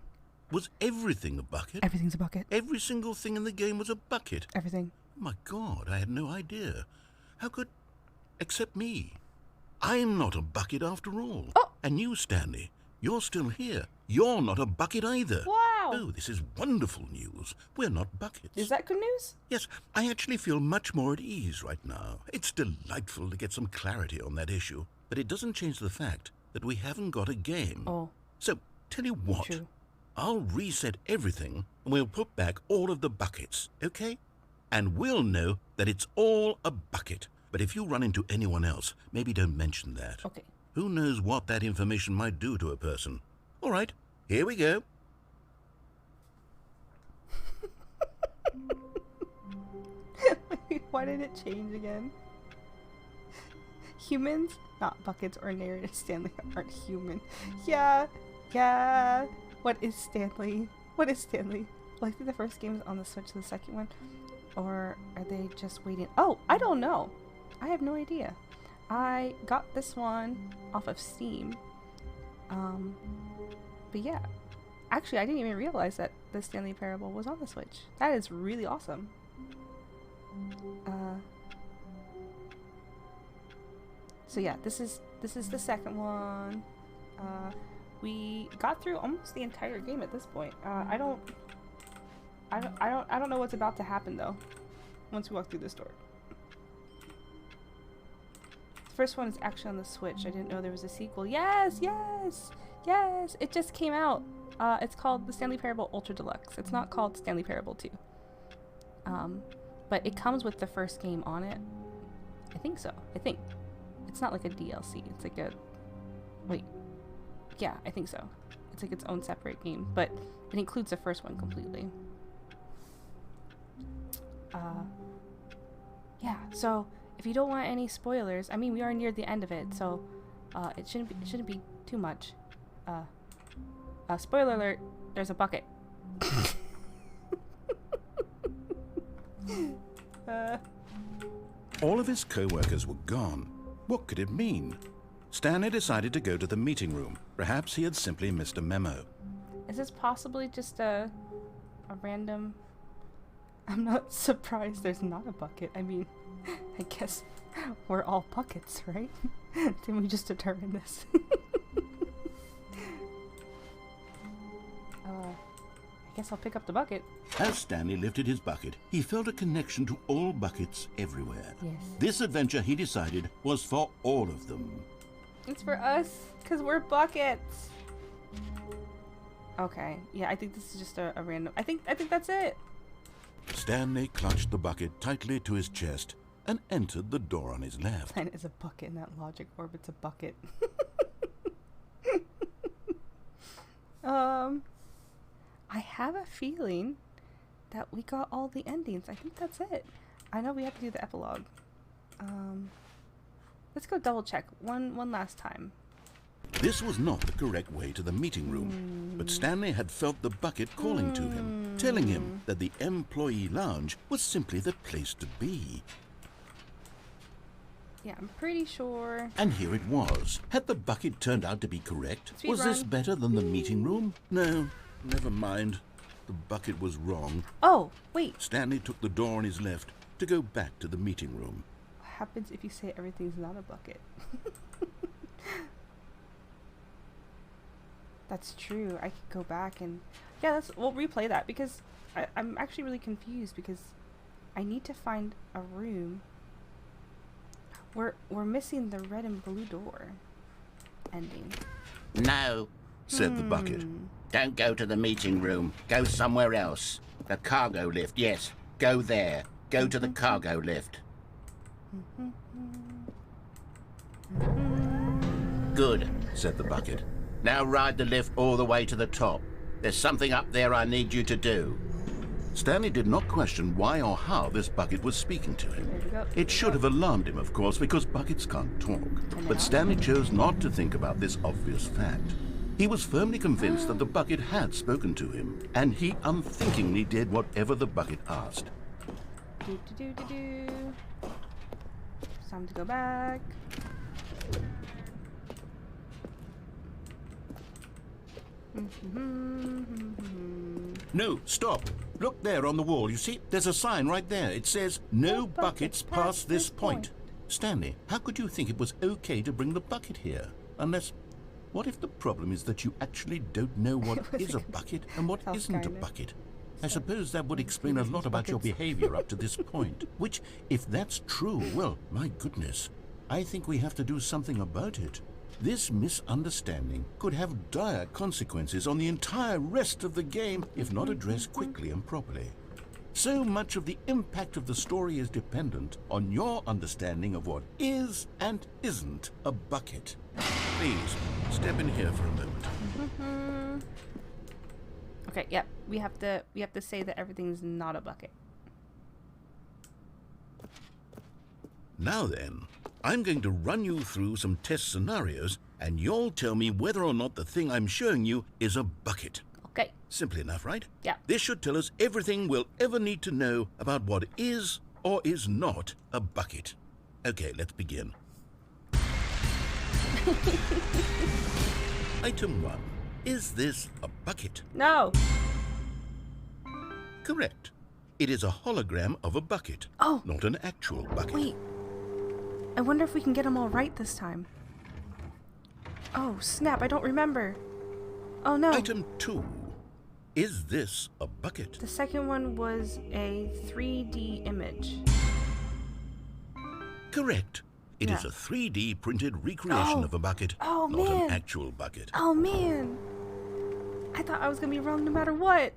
was everything a bucket? Everything's a bucket. Every single thing in the game was a bucket. Everything. Oh my God, I had no idea. How could... Except me. I'm not a bucket after all. Oh. And you, Stanley, you're still here. You're not a bucket either. Wow. Oh, this is wonderful news. We're not buckets. Is that good news? Yes, I actually feel much more at ease right now. It's delightful to get some clarity on that issue. But it doesn't change the fact that we haven't got a game. Oh. So, tell you what. True. I'll reset everything and we'll put back all of the buckets, okay? And we'll know that it's all a bucket. But if you run into anyone else, maybe don't mention that. Okay. Who knows what that information might do to a person? All right, here we go. Wait, why did it change again? Humans, not buckets or narrative Stanley, aren't human. Yeah. What is Stanley? Will I think the first game is on the Switch to the second one? Or are they just waiting? Oh, I don't know. I have no idea. I got this one off of Steam. But yeah. Actually, I didn't even realize that the Stanley Parable was on the Switch. That is really awesome. So yeah, this is the second one. We got through almost the entire game at this point. I don't know what's about to happen though. Once we walk through this door. The first one is actually on the Switch. I didn't know there was a sequel. Yes! It just came out. It's called The Stanley Parable Ultra Deluxe. It's not called Stanley Parable 2. But it comes with the first game on it. I think so. It's not like a DLC. It's like a... Wait. Yeah, I think so. It's like its own separate game. But it includes the first one completely. Yeah, so if you don't want any spoilers, I mean, we are near the end of it, so it shouldn't be too much. Spoiler alert, there's a bucket. All of his co-workers were gone. What could it mean? Stanley decided to go to the meeting room. Perhaps he had simply missed a memo. Is this possibly just a random... I'm not surprised there's not a bucket. I mean, I guess we're all buckets, right? Didn't we just determine this? I guess I'll pick up the bucket. As Stanley lifted his bucket, he felt a connection to all buckets everywhere. Yes. This adventure, he decided, was for all of them. It's for us, because we're buckets. Okay, yeah, I think this is just a random... I think that's it. Stanley clutched the bucket tightly to his chest and entered the door on his left. Planet is a bucket, and that logic orbit's a bucket. I have a feeling that we got all the endings. I think that's it. I know we have to do the epilogue. Let's go double check one last time. This was not the correct way to the meeting room, but Stanley had felt the bucket calling to him, telling him that the employee lounge was simply the place to be. Yeah, I'm pretty sure. And here it was. Had the bucket turned out to be correct? Speed Was this run. better than the meeting room? No, never mind. The bucket was wrong. Oh, wait. Stanley took the door on his left to go back to the meeting room. What happens if you say everything's not a bucket? That's true. I could go back and... Yeah, we'll replay that because I'm actually really confused because I need to find a room. We're missing the red and blue door ending. No, Said the bucket. don't go to the meeting room. Go somewhere else. The cargo lift, yes. Go there. Go to the cargo lift. Good, Said the bucket. now ride the lift all the way to the top. There's something up there I need you to do. Stanley did not question why or how this bucket was speaking to him. There we go. It should have alarmed him, of course, because buckets can't talk. But Stanley chose not to think about this obvious fact. He was firmly convinced that the bucket had spoken to him, and he unthinkingly did whatever the bucket asked. Do. It's time to go back. No, stop. Look there on the wall. You see, there's a sign right there. It says, "No buckets past this point." Stanley, how could you think it was okay to bring the bucket here? Unless, what if the problem is that you actually don't know what is a bucket and what Sounds isn't a kinda- bucket? I suppose that would explain a lot about your behavior up to this point. Which, if that's true, well, my goodness, I think we have to do something about it. This misunderstanding could have dire consequences on the entire rest of the game if not addressed quickly and properly. So much of the impact of the story is dependent on your understanding of what is and isn't a bucket. Please, step in here for a moment. Okay, yep. We have to say that everything's not a bucket. Now then, I'm going to run you through some test scenarios, and you'll tell me whether or not the thing I'm showing you is a bucket. Okay. Simple enough, right? Yeah. This should tell us everything we'll ever need to know about what is or is not a bucket. Okay, let's begin. Item 1. Is this a bucket? No. Correct. It is a hologram of a bucket, Oh. not an actual bucket. Wait. I wonder if we can get them all right this time. Oh, snap. I don't remember. Oh, no. Item 2. Is this a bucket? The second one was a 3D image. Correct. It is Yeah. a 3D printed recreation Oh. of a bucket, Oh, not man. an actual bucket. Oh, man. I thought I was going to be wrong no matter what.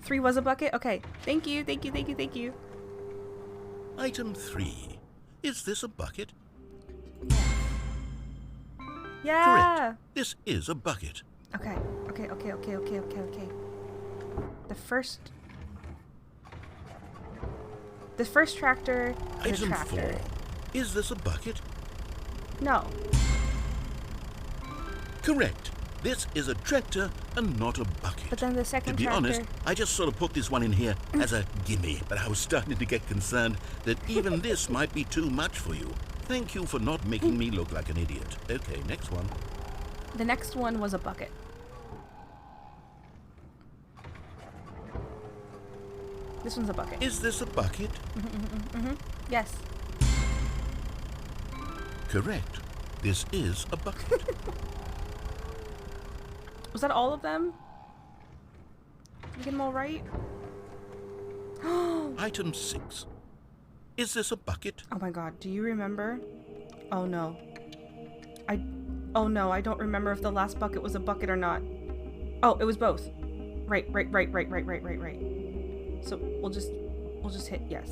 3 was a bucket? Okay. Thank you. Item 3. Is this a bucket? Yeah. Correct. This is a bucket. Okay. The first tractor is a Item tractor. 4. Is this a bucket? No. Correct. This is a tractor and not a bucket. But then the To second be tractor... honest, I just sort of put this one in here as a gimme, but I was starting to get concerned that even this might be too much for you. Thank you for not making me look like an idiot. Okay, next one. The next one was a bucket. This one's a bucket. Is this a bucket? Yes. Correct. This is a bucket. Was that all of them? Did we get them all right? Item 6. Is this a bucket? Oh my god, do you remember? Oh no. Oh no, I don't remember if the last bucket was a bucket or not. Oh, it was both. Right. So we'll just hit yes.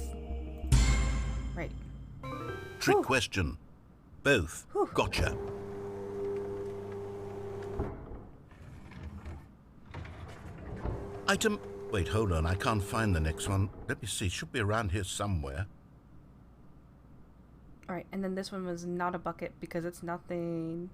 Right. Trick Whew. question. Both. Whew. Gotcha. Item... Wait, hold on. I can't find the next one. Let me see. Should be around here somewhere. Alright, and then this one was not a bucket because it's nothing.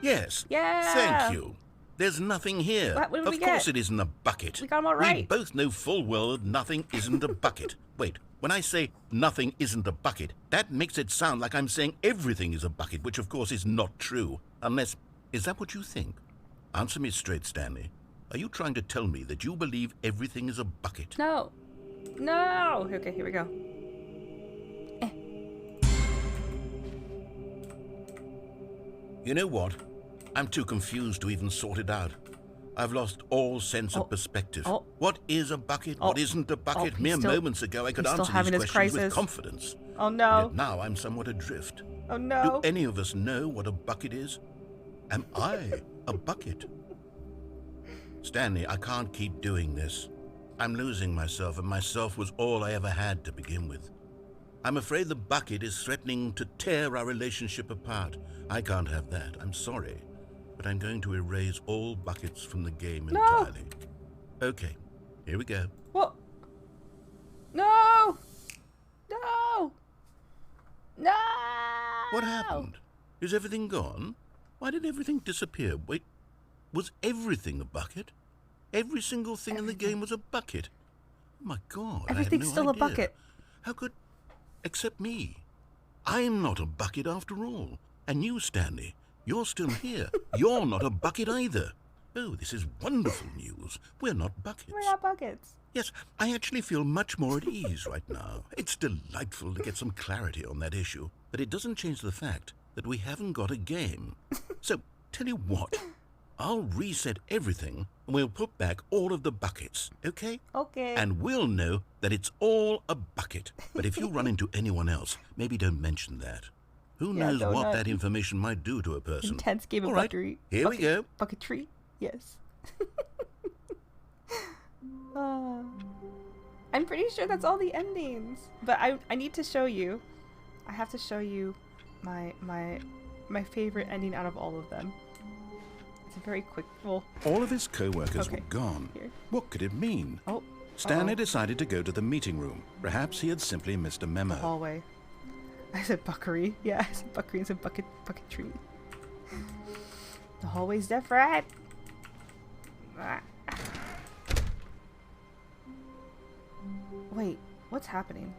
Yes. Yeah! Thank you. There's nothing here. What did we Of course get? it isn't a bucket. We got 'em all right. We both know full well that nothing isn't a bucket. Wait, when I say nothing isn't a bucket, that makes it sound like I'm saying everything is a bucket, which of course is not true. Unless... Is that what you think? Answer me straight, Stanley. Are you trying to tell me that you believe everything is a bucket? No. No! Okay, here we go. You know what? I'm too confused to even sort it out. I've lost all sense of perspective. Oh. What is a bucket? What isn't a bucket? he's Mere still- moments ago I could he's still answer having these his questions with crisis. confidence. Oh no. Yet now I'm somewhat adrift. Oh no. Do any of us know what a bucket is? Am I a bucket? Stanley, I can't keep doing this. I'm losing myself, and myself was all I ever had to begin with. I'm afraid the bucket is threatening to tear our relationship apart. I can't have that. I'm sorry. But I'm going to erase all buckets from the game entirely. Okay, here we go. What? No! No! No! What happened? Is everything gone? Why did everything disappear? Wait, was everything a bucket? Every single thing in the game was a bucket. Oh my God, Everything's I had still no a idea. bucket. How could... Except me. I'm not a bucket after all. And you, Stanley, you're still here. You're not a bucket either. Oh, this is wonderful news. We're not buckets. We're not buckets. Yes, I actually feel much more at ease right now. It's delightful to get some clarity on that issue, but it doesn't change the fact that we haven't got a game. So, tell you what, I'll reset everything and we'll put back all of the buckets, okay? Okay. And we'll know that it's all a bucket. But if you run into anyone else, maybe don't mention that. Who Yeah, knows don't what know. that information might do to a person. Intense game of All right, bucketry. here we go. Bucketry? Yes. I'm pretty sure that's all the endings. But I need to show you. I have to show you my favorite ending out of all of them. It's a very quick... Well, All of his co-workers Okay, were gone. here. What could it mean? oh. Stanley uh-oh. decided to go to the meeting room. Perhaps he had simply missed a memo. Hallway. I said buckery. Yeah, I said buckery and said bucketry. The hallway's different. Ah. Wait, what's happening?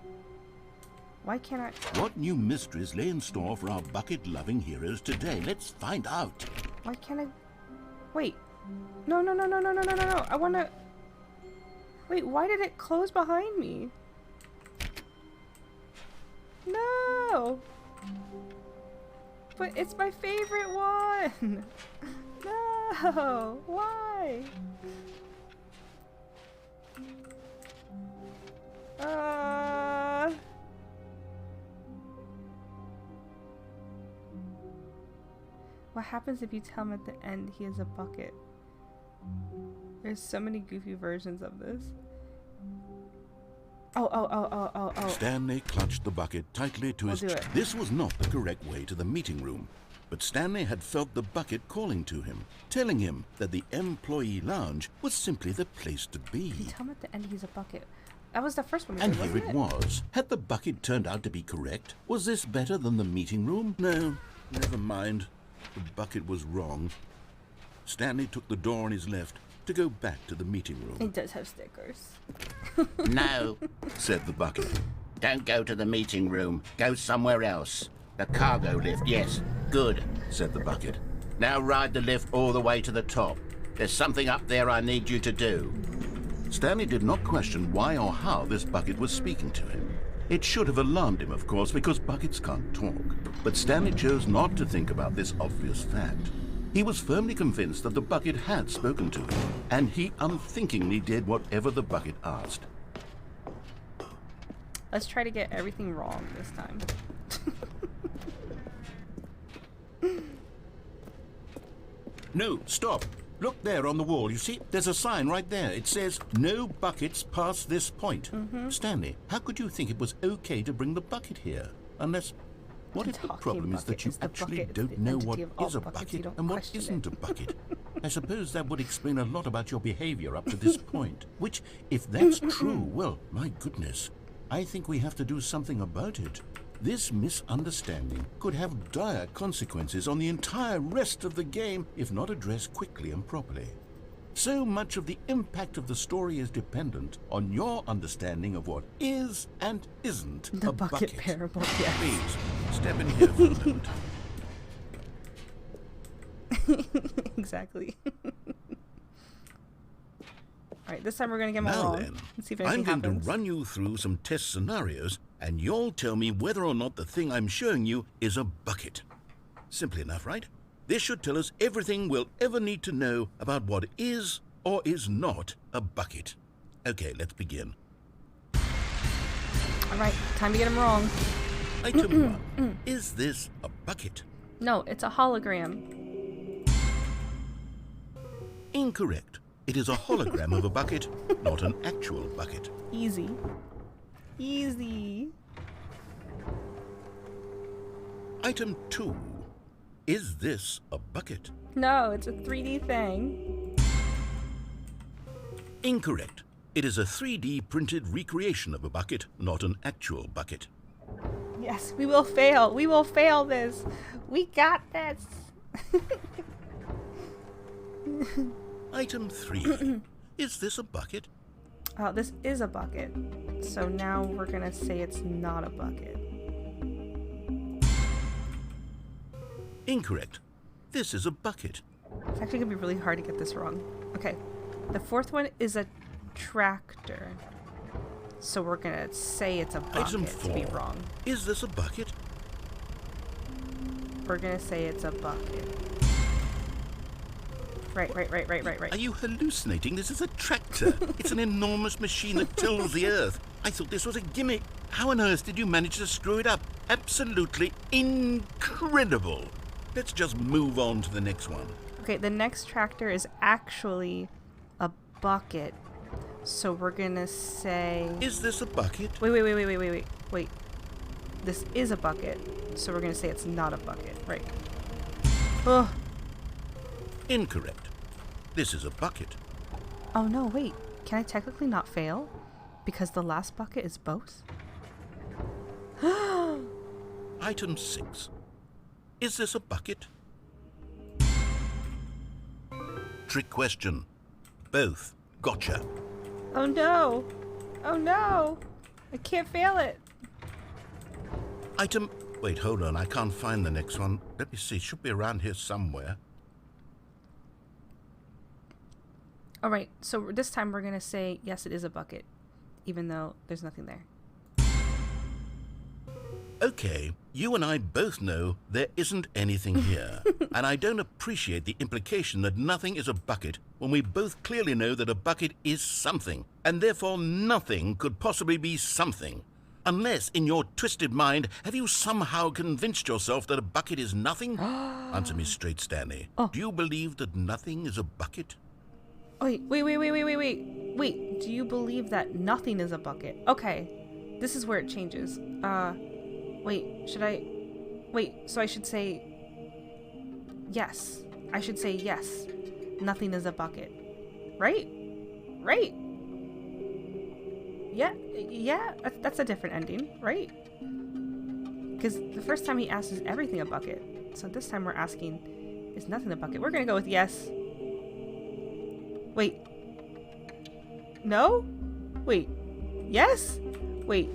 Why can't I... What new mysteries lay in store for our bucket-loving heroes today? Let's find out. Why can't I... Wait. No. I wanna... Wait, why did it close behind me? No! But it's my favorite one! No! Why? What happens if you tell him at the end he has a bucket? There's so many goofy versions of this. Oh. Stanley clutched the bucket tightly to his We'll do chest. it. This was not the correct way to the meeting room. But Stanley had felt the bucket calling to him, telling him that the employee lounge was simply the place to be. Tell him at the end he's a bucket. That was the first one. And wasn't here it was. Had the bucket turned out to be correct? Was this better than the meeting room? No, never mind. The bucket was wrong. Stanley took the door on his left to go back to the meeting room. It does have stickers. No, said the bucket. Don't go to the meeting room. Go somewhere else. The cargo lift, yes. Good, Said the bucket. Now ride the lift all the way to the top. There's something up there I need you to do. Stanley did not question why or how this bucket was speaking to him. It should have alarmed him, of course, because buckets can't talk. But Stanley chose not to think about this obvious fact. He was firmly convinced that the bucket had spoken to him, and he unthinkingly did whatever the bucket asked. Let's try to get everything wrong this time. No, stop. Look there on the wall. You see, there's a sign right there. It says, no buckets past this point. Stanley, how could you think it was okay to bring the bucket here? Unless... What if the problem is that you actually don't know what is a bucket and what isn't a bucket? I suppose that would explain a lot about your behavior up to this point. Which, if that's true, well, my goodness, I think we have to do something about it. This misunderstanding could have dire consequences on the entire rest of the game if not addressed quickly and properly. So much of the impact of the story is dependent on your understanding of what is and isn't The a bucket parable, yes. Please, step in here for a moment. Exactly. Alright, this time we're going to get them all Now wrong. then, Let's see if I'm anything going happens. to run you through some test scenarios, and you'll tell me whether or not the thing I'm showing you is a bucket. Simple enough, right? This should tell us everything we'll ever need to know about what is or is not a bucket. Okay, let's begin. Alright, time to get them wrong. Item 1. Is this a bucket? No, it's a hologram. Incorrect. It is a hologram of a bucket, not an actual bucket. Easy. Easy. Item 2. Is this a bucket? No, it's a 3D thing. Incorrect. It is a 3D printed recreation of a bucket, not an actual bucket. Yes, we will fail. We will fail this. We got this. Item 3. Is this a bucket? Oh, this is a bucket. So now we're going to say it's not a bucket. Incorrect. This is a bucket. It's actually going to be really hard to get this wrong. Okay. The fourth one is a tractor. So we're going to say it's a bucket Item to 4. be wrong. Is this a bucket? We're going to say it's a bucket. Right. Are you hallucinating? This is a tractor. It's an enormous machine that tills the earth. I thought this was a gimmick. How on earth did you manage to screw it up? Absolutely incredible. Let's just move on to the next one. Okay, the next tractor is actually a bucket. So we're going to say... Is this a bucket? Wait. This is a bucket. So we're going to say it's not a bucket. Right. Oh. Incorrect. This is a bucket. Oh no, wait. Can I technically not fail? Because the last bucket is both? Item 6. Is this a bucket? Trick question. Both. Gotcha. Oh no! Oh no! I can't fail it! Item... Wait, hold on. I can't find the next one. Let me see. It should be around here somewhere. Alright, so this time we're gonna say, yes, it is a bucket. Even though there's nothing there. Okay, you and I both know there isn't anything here. And I don't appreciate the implication that nothing is a bucket when we both clearly know that a bucket is something. And therefore nothing could possibly be something. Unless, in your twisted mind, have you somehow convinced yourself that a bucket is nothing? Answer me straight, Stanley. Oh. Do you believe that nothing is a bucket? Wait, do you believe that nothing is a bucket? Okay, this is where it changes. So I should say yes. I should say yes. Nothing is a bucket. Right? Yeah, that's a different ending, right? Because the first time he asked, is everything a bucket? So this time we're asking, is nothing a bucket? We're gonna go with yes. Wait. No? Wait. Yes? Wait.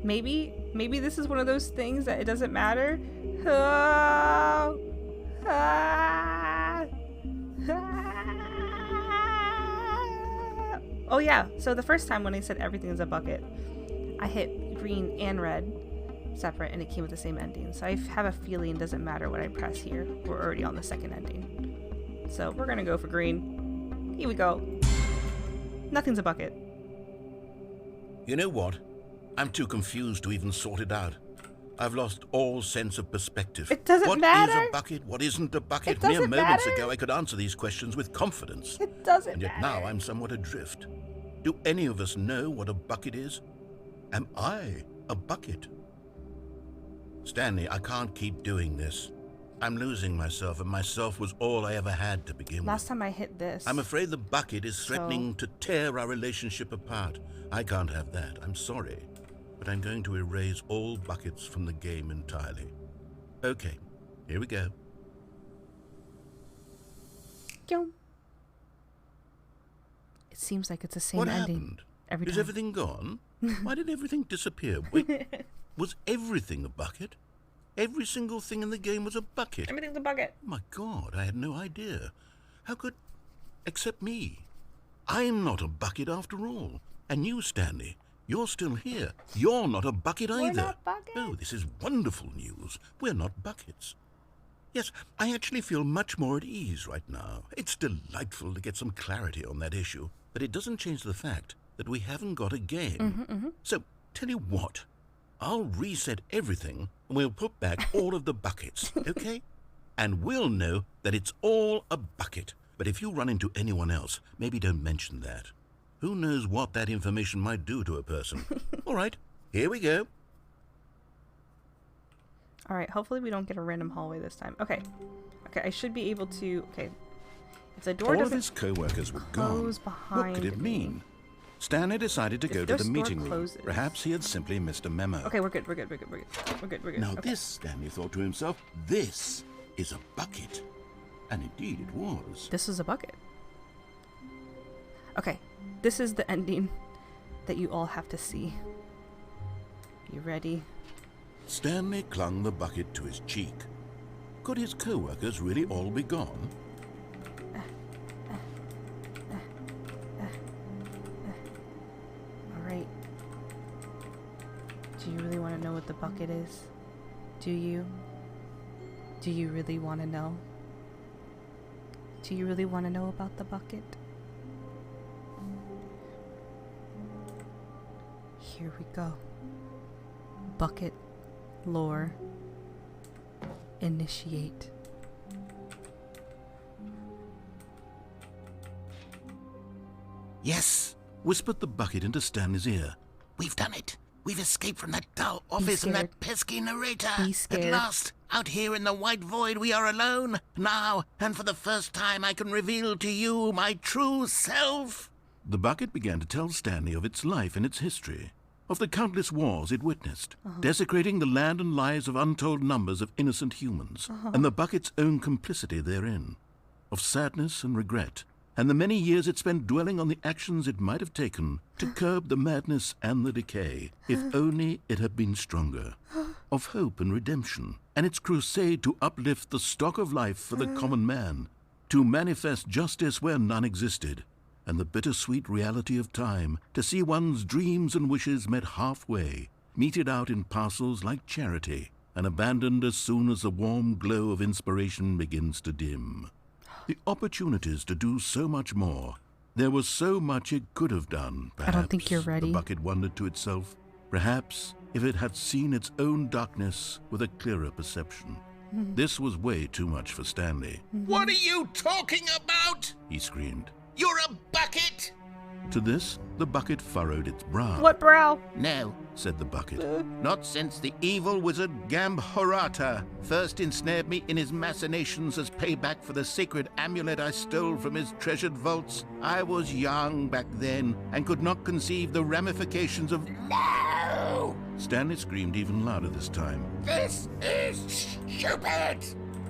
Maybe this is one of those things that it doesn't matter. Oh yeah, so the first time when I said everything is a bucket, I hit green and red separate and it came with the same ending. So I have a feeling it doesn't matter what I press here. We're already on the second ending. So we're gonna go for green. Here we go. Nothing's a bucket. You know what? I'm too confused to even sort it out. I've lost all sense of perspective. It doesn't matter. What is a bucket? What isn't a bucket? It doesn't Mere moments matter. ago, I could answer these questions with confidence. It doesn't And yet matter. now I'm somewhat adrift. Do any of us know what a bucket is? Am I a bucket? Stanley, I can't keep doing this. I'm losing myself, and myself was all I ever had to begin with. Last time I hit this. I'm afraid the bucket is threatening to tear our relationship apart. I can't have that. I'm sorry. But I'm going to erase all buckets from the game entirely. Okay, here we go. It seems like it's the same What ending happened? every Is time. everything gone? Why did everything disappear? Wait, was everything a bucket? Every single thing in the game was a bucket. Everything's a bucket. My God, I had no idea. How could... Except me. I'm not a bucket after all. And you, Stanley, you're still here. You're not a bucket either. We're not buckets. Oh, this is wonderful news. We're not buckets. Yes, I actually feel much more at ease right now. It's delightful to get some clarity on that issue, but it doesn't change the fact that we haven't got a game. So, tell you what, I'll reset everything and we'll put back all of the buckets, okay? And we'll know that it's all a bucket. But if you run into anyone else, maybe don't mention that. Who knows what that information might do to a person? All right, here we go. All right, hopefully we don't get a random hallway this time. Okay, I should be able to. Okay, if the door All of doesn't his co-workers were gone. close What could behind it me. mean? Stanley decided to If go to this the door meeting room. closes- Perhaps he had simply missed a memo. Okay, we're good. We're good. Now Okay. this, Stanley thought to himself, this is a bucket. And indeed it was. This is a bucket. Okay, this is the ending that you all have to see. You ready? Stanley clung the bucket to his cheek. Could his co-workers really all be gone? All right. Do you really want to know what the bucket is? Do you? Do you really want to know? Do you really want to know about the bucket? Here we go. Bucket lore. Initiate. Yes, whispered the bucket into Stanley's ear. We've done it. We've escaped from that dull office and that scared. pesky narrator. Be scared. At last, out here in the white void, we are alone. Now, and for the first time, I can reveal to you my true self. The bucket began to tell Stanley of its life and its history, of the countless wars it witnessed, desecrating the land and lives of untold numbers of innocent humans, and the bucket's own complicity therein, of sadness and regret, and the many years it spent dwelling on the actions it might have taken to curb the madness and the decay, if only it had been stronger, of hope and redemption, and its crusade to uplift the stock of life for the common man, to manifest justice where none existed, and the bittersweet reality of time, to see one's dreams and wishes met halfway, meted out in parcels like charity, and abandoned as soon as the warm glow of inspiration begins to dim. The opportunities to do so much more. There was so much it could have done, perhaps. I don't think you're ready. The bucket wondered to itself. Perhaps if it had seen its own darkness with a clearer perception. This was way too much for Stanley. What are you talking about? He screamed. You're a bucket? To this, the bucket furrowed its brow. What brow? No, Said the bucket. not since the evil wizard Gambhorata first ensnared me in his machinations as payback for the sacred amulet I stole from his treasured vaults. I was young back then and could not conceive the ramifications of... No! Stanley screamed even louder this time. This is stupid!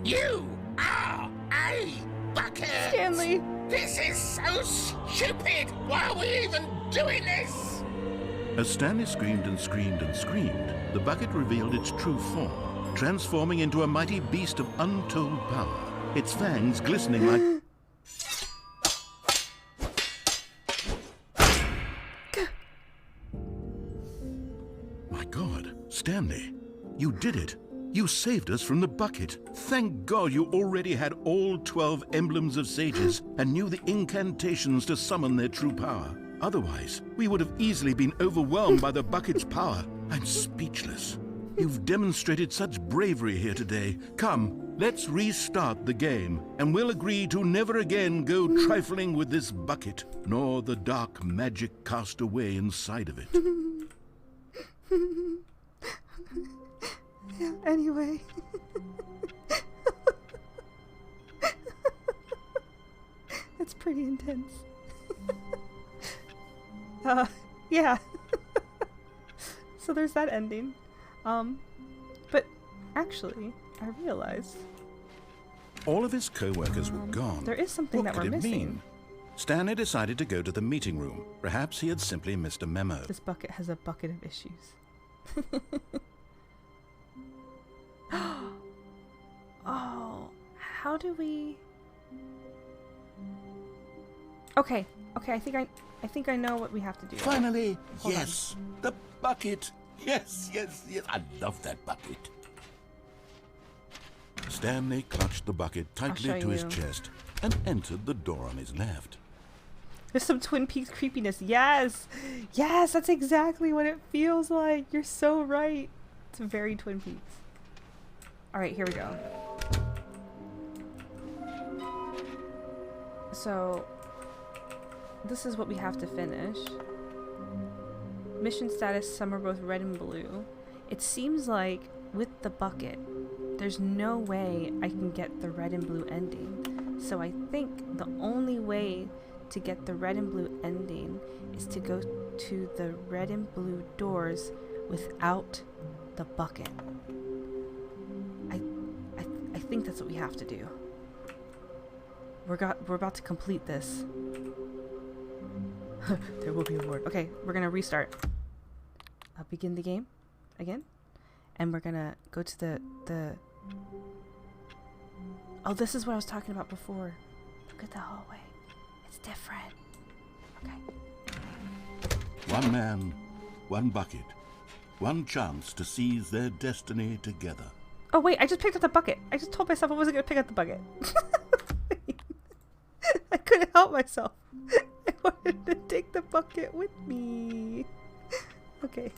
You are a bucket! Stanley. This is so stupid! Why are we even doing this? As Stanley screamed and screamed and screamed, the bucket revealed its true form, transforming into a mighty beast of untold power, its fangs glistening like... My God, Stanley, you did it. You saved us from the bucket. Thank God you already had all 12 emblems of sages and knew the incantations to summon their true power. Otherwise, we would have easily been overwhelmed by the bucket's power. I'm speechless. You've demonstrated such bravery here today. Come, let's restart the game, and we'll agree to never again go trifling with this bucket, nor the dark magic cast away inside of it. Yeah, anyway. That's pretty intense. Yeah. So there's that ending. But actually, I realized All of his co-workers were gone. there is something What that could we're it missing. mean? Stanley decided to go to the meeting room. Perhaps he had simply missed a memo. This bucket has a bucket of issues. Oh, how do we? Okay, I think I know what we have to do. Finally, Hold on. yes, the bucket. Yes, yes, yes. I love that bucket. Stanley clutched the bucket tightly show to his you. chest and entered the door on his left. There's some Twin Peaks creepiness. Yes, yes, that's exactly what it feels like. You're so right. It's very Twin Peaks. All right, here we go. So, this is what we have to finish. Mission status, some are both red and blue. It seems like with the bucket, there's no way I can get the red and blue ending. So I think the only way to get the red and blue ending is to go to the red and blue doors without the bucket. I think that's what we have to do. We're about to complete this. There will be a reward. Okay, we're gonna restart. I'll begin the game again, and we're gonna go to the. Oh, this is what I was talking about before. Look at the hallway. It's different. Okay. One man, one bucket, one chance to seize their destiny together. Oh wait, I just picked up the bucket. I just told myself I wasn't gonna pick up the bucket. I couldn't help myself. I wanted to take the bucket with me. Okay.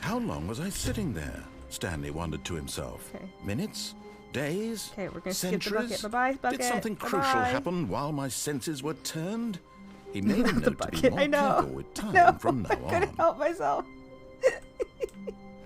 How long was I sitting there? Stanley wondered to himself. Okay. Minutes? Days? Okay, we're gonna skip the bucket. Centuries? Bye-bye, bucket. Did something crucial Bye-bye. happen while my senses were turned? He made a The note to be bucket. more I know. careful with time No, from now I couldn't on. help myself.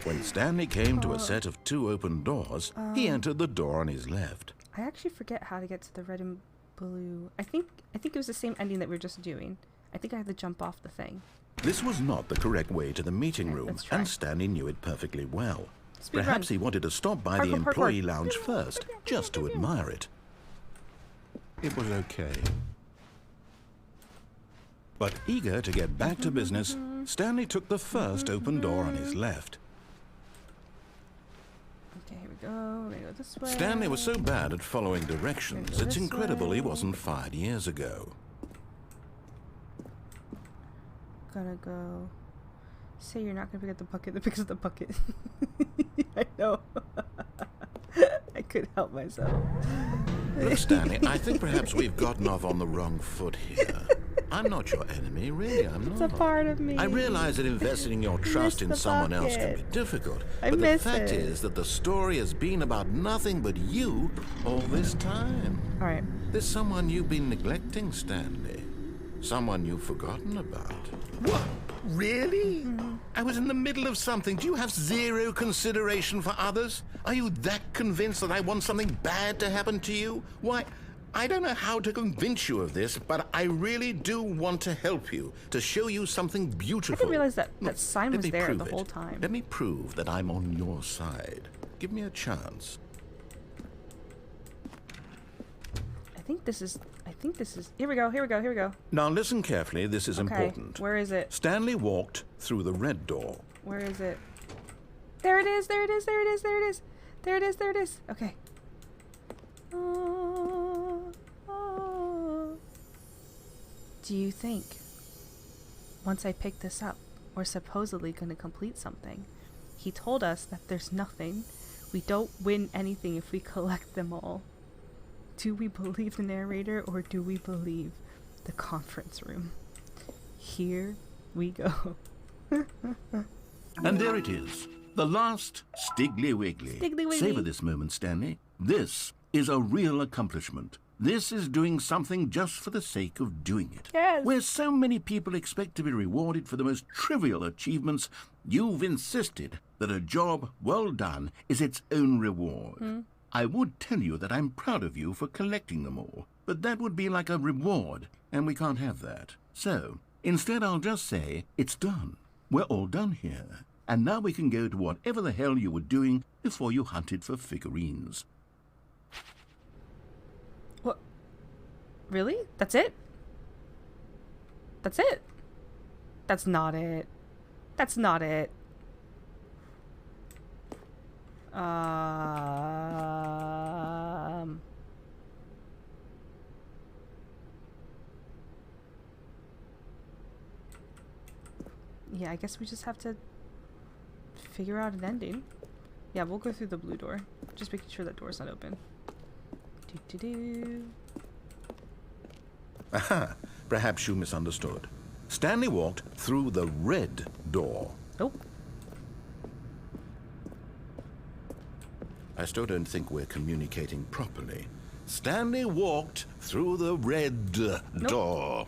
When Stanley came to a set of 2 open doors, he entered the door on his left. I actually forget how to get to the red and blue. I think it was the same ending that we were just doing. I think I had to jump off the thing. This was not the correct way to the meeting Okay, room, let's try. and Stanley knew it perfectly well. Speed Perhaps run. he wanted to stop by the Parkour, parkour. employee lounge first, just to admire it. It was okay. But eager to get back to business, Stanley took the first open door on his left. Okay, here we go. We're gonna go this way. Stanley was so bad at following directions, Go it's this incredible he way. wasn't fired years ago. Gonna go. Say you're not gonna pick up the bucket. That picks up the bucket. I know. I couldn't help myself. Look, Stanley, I think perhaps we've gotten off on the wrong foot here. I'm not your enemy, really, I'm It's not. a part of me. I realize that investing your trust in the someone else can be bucket. difficult, I but the miss fact it. is that the story has been about nothing but you all this time. All right. There's someone you've been neglecting, Stanley. Someone you've forgotten about. What? Really? I was in the middle of something. Do you have zero consideration for others? Are you that convinced that I want something bad to happen to you? Why, I don't know how to convince you of this, but I really do want to help you, to show you something beautiful. I didn't realize that Look, that sign let was me there prove the it. whole time. Let me prove that I'm on your side. Give me a chance. I think this is. Here we go. Now listen carefully, this is Okay. important. Where is it? Stanley walked through the red door. Where is it? There it is. Okay. Do you think, once I pick this up, we're supposedly going to complete something? He told us that there's nothing. We don't win anything if we collect them all. Do we believe the narrator or do we believe the conference room? Here we go. And there it is. The last Stiggly Wiggly. Stiggly Wiggly. Savor this moment, Stanley. This is a real accomplishment. This is doing something just for the sake of doing it. Yes. Where so many people expect to be rewarded for the most trivial achievements, you've insisted that a job well done is its own reward. I would tell you that I'm proud of you for collecting them all, but that would be like a reward, and we can't have that. So, instead I'll just say, it's done. We're all done here. And now we can go to whatever the hell you were doing before you hunted for figurines. What? Really? That's it? That's it? That's not it. That's not it. Yeah, I guess we just have to figure out an ending. Yeah, we'll go through the blue door. Just making sure that door's not open. Do-do-do. Aha! Perhaps you misunderstood. Stanley walked through the red door. Oh. I still don't think we're communicating properly. Stanley walked through the red door.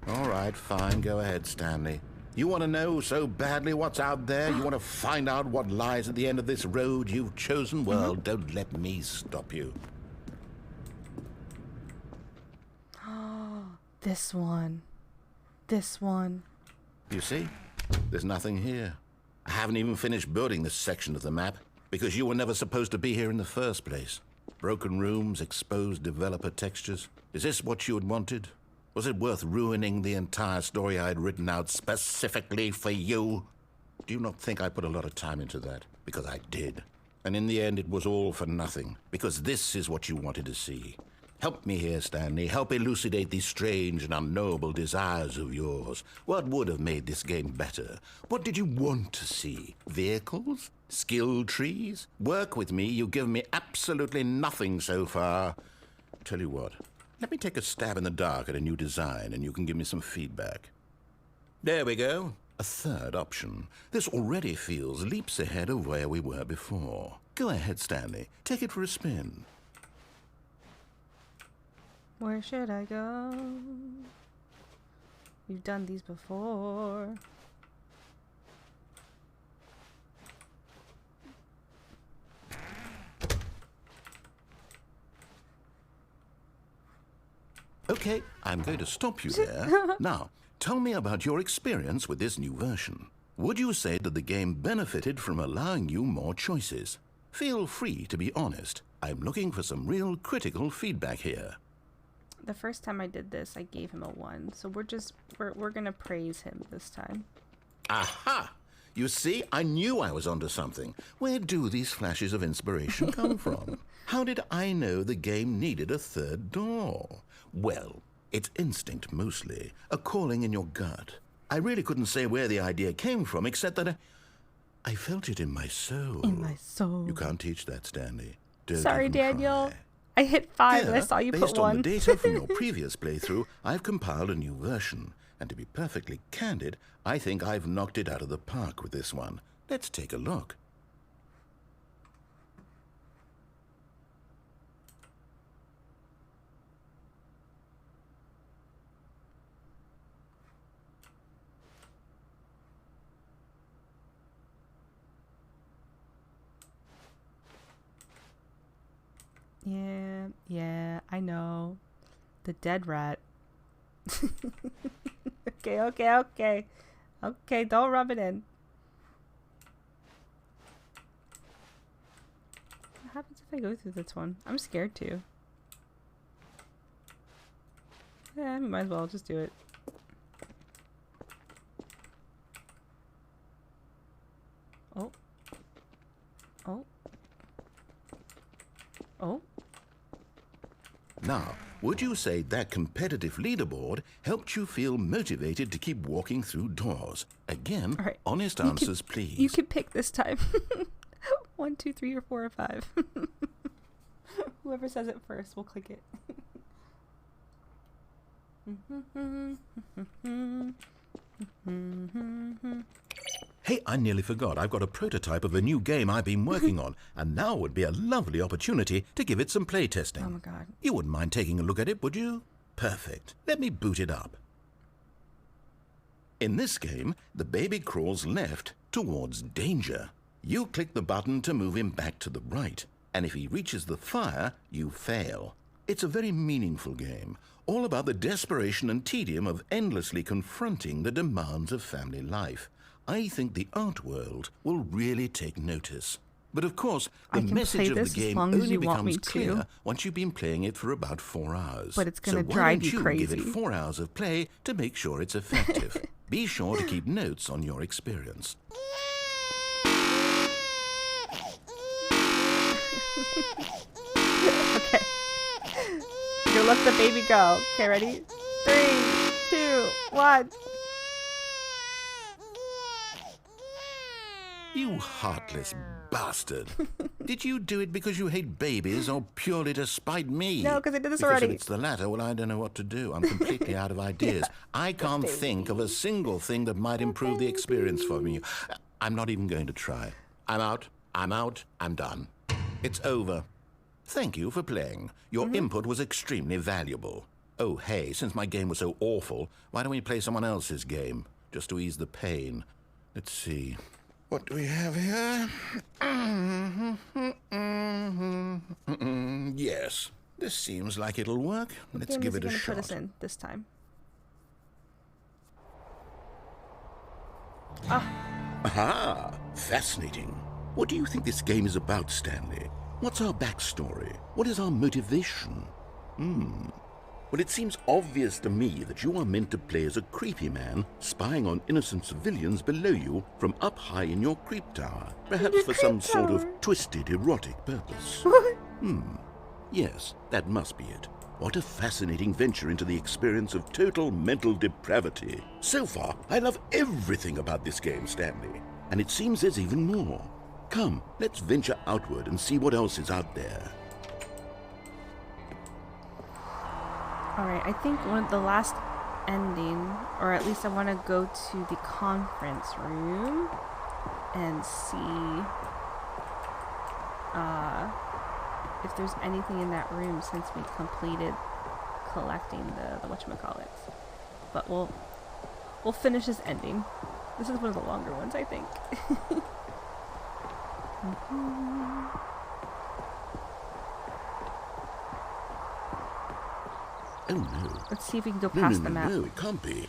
All right, fine. Go ahead, Stanley. You want to know so badly what's out there? You want to find out what lies at the end of this road you've chosen? Well, don't let me stop you. This one. This one. You see? There's nothing here. I haven't even finished building this section of the map because you were never supposed to be here in the first place. Broken rooms, exposed developer textures. Is this what you had wanted? Was it worth ruining the entire story I had written out specifically for you? Do you not think I put a lot of time into that? Because I did. And in the end, it was all for nothing. Because this is what you wanted to see. Help me here, Stanley. Help elucidate these strange and unknowable desires of yours. What would have made this game better? What did you want to see? Vehicles? Skill trees? Work with me. You've given me absolutely nothing so far. Tell you what. Let me take a stab in the dark at a new design, and you can give me some feedback. There we go. A third option. This already feels leaps ahead of where we were before. Go ahead, Stanley. Take it for a spin. Where should I go? You've done these before. Okay, I'm going to stop you there. Now, tell me about your experience with this new version. Would you say that the game benefited from allowing you more choices? Feel free to be honest. I'm looking for some real critical feedback here. The first time I did this, I gave him a 1. So we're gonna praise him this time. Aha! You see, I knew I was onto something. Where do these flashes of inspiration come from? How did I know the game needed a third door? Well, it's instinct mostly, a calling in your gut. I really couldn't say where the idea came from, except that I felt it in my soul. In my soul. You can't teach that, Stanley. Don't Sorry, even Daniel. try. I hit 5 and I Here, saw you put based 1. on the data from your previous playthrough, I've compiled a new version. And to be perfectly candid, I think I've knocked it out of the park with this one. Let's take a look. Yeah, I know. The dead rat. Okay, don't rub it in. What happens if I go through this one? I'm scared too. Yeah, I might as well just do it. Oh. Oh. Oh. Now, would you say that competitive leaderboard helped you feel motivated to keep walking through doors? Again, All right. honest You can- answers, please. You can pick this time. 1, 2, 3, or 4 or 5. Whoever says it first, we'll click it. Hey, I nearly forgot. I've got a prototype of a new game I've been working on, and now would be a lovely opportunity to give it some playtesting. Oh my god. You wouldn't mind taking a look at it, would you? Perfect. Let me boot it up. In this game, the baby crawls left towards danger. You click the button to move him back to the right, and if he reaches the fire, you fail. It's a very meaningful game, all about the desperation and tedium of endlessly confronting the demands of family life. I think the art world will really take notice. But of course, the message of the game only becomes clear once you've been playing it for about 4 hours. But it's going to drive you crazy. Give it 4 hours of play to make sure it's effective. Be sure to keep notes on your experience. Okay. You let the baby go. Okay, ready? 3, 2, 1. You heartless bastard. Did you do it because you hate babies or purely to spite me? No, because I did this Because already. if it's the latter, well, I don't know what to do. I'm completely out of ideas. I can't think of a single thing that might improve the experience for me. I'm not even going to try. I'm out. I'm done. It's over. Thank you for playing. Your input was extremely valuable. Oh, hey, since my game was so awful, why don't we play someone else's game, just to ease the pain? Let's see. What do we have here? Yes, this seems like it'll work. Let's give it a shot. Put us in this time. Aha! Fascinating. What do you think this game is about, Stanley? What's our backstory? What is our motivation? Well, it seems obvious to me that you are meant to play as a creepy man spying on innocent civilians below you from up high in your creep tower, perhaps for some sort of twisted erotic purpose. Yes, that must be it. What a fascinating venture into the experience of total mental depravity. So far, I love everything about this game, Stanley. And it seems there's even more. Come, let's venture outward and see what else is out there. Alright, I think the last ending, or at least I want to go to the conference room and see if there's anything in that room since we completed collecting the whatchamacallit. But we'll finish this ending. This is one of the longer ones, I think. Oh no. Let's see if we can go past the map. No, it can't be.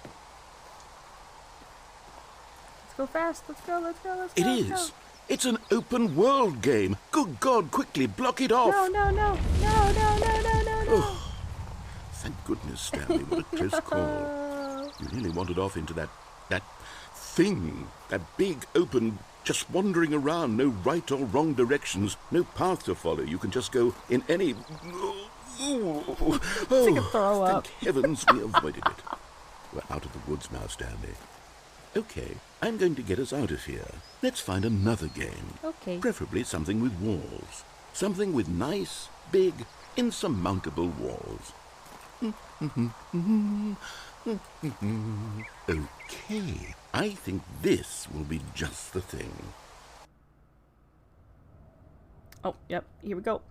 Let's go fast. Let's go. It is. It's an open world game. Good God, quickly block it off. No. Oh, thank goodness, Stanley. What a close call. You really wandered off into that thing. That big, open, just wandering around. No right or wrong directions. No path to follow. You can just go in any... Oh, I can throw up. Thank heavens we avoided it. We're out of the woods now, Stanley. Okay, I'm going to get us out of here. Let's find another game. Okay. Preferably something with walls. Something with nice, big, insurmountable walls. Okay, I think this will be just the thing. Oh, yep. Here we go.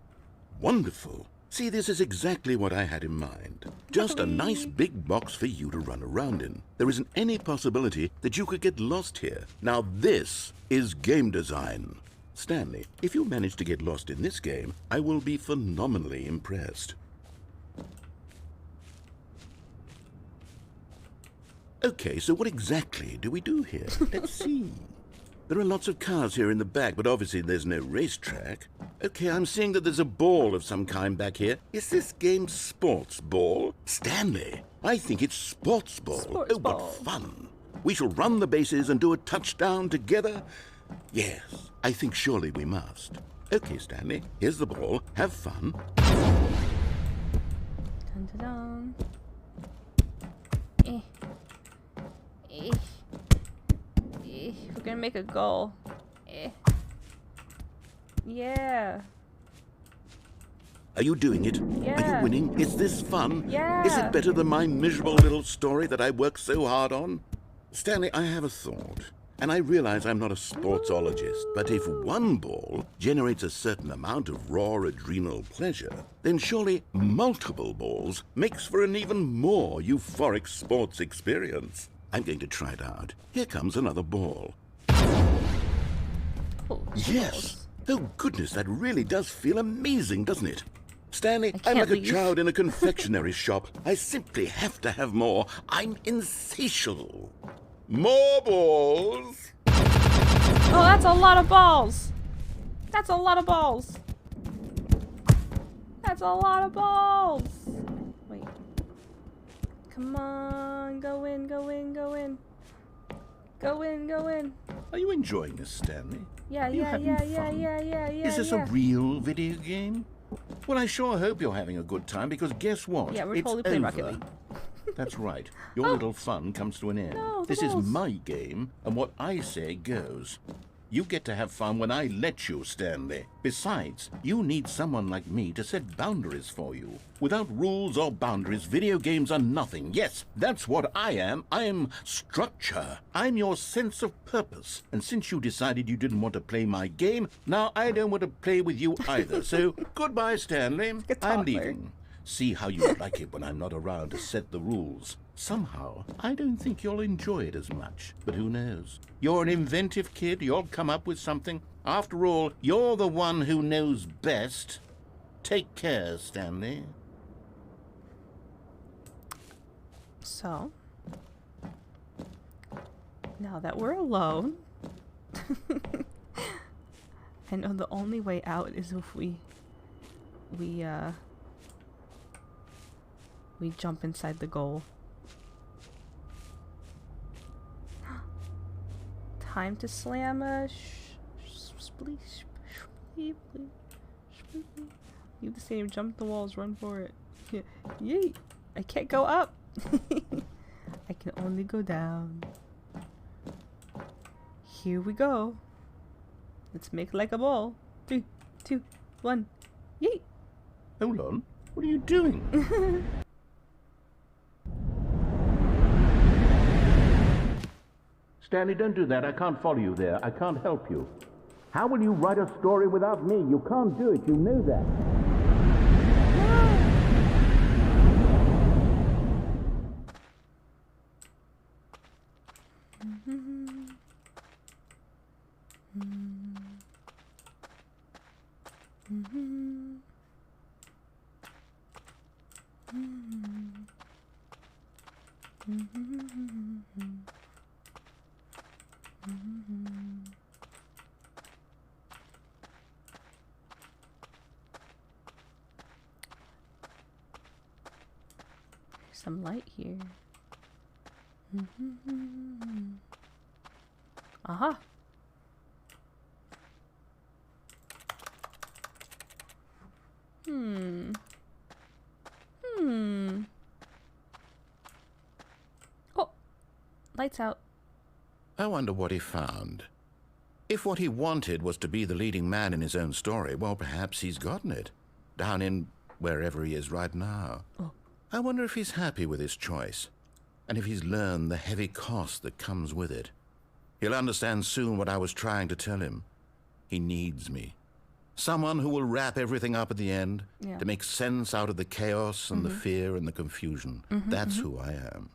Wonderful. See, this is exactly what I had in mind. Just a nice big box for you to run around in. There isn't any possibility that you could get lost here. Now this is game design. Stanley, if you manage to get lost in this game, I will be phenomenally impressed. Okay, so what exactly do we do here? Let's see. There are lots of cars here in the back, but obviously there's no racetrack. Okay, I'm seeing that there's a ball of some kind back here. Is this game sports ball? Stanley, I think it's sports ball. Sports ball. What fun. We shall run the bases and do a touchdown together? Yes, I think surely we must. Okay, Stanley, here's the ball. Have fun. Dun, dun, dun. We're gonna make a goal. Yeah. Are you doing it? Yeah. Are you winning? Is this fun? Yeah. Is it better than my miserable little story that I worked so hard on? Stanley, I have a thought. And I realize I'm not a sportsologist, but if one ball generates a certain amount of raw adrenal pleasure, then surely multiple balls makes for an even more euphoric sports experience. I'm going to try it out. Here comes another ball. Oh, Yes! Oh goodness, that really does feel amazing, doesn't it? Stanley, I'm can't like leave. a child in a confectionery shop. I simply have to have more. I'm insatiable. More balls! Oh, that's a lot of balls. That's a lot of balls. That's a lot of balls. Wait. Come on, go in, go in, go in. Go in, go in. Are you enjoying this, Stanley? Yeah, You yeah, having yeah, yeah, fun? yeah, yeah, yeah. Is this yeah. a real video game? Well, I sure hope you're having a good time, because guess what? Yeah, we're It's totally playing over. Rocket League. That's right. Your little fun comes to an end. No, the This is balls. my game, and what I say goes. You get to have fun when I let you, Stanley. Besides, you need someone like me to set boundaries for you. Without rules or boundaries, video games are nothing. Yes, that's what I am. I'm structure. I'm your sense of purpose. And since you decided you didn't want to play my game, now I don't want to play with you either. So, goodbye, Stanley. a I'm toddler. leaving. See how you like it when I'm not around to set the rules. Somehow, I don't think you'll enjoy it as much. But who knows? You're an inventive kid. You'll come up with something. After all, you're the one who knows best. Take care, Stanley. So, now that we're alone, I know the only way out is if we jump inside the goal. Time to slam a spleef. Leave the stadium, jump the walls, run for it. Yeah. Yeet! I can't go up. I can only go down. Here we go. Let's make like a ball. 3, 2, 1. Yeet! Hold on. What are you doing? Stanley, don't do that. I can't follow you there. I can't help you. How will you write a story without me? You can't do it. You know that. Some light here. Aha. Oh, lights out. I wonder what he found. If what he wanted was to be the leading man in his own story, well, perhaps he's gotten it. Down in wherever he is right now. Oh. I wonder if he's happy with his choice, and if he's learned the heavy cost that comes with it. He'll understand soon what I was trying to tell him. He needs me. Someone who will wrap everything up at the end, Yeah. to make sense out of the chaos and the fear and the confusion. That's who I am.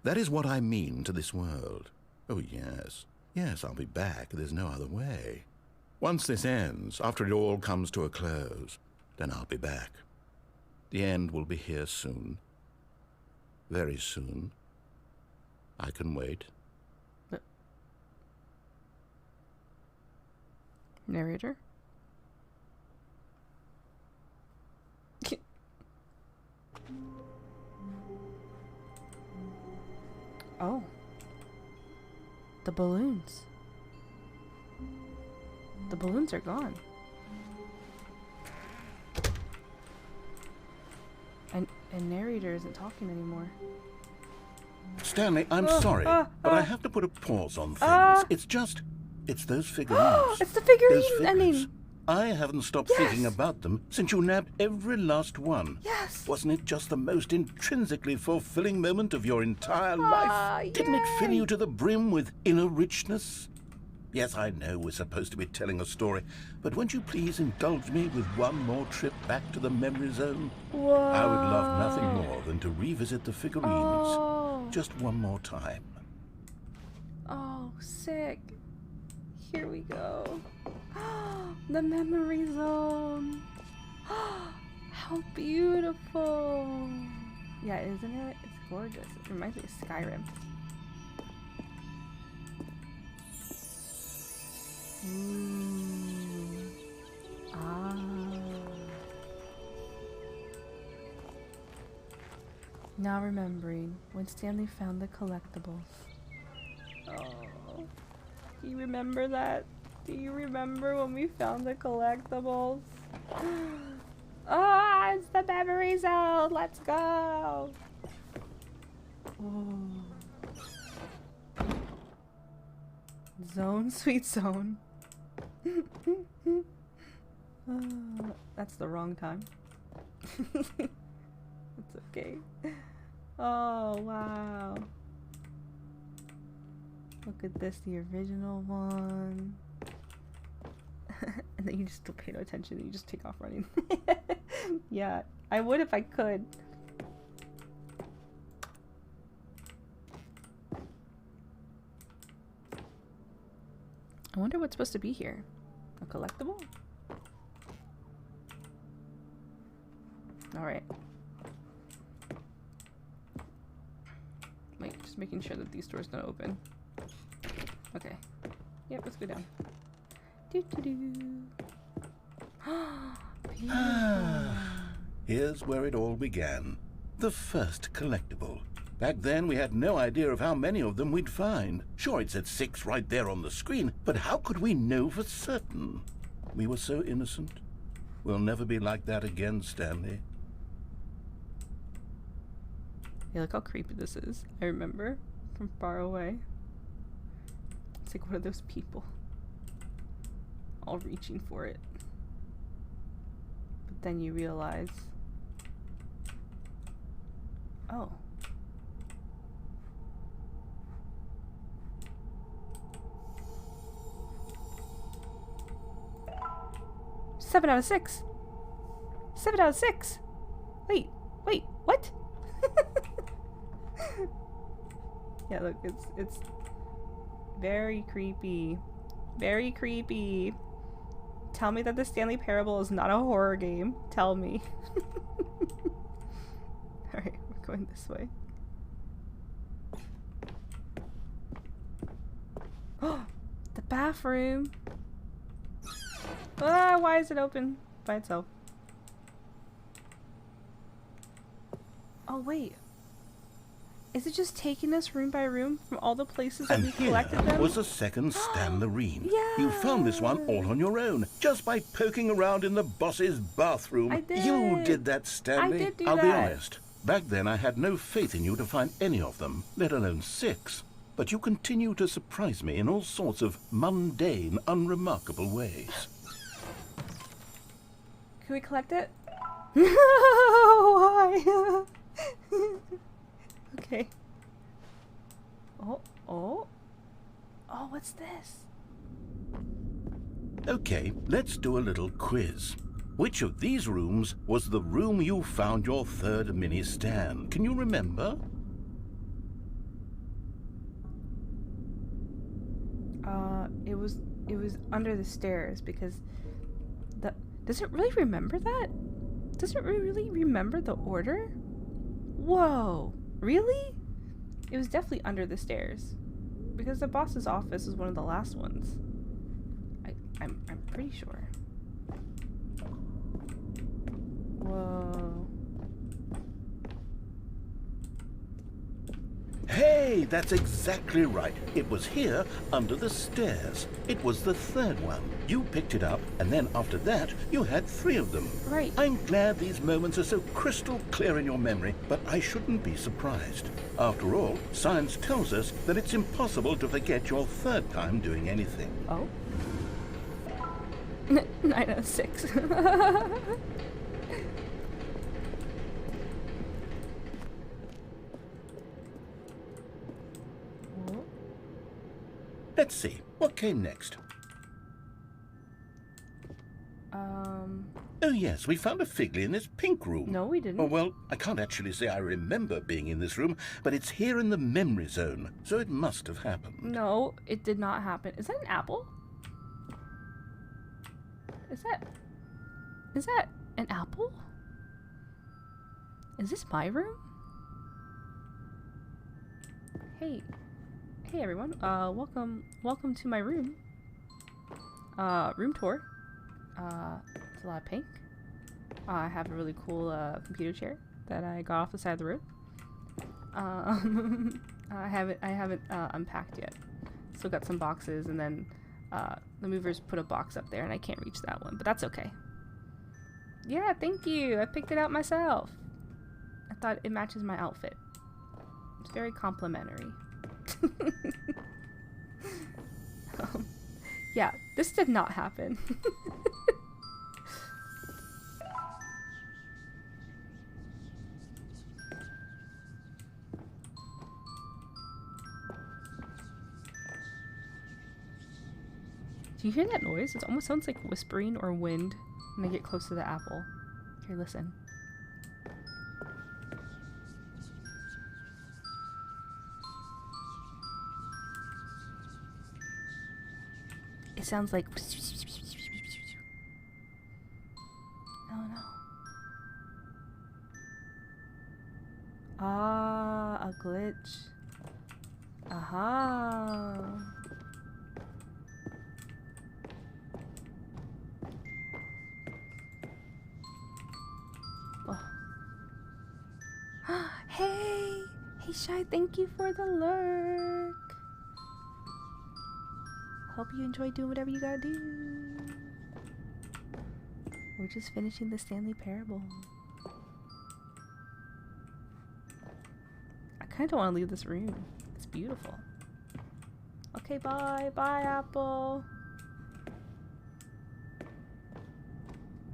That is what I mean to this world. Oh, yes. Yes, I'll be back. There's no other way. Once this ends, after it all comes to a close, then I'll be back. The end will be here soon. Very soon. I can wait. Narrator. Oh. The balloons. The balloons are gone. And narrator isn't talking anymore. Stanley, I'm sorry, but I have to put a pause on things. It's those figurines. It's the figurine Those figures. ending. I haven't stopped thinking about them since you nabbed every last one. Yes. Wasn't it just the most intrinsically fulfilling moment of your entire life? Didn't it fill you to the brim with inner richness? Yes, I know we're supposed to be telling a story, but won't you please indulge me with one more trip back to the memory zone? Whoa. I would love nothing more than to revisit the figurines just one more time. Oh, sick. Here we go. The memory zone. How beautiful. Yeah, isn't it? It's gorgeous. It reminds me of Skyrim. Ooh. Ah. Now remembering when Stanley found the collectibles. Oh. Do you remember that? Do you remember when we found the collectibles? Oh, it's the memory zone! Let's go! Oh. Zone, sweet zone. That's the wrong time. It's okay. Oh, wow. Look at this, the original one. And then you just don't pay no attention, you just take off running. Yeah, I would if I could. I wonder what's supposed to be here. A collectible? Alright. Wait, just making sure that these doors don't open. Okay. Yep, let's go down. Doo doo doo. Beautiful. Here's where it all began. The first collectible. Back then, we had no idea of how many of them we'd find. Sure, it said 6 right there on the screen, but how could we know for certain? We were so innocent. We'll never be like that again, Stanley. Yeah, look how creepy this is. I remember from far away. It's like one of those people. All reaching for it. But then you realize... Oh. Seven out of 6. 7 out of 6. Wait, what? Yeah, look, it's very creepy. Very creepy. Tell me that the Stanley Parable is not a horror game. Tell me. Alright, we're going this way. Oh, the bathroom. Ah, why is it open by itself? Oh, wait. Is it just taking us room by room from all the places that And we here collected them? was a second Stanlerine. Yeah. You found this one all on your own, just by poking around in the boss's bathroom. I did. You did that, Stanley. I did do I'll be that. honest. Back then, I had no faith in you to find any of them, let alone 6. But you continue to surprise me in all sorts of mundane, unremarkable ways. Can we collect it? Why? Okay. Oh, what's this? Okay, let's do a little quiz. Which of these rooms was the room you found your third mini stand? Can you remember? It was under the stairs because does it really remember that? Does it really remember the order? Whoa, really? It was definitely under the stairs because the boss's office was one of the last ones. I'm pretty sure. Whoa. Hey, that's exactly right. It was here, under the stairs. It was the third one. You picked it up, and then after that, you had 3 of them. Right. I'm glad these moments are so crystal clear in your memory, but I shouldn't be surprised. After all, science tells us that it's impossible to forget your third time doing anything. Oh. 906. Let's see, what came next? Oh yes, we found a Figley in this pink room. No, we didn't. Oh, well, I can't actually say I remember being in this room, but it's here in the memory zone, so it must have happened. No, it did not happen. Is that an apple? Is that an apple? Is this my room? Hey everyone. Welcome to my room. Room tour. It's a lot of pink. I have a really cool computer chair that I got off the side of the room. I haven't unpacked yet. Still got some boxes, and then the movers put a box up there, and I can't reach that one, but that's okay. Yeah, thank you. I picked it out myself. I thought it matches my outfit. It's very complimentary. Yeah, this did not happen. Do you hear that noise? It almost sounds like whispering or wind when I get close to the apple. Here, listen. It sounds like... Oh no. Ah, a glitch. Aha. Oh. Hey! Hey, Shy, thank you for the lurk. Hope you enjoy doing whatever you gotta do. We're just finishing the Stanley Parable. I kinda don't want to leave this room. It's beautiful. Okay, bye. Bye, Apple.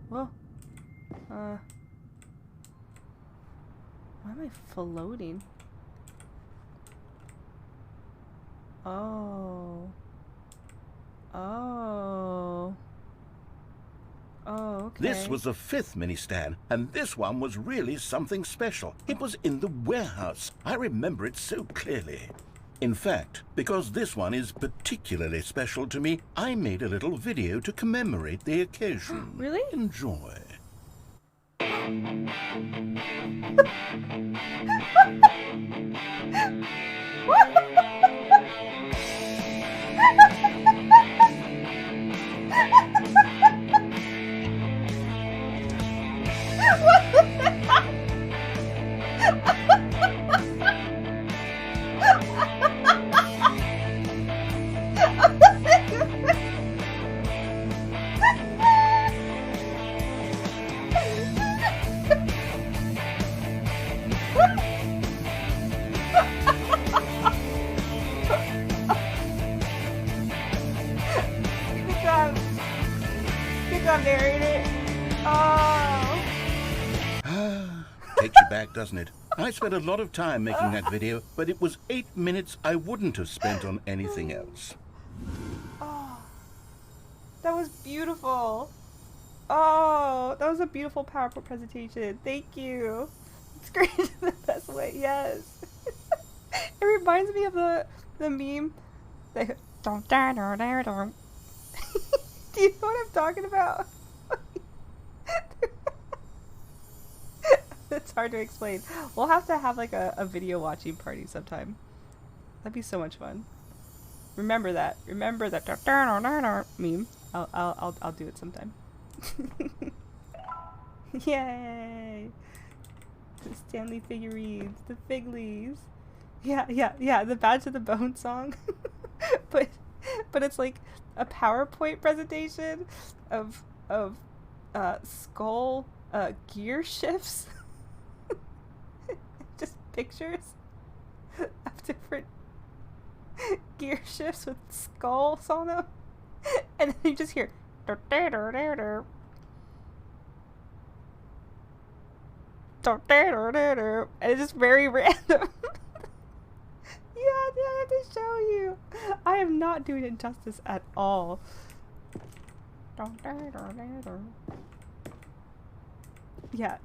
Whoa. Why am I floating? Oh. Oh. Oh, okay. This was the 5th mini stand, and this one was really something special. It was in the warehouse. I remember it so clearly. In fact, because this one is particularly special to me, I made a little video to commemorate the occasion. Really? Enjoy. Takes you back, doesn't it? I spent a lot of time making that video, but it was 8 minutes I wouldn't have spent on anything else. Oh, that was beautiful. Oh, that was a beautiful PowerPoint presentation. Thank you. It's great in the best way. Yes. It reminds me of the meme. Do you know what I'm talking about? It's hard to explain. We'll have to have like a video watching party sometime. That'd be so much fun. Remember that. Remember that meme. I'll do it sometime. Yay! The Stanley figurines, the Figlies. Yeah. The Bad to the Bone song. but it's like a PowerPoint presentation of skull gear shifts. Just pictures of different gear shifts with skulls on them, and then you just hear And it's just very random. Yeah, I have to show you. I am not doing it justice at all. Yeah.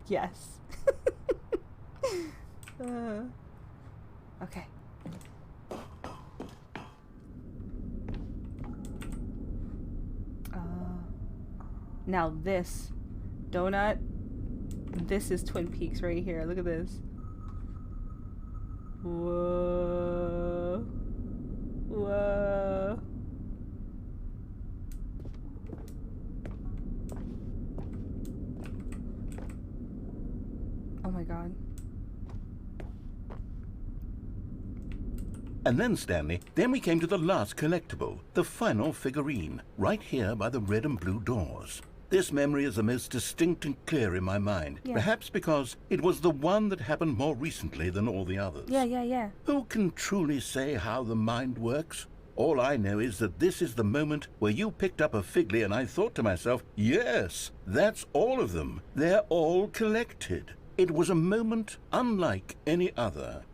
Yes. Okay. Now this donut, this is Twin Peaks right here. Look at this. Whoa. Whoa. Oh my god. And then, Stanley, then we came to the last collectible, the final figurine, right here by the red and blue doors. This memory is the most distinct and clear in my mind, perhaps because it was the one that happened more recently than all the others. Yeah. Who can truly say how the mind works? All I know is that this is the moment where you picked up a figly and I thought to myself, yes, that's all of them. They're all collected. It was a moment unlike any other.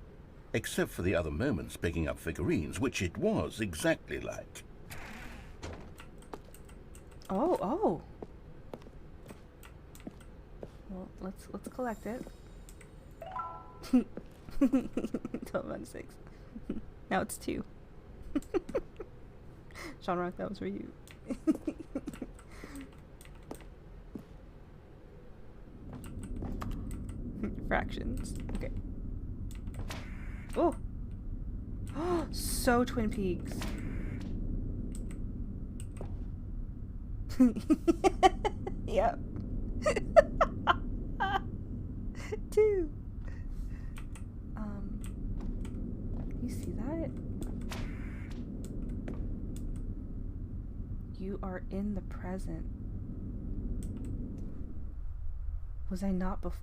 Except for the other moments picking up figurines, which it was exactly like. Oh. Well, let's collect it. 12/6. Now it's 2. Sean Rock, that was for you. Fractions. Okay. Oh! So Twin Peaks. Yep. 2. You see that? You are in the present. Was I not before?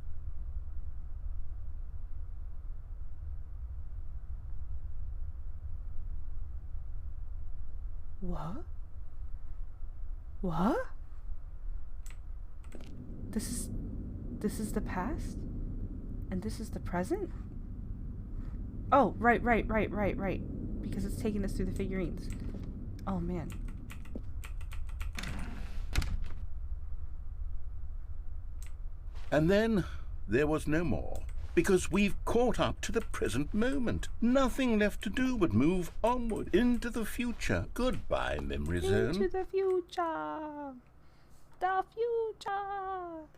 What? What? This is the past? And this is the present? Oh, right. Because it's taking us through the figurines. Oh, man. And then there was no more. Because we've caught up to the present moment. Nothing left to do but move onward into the future. Goodbye, memory zone. Into the future. The future.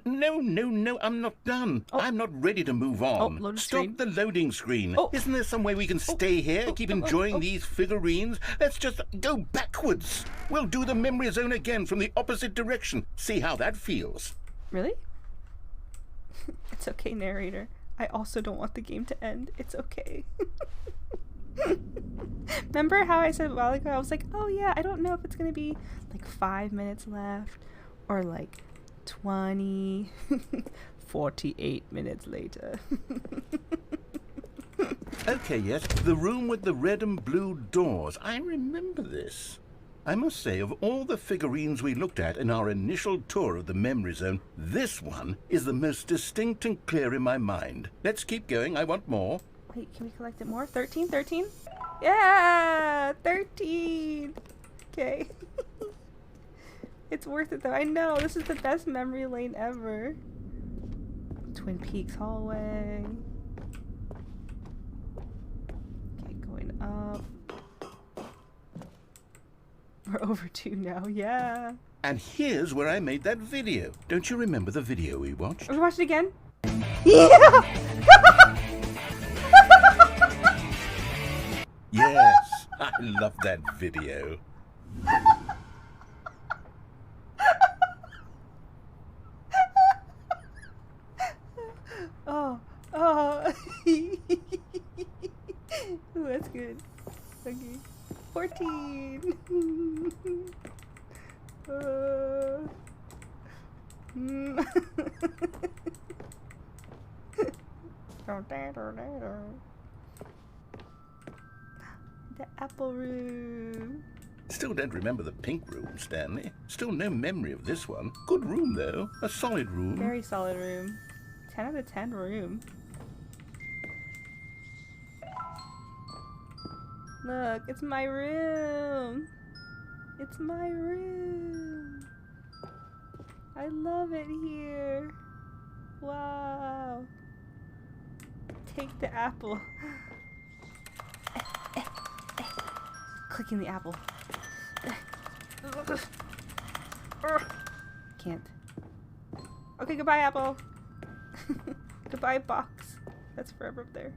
No, I'm not done. Oh. I'm not ready to move on. Loading Stop screen. the loading screen. Oh. Isn't there some way we can stay here, keep enjoying these figurines? Let's just go backwards. We'll do the memory zone again from the opposite direction. See how that feels. Really? It's okay, narrator. I also don't want the game to end. It's okay. Remember how I said a while ago, I was like, oh yeah, I don't know if it's gonna be like 5 minutes left or like 20, 48 minutes later. Okay, yes, the room with the red and blue doors. I remember this. I must say, of all the figurines we looked at in our initial tour of the memory zone, this one is the most distinct and clear in my mind. Let's keep going. I want more. Wait, can we collect it more? 13? Yeah! 13! Okay. It's worth it though. I know, this is the best memory lane ever. Twin Peaks hallway. Okay, going up. We're over 2 now, yeah. And here's where I made that video. Don't you remember the video we watched? Are we watching it again? Yeah! Yes, I love that video. Oh. Ooh, that's good. Okay. 14. The Apple room. Still don't remember the pink room, Stanley. Still no memory of this one. Good room, though. A solid room. Very solid room. 10 out of 10 room. Look, it's my room. It's my room. I love it here. Wow. Take the apple. Clicking the apple. Can't. Okay, goodbye, apple. Goodbye, box. That's forever up there.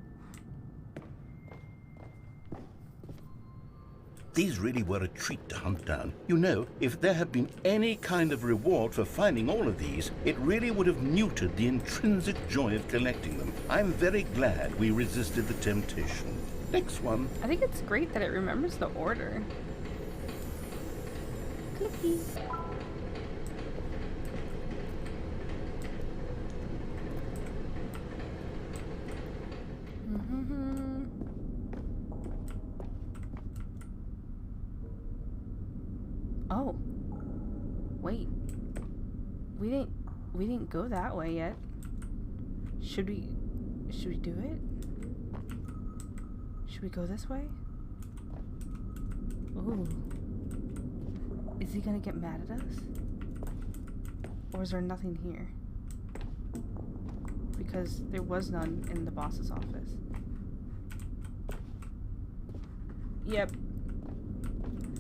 These really were a treat to hunt down. You know, if there had been any kind of reward for finding all of these, it really would have neutered the intrinsic joy of collecting them. I'm very glad we resisted the temptation. Next one. I think it's great that it remembers the order. Clicky. Oh. Wait. We didn't go that way yet. Should we do it? Should we go this way? Ooh. Is he gonna get mad at us? Or is there nothing here? Because there was none in the boss's office. Yep.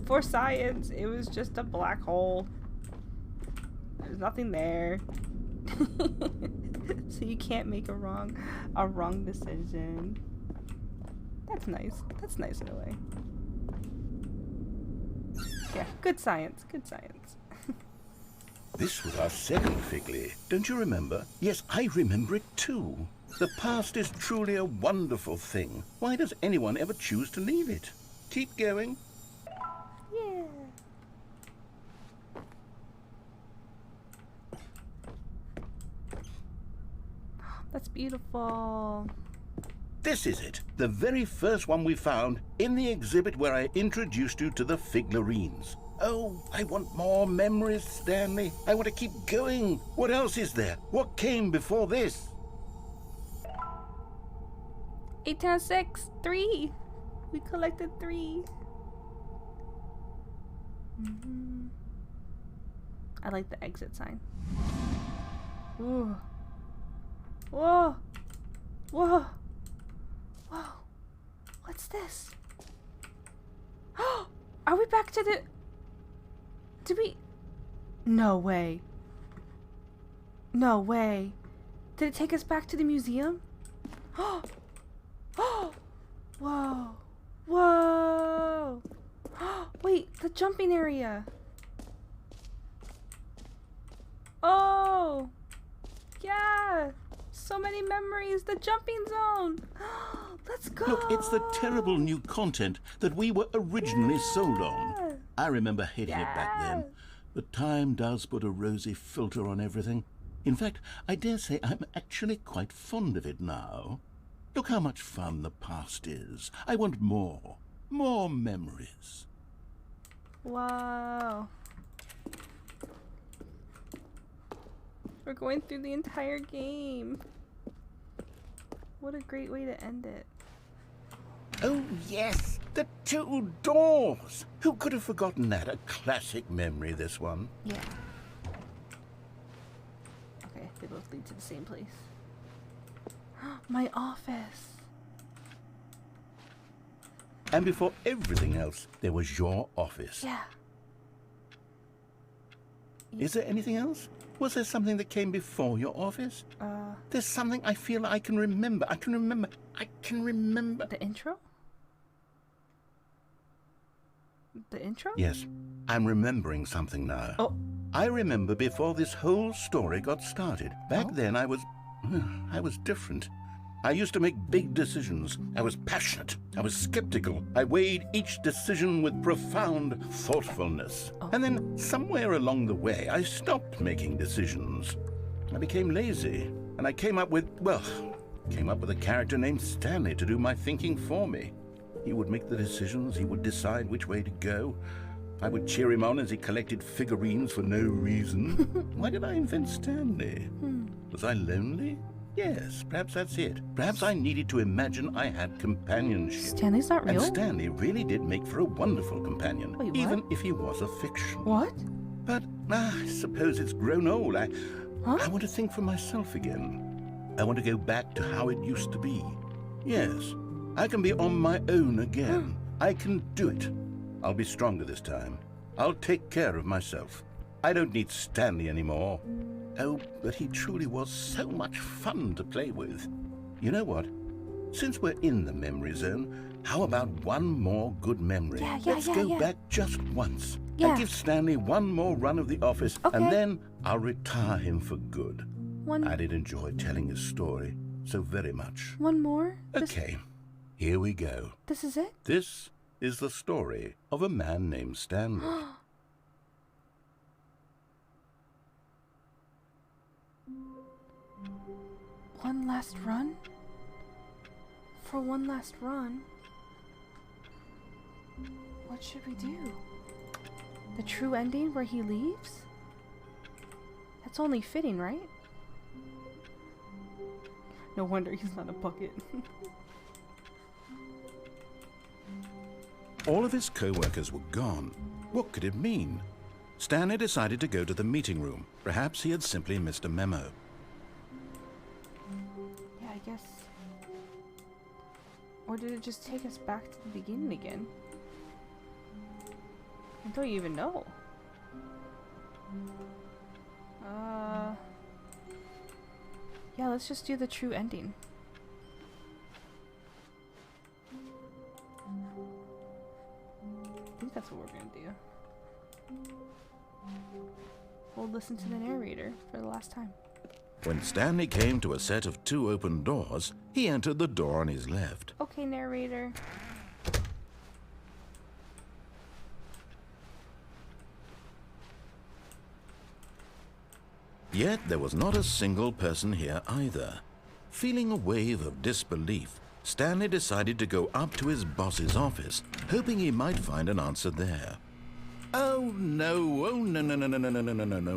For science, it was just a black hole. There's nothing there. So you can't make a wrong decision. That's nice. That's nice in a way. Yeah, good science. Good science. This was our second Figley. Don't you remember? Yes, I remember it too. The past is truly a wonderful thing. Why does anyone ever choose to leave it? Keep going. Yeah. That's beautiful. This is it. The very first one we found in the exhibit where I introduced you to the figlarines. Oh, I want more memories, Stanley. I want to keep going. What else is there? What came before this? 8 times 6, 3. We collected 3. I like the exit sign. Ooh. Whoa. Whoa. Whoa. What's this? Are we back to the... Did we... No way. No way. Did it take us back to the museum? Whoa. Whoa. Wait, the jumping area. Oh. Yeah. So many memories. The jumping zone. Let's go. Look, it's the terrible new content that we were originally sold on. I remember hating it back then. But time does put a rosy filter on everything. In fact, I dare say I'm actually quite fond of it now. Look how much fun the past is. I want more. More memories. Wow. We're going through the entire game. What a great way to end it. Oh, yes, the 2 doors. Who could have forgotten that? A classic memory, this one. Yeah. Okay, they both lead to the same place. My office. And before everything else, there was your office. Yeah. Is there anything else? Was there something that came before your office? There's something I feel I can remember. I can remember. The intro? The intro? Yes, I'm remembering something now. Oh. I remember before this whole story got started. Back then I was different. I used to make big decisions. I was passionate. I was skeptical. I weighed each decision with profound thoughtfulness. And then somewhere along the way, I stopped making decisions. I became lazy. And I came up with a character named Stanley to do my thinking for me. He would make the decisions. He would decide which way to go. I would cheer him on as he collected figurines for no reason. Why did I invent Stanley? Was I lonely? Yes, perhaps that's it. Perhaps I needed to imagine I had companionship. Stanley's not real? And Stanley really did make for a wonderful companion, Wait, what? even if he was a fiction. What? But I suppose it's grown old. I want to think for myself again. I want to go back to how it used to be. Yes, I can be on my own again. I can do it. I'll be stronger this time. I'll take care of myself. I don't need Stanley anymore. Oh, but he truly was so much fun to play with. You know what? Since we're in the memory zone, how about one more good memory? Let's go back just once. And give Stanley one more run of the office, and then I'll retire him for good. I did enjoy telling his story so very much. One more? Okay, here we go. This is it? This is the story of a man named Stanley. One last run? For one last run? What should we do? The true ending where he leaves? That's only fitting, right? No wonder he's not a bucket. All of his co-workers were gone. What could it mean? Stanley decided to go to the meeting room. Perhaps he had simply missed a memo. Yeah, I guess. Or did it just take us back to the beginning again? I don't even know. Yeah, let's just do the true ending. I think that's what we're gonna do. We'll listen to the narrator for the last time. When Stanley came to a set of 2 open doors, he entered the door on his left. Okay, narrator. Yet there was not a single person here either. Feeling a wave of disbelief, Stanley decided to go up to his boss's office, hoping he might find an answer there. Oh no, no,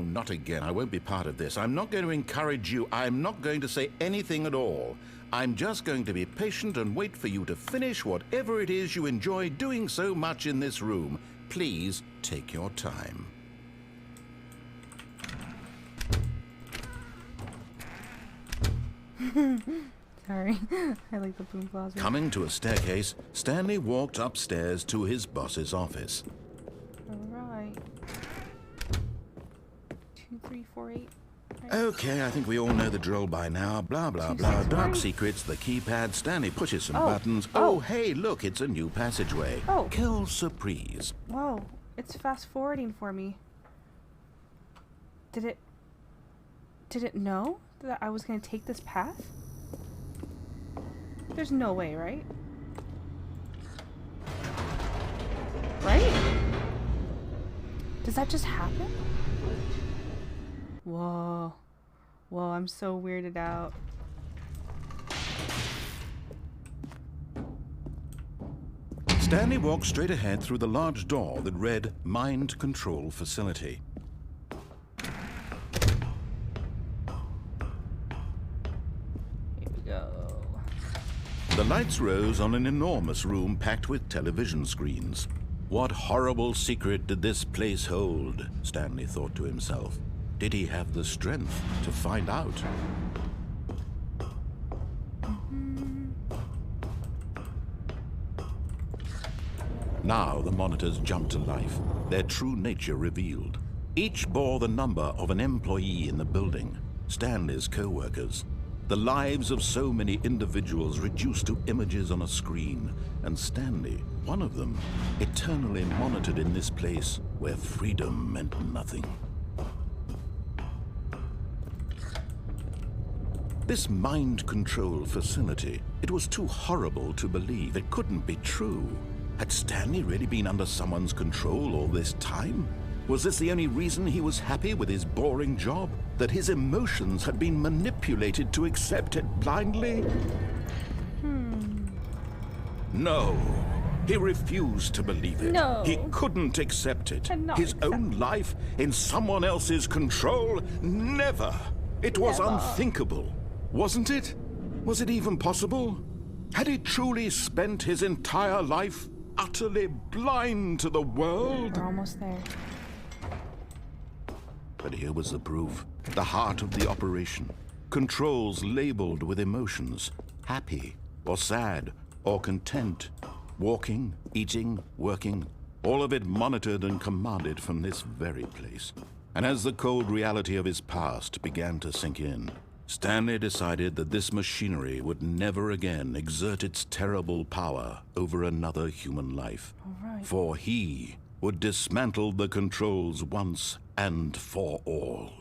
not again. I won't be part of this. I'm not going to encourage you. I'm not going to say anything at all. I'm just going to be patient and wait for you to finish whatever it is you enjoy doing so much in this room. Please take your time. Sorry, I like the boom closet. Coming to a staircase, Stanley walked upstairs to his boss's office. Alright. 2, 3, 4, 8. Right. Okay, I think we all know the drill by now. Blah, blah, blah. Dark secrets, the keypad. Stanley pushes some buttons. Oh, hey, look, it's a new passageway. Oh. Quelle surprise. Whoa, it's fast forwarding for me. Did it know that I was going to take this path? There's no way, right? Right? Does that just happen? Whoa. Whoa, I'm so weirded out. Stanley walked straight ahead through the large door that read Mind Control Facility. Here we go. The lights rose on an enormous room packed with television screens. What horrible secret did this place hold? Stanley thought to himself. Did he have the strength to find out? Now the monitors jumped to life, their true nature revealed. Each bore the number of an employee in the building, Stanley's co-workers. The lives of so many individuals reduced to images on a screen, and Stanley, one of them, eternally monitored in this place where freedom meant nothing. This mind control facility, it was too horrible to believe. It couldn't be true. Had Stanley really been under someone's control all this time? Was this the only reason he was happy with his boring job? That his emotions had been manipulated to accept it blindly? No. He refused to believe it. No. He couldn't accept it. Cannot His accept own life in someone else's control? Never. It was Never. unthinkable. Wasn't it? Was it even possible? Had he truly spent his entire life utterly blind to the world? We're almost there. But here was the proof. The heart of the operation. Controls labeled with emotions. Happy, or sad, or content. Walking, eating, working. All of it monitored and commanded from this very place. And as the cold reality of his past began to sink in, Stanley decided that this machinery would never again exert its terrible power over another human life. Alright. For he would dismantle the controls once and for all.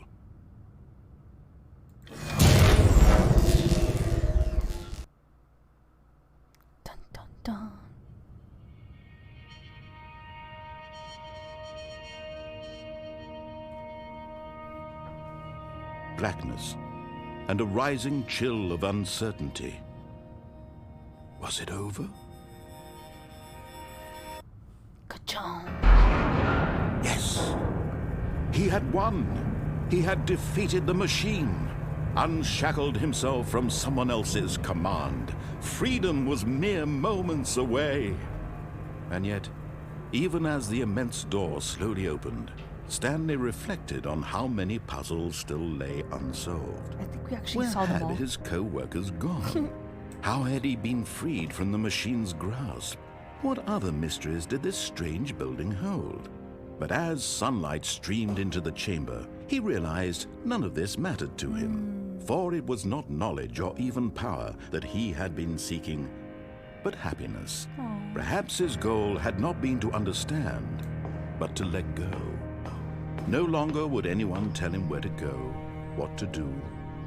Dun dun dun. Blackness and a rising chill of uncertainty. Was it over? Ka-chong. Yes. He had won. He had defeated the machine, unshackled himself from someone else's command. Freedom was mere moments away. And yet, even as the immense door slowly opened, Stanley reflected on how many puzzles still lay unsolved. I think we actually Where saw them had all. his co-workers gone? How had he been freed from the machine's grasp? What other mysteries did this strange building hold? But as sunlight streamed into the chamber, he realized none of this mattered to him. For it was not knowledge or even power that he had been seeking, but happiness. Perhaps his goal had not been to understand, but to let go. No longer would anyone tell him where to go, what to do,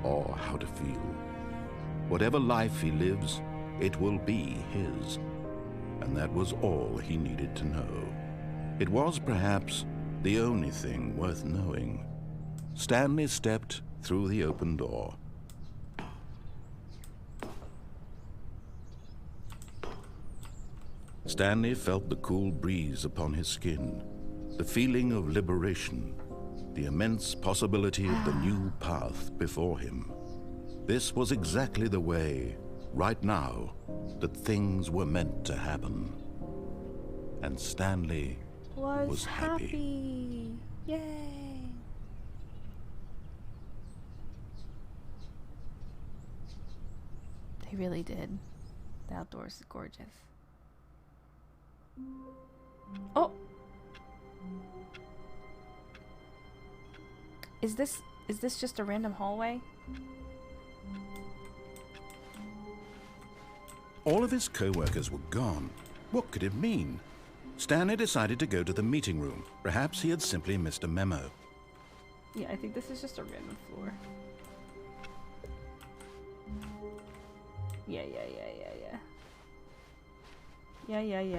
or how to feel. Whatever life he lives, it will be his. And that was all he needed to know. It was perhaps the only thing worth knowing. Stanley stepped through the open door. Stanley felt the cool breeze upon his skin, the feeling of liberation, the immense possibility of the new path before him. This was exactly the way, right now, that things were meant to happen. And Stanley was happy. Yay! They really did. The outdoors is gorgeous. Oh! Is this just a random hallway? All of his co-workers were gone. What could it mean? Stanley decided to go to the meeting room. Perhaps he had simply missed a memo. Yeah, I think this is just a random floor. Yeah.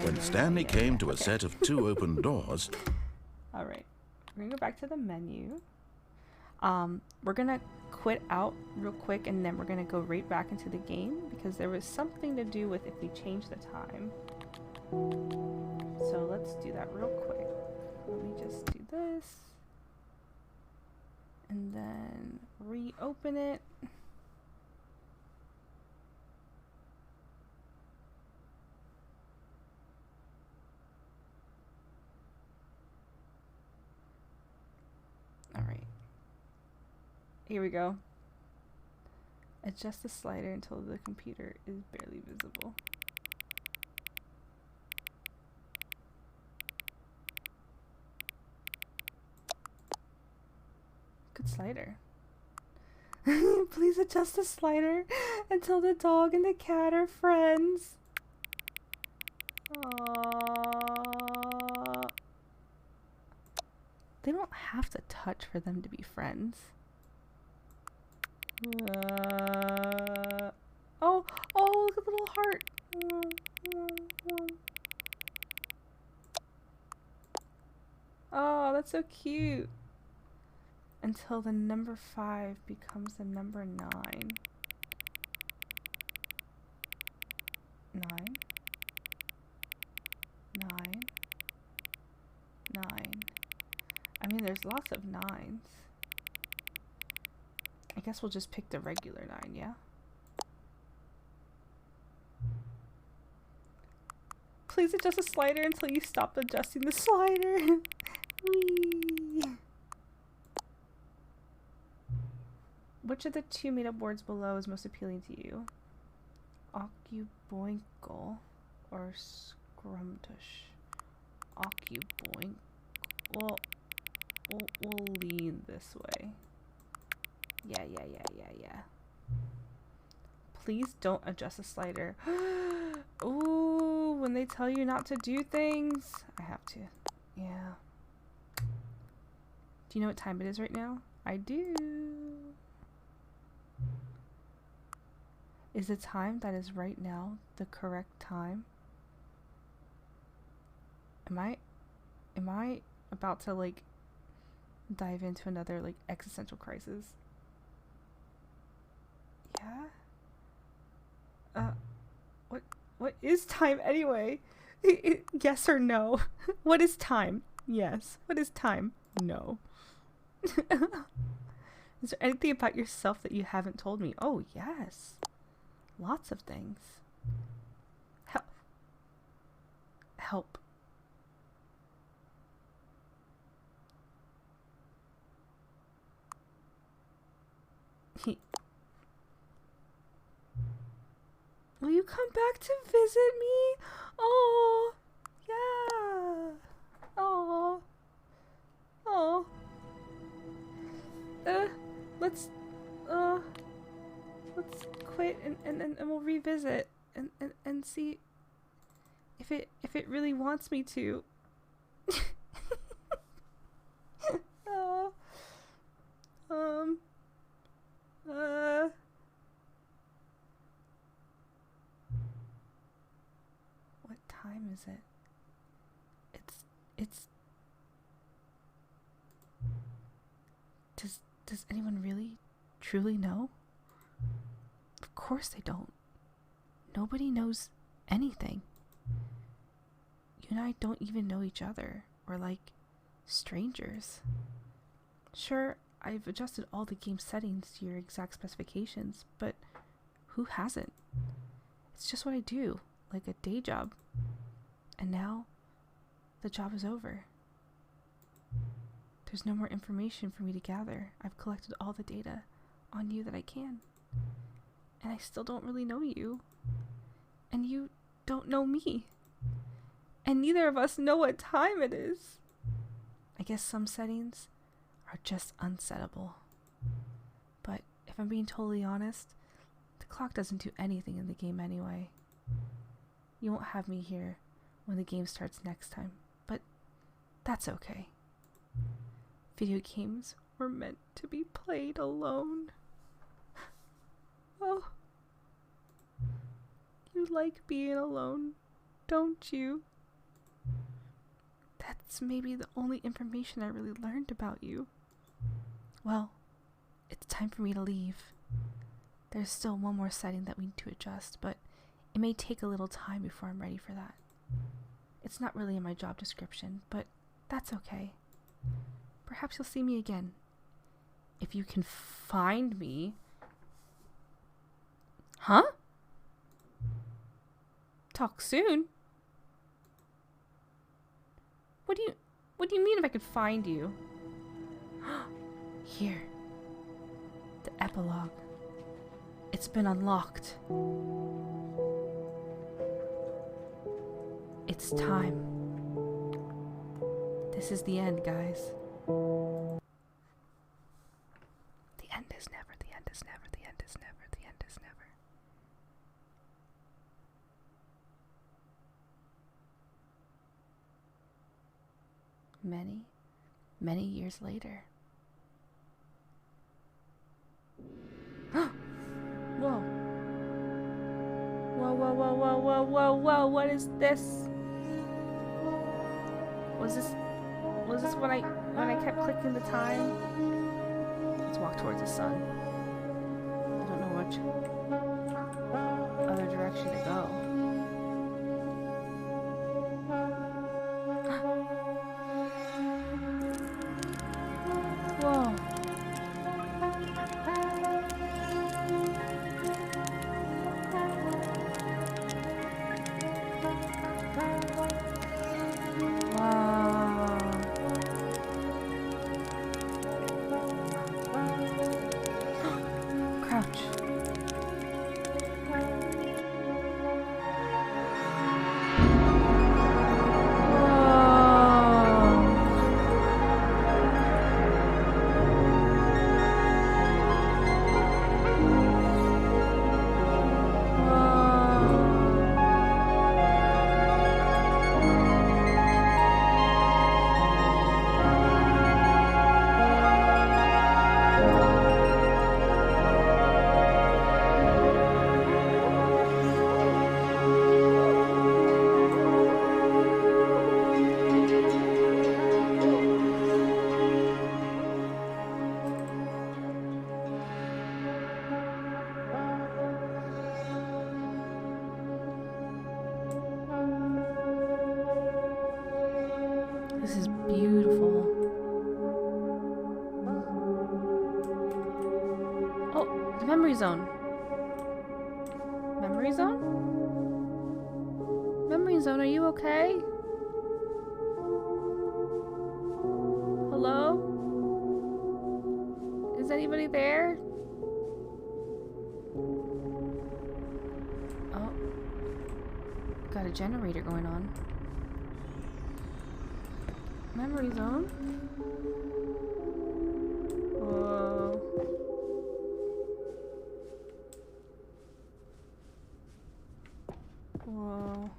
When Stanley came to a set of two open doors... Alright, we're gonna go back to the menu. We're gonna quit out real quick and then we're gonna go right back into the game because there was something to do with if we change the time. So let's do that real quick. Let me just do this. And then reopen it. Alright. Here we go. Adjust the slider until the computer is barely visible. Good slider. Please adjust the slider until the dog and the cat are friends. Aww. They don't have to touch for them to be friends. Oh, look at the little heart. Oh, that's so cute. Until the number 5 becomes the number 9. 9. There's lots of 9s. I guess we'll just pick the regular 9, yeah? Please adjust the slider until you stop adjusting the slider. Whee! Which of the 2 made-up words below is most appealing to you? Occuboinkle or scrumtush? Occuboink. We'll lean this way. Yeah. Please don't adjust the slider. Ooh, when they tell you not to do things, I have to. Yeah. Do you know what time it is right now? I do. Is the time that is right now the correct time? Am I about to like dive into another like existential crisis? Yeah? What is time anyway? Yes or no? What is time? Yes. What is time? No. Is there anything about yourself that you haven't told me? Oh, yes. Lots of things. Help. Will you come back to visit me? Oh, yeah. Oh. Let's quit and we'll revisit and see if it really wants me to. Oh. What time is it? It's Does anyone really truly know? Of course they don't. Nobody knows anything. You and I don't even know each other. We're like strangers. Sure, I've adjusted all the game settings to your exact specifications, but who hasn't? It's just what I do, like a day job. And now, the job is over. There's no more information for me to gather. I've collected all the data on you that I can. And I still don't really know you. And you don't know me. And neither of us know what time it is. I guess some settings are just unsettable. But if I'm being totally honest, the clock doesn't do anything in the game anyway. You won't have me here when the game starts next time, but that's okay. Video games were meant to be played alone. Oh. You like being alone, don't you? That's maybe the only information I really learned about you. Well, it's time for me to leave. There's still one more setting that we need to adjust, but it may take a little time before I'm ready for that. It's not really in my job description, but that's okay. Perhaps you'll see me again. If you can find me. Huh? Talk soon? What do you mean if I could find you? Here. The epilogue. It's been unlocked. It's time. This is the end, guys. The end is never, the end is never, the end is never, the end is never. Many years later. Whoa. Whoa, what is this? Was this when I kept clicking the time? Let's walk towards the sun. I don't know which other direction to go. Ouch. This is beautiful. Oh, the memory zone. Memory zone? Memory zone, are you okay? Hello? Is anybody there? Oh. Got a generator going on. Memory zone? Whoa. Whoa.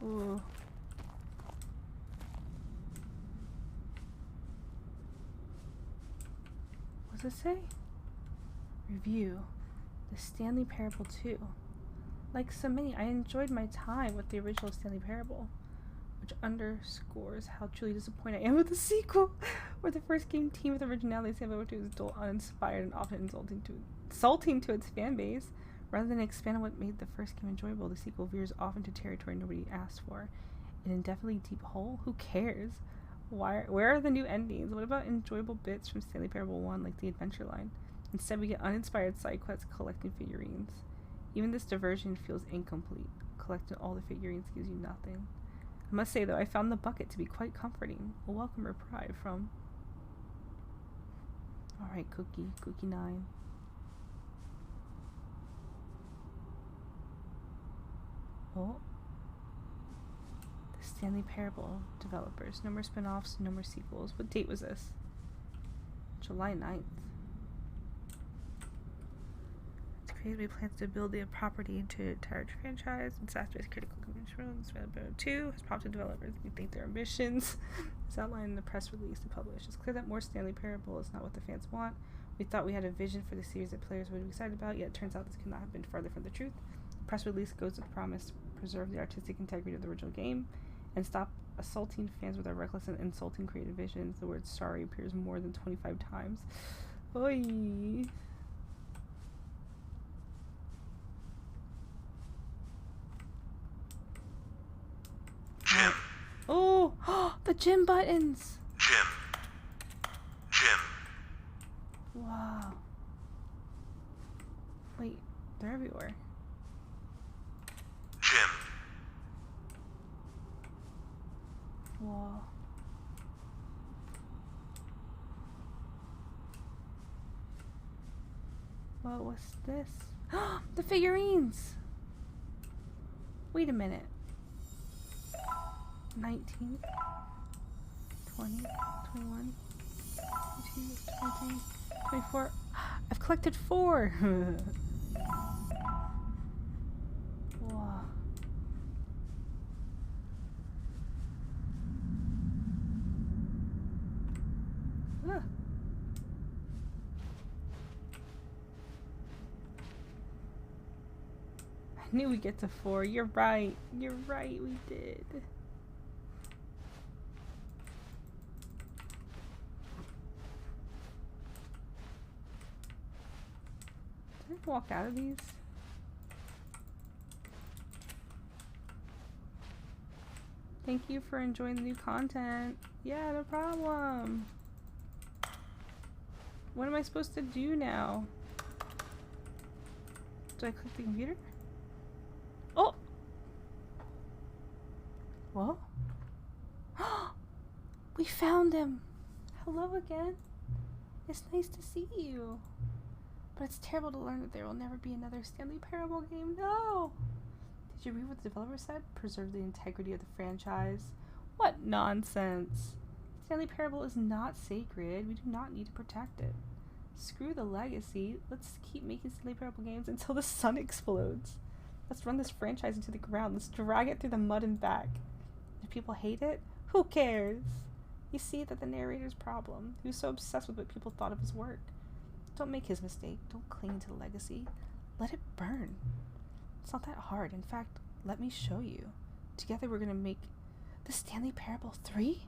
Ooh. What does it say? Review. The Stanley Parable 2. Like so many, I enjoyed my time with the original Stanley Parable, which underscores how truly disappointed I am with the sequel, where the first game teamed with originality. Stanley Parable 2 was dull, uninspired, and often insulting to its fan base. Rather than expand on what made the first game enjoyable, the sequel veers off into territory nobody asked for. An indefinitely deep hole? Who cares? Where are the new endings? What about enjoyable bits from Stanley Parable 1, like the adventure line? Instead, we get uninspired side quests collecting figurines. Even this diversion feels incomplete. Collecting all the figurines gives you nothing. I must say, though, I found the bucket to be quite comforting. A welcome reply from... Alright, Cookie 9. Oh. The Stanley Parable developers. No more spin-offs, no more sequels. What date was this? July 9th. We plan to build the property into an entire franchise. Disastrous critical convention. Parable 2 has prompted developers to rethink their ambitions. It's outlined in the press release to publish. It's clear that more Stanley Parable is not what the fans want. We thought we had a vision for the series that players would be excited about, yet it turns out this could not have been farther from the truth. The press release goes to promise to preserve the artistic integrity of the original game and stop assaulting fans with our reckless and insulting creative visions. The word sorry appears more than 25 times. Oy. Jim. Oh, the gym buttons. Jim. Wow. Wait, they're everywhere. Jim. Wow. What was this? The figurines. Wait a minute. 19, 20, 21, 22, 23, 24. I've collected 4. Wow. Ah. I knew we'd get to 4. You're right. You're right, we did. Walk out of these. Thank you for enjoying the new content. Yeah, no problem. What am I supposed to do now? Do I click the computer? Oh! Whoa. We found him! Hello again. It's nice to see you. But it's terrible to learn that there will never be another Stanley Parable game. No! Did you read what the developer said? Preserve the integrity of the franchise. What nonsense! Stanley Parable is not sacred. We do not need to protect it. Screw the legacy. Let's keep making Stanley Parable games until the sun explodes. Let's run this franchise into the ground. Let's drag it through the mud and back. If people hate it, who cares? You see that the narrator's problem. He was so obsessed with what people thought of his work. Don't make his mistake. Don't cling to the legacy. Let it burn. It's not that hard. In fact, let me show you. Together we're going to make the Stanley Parable 3?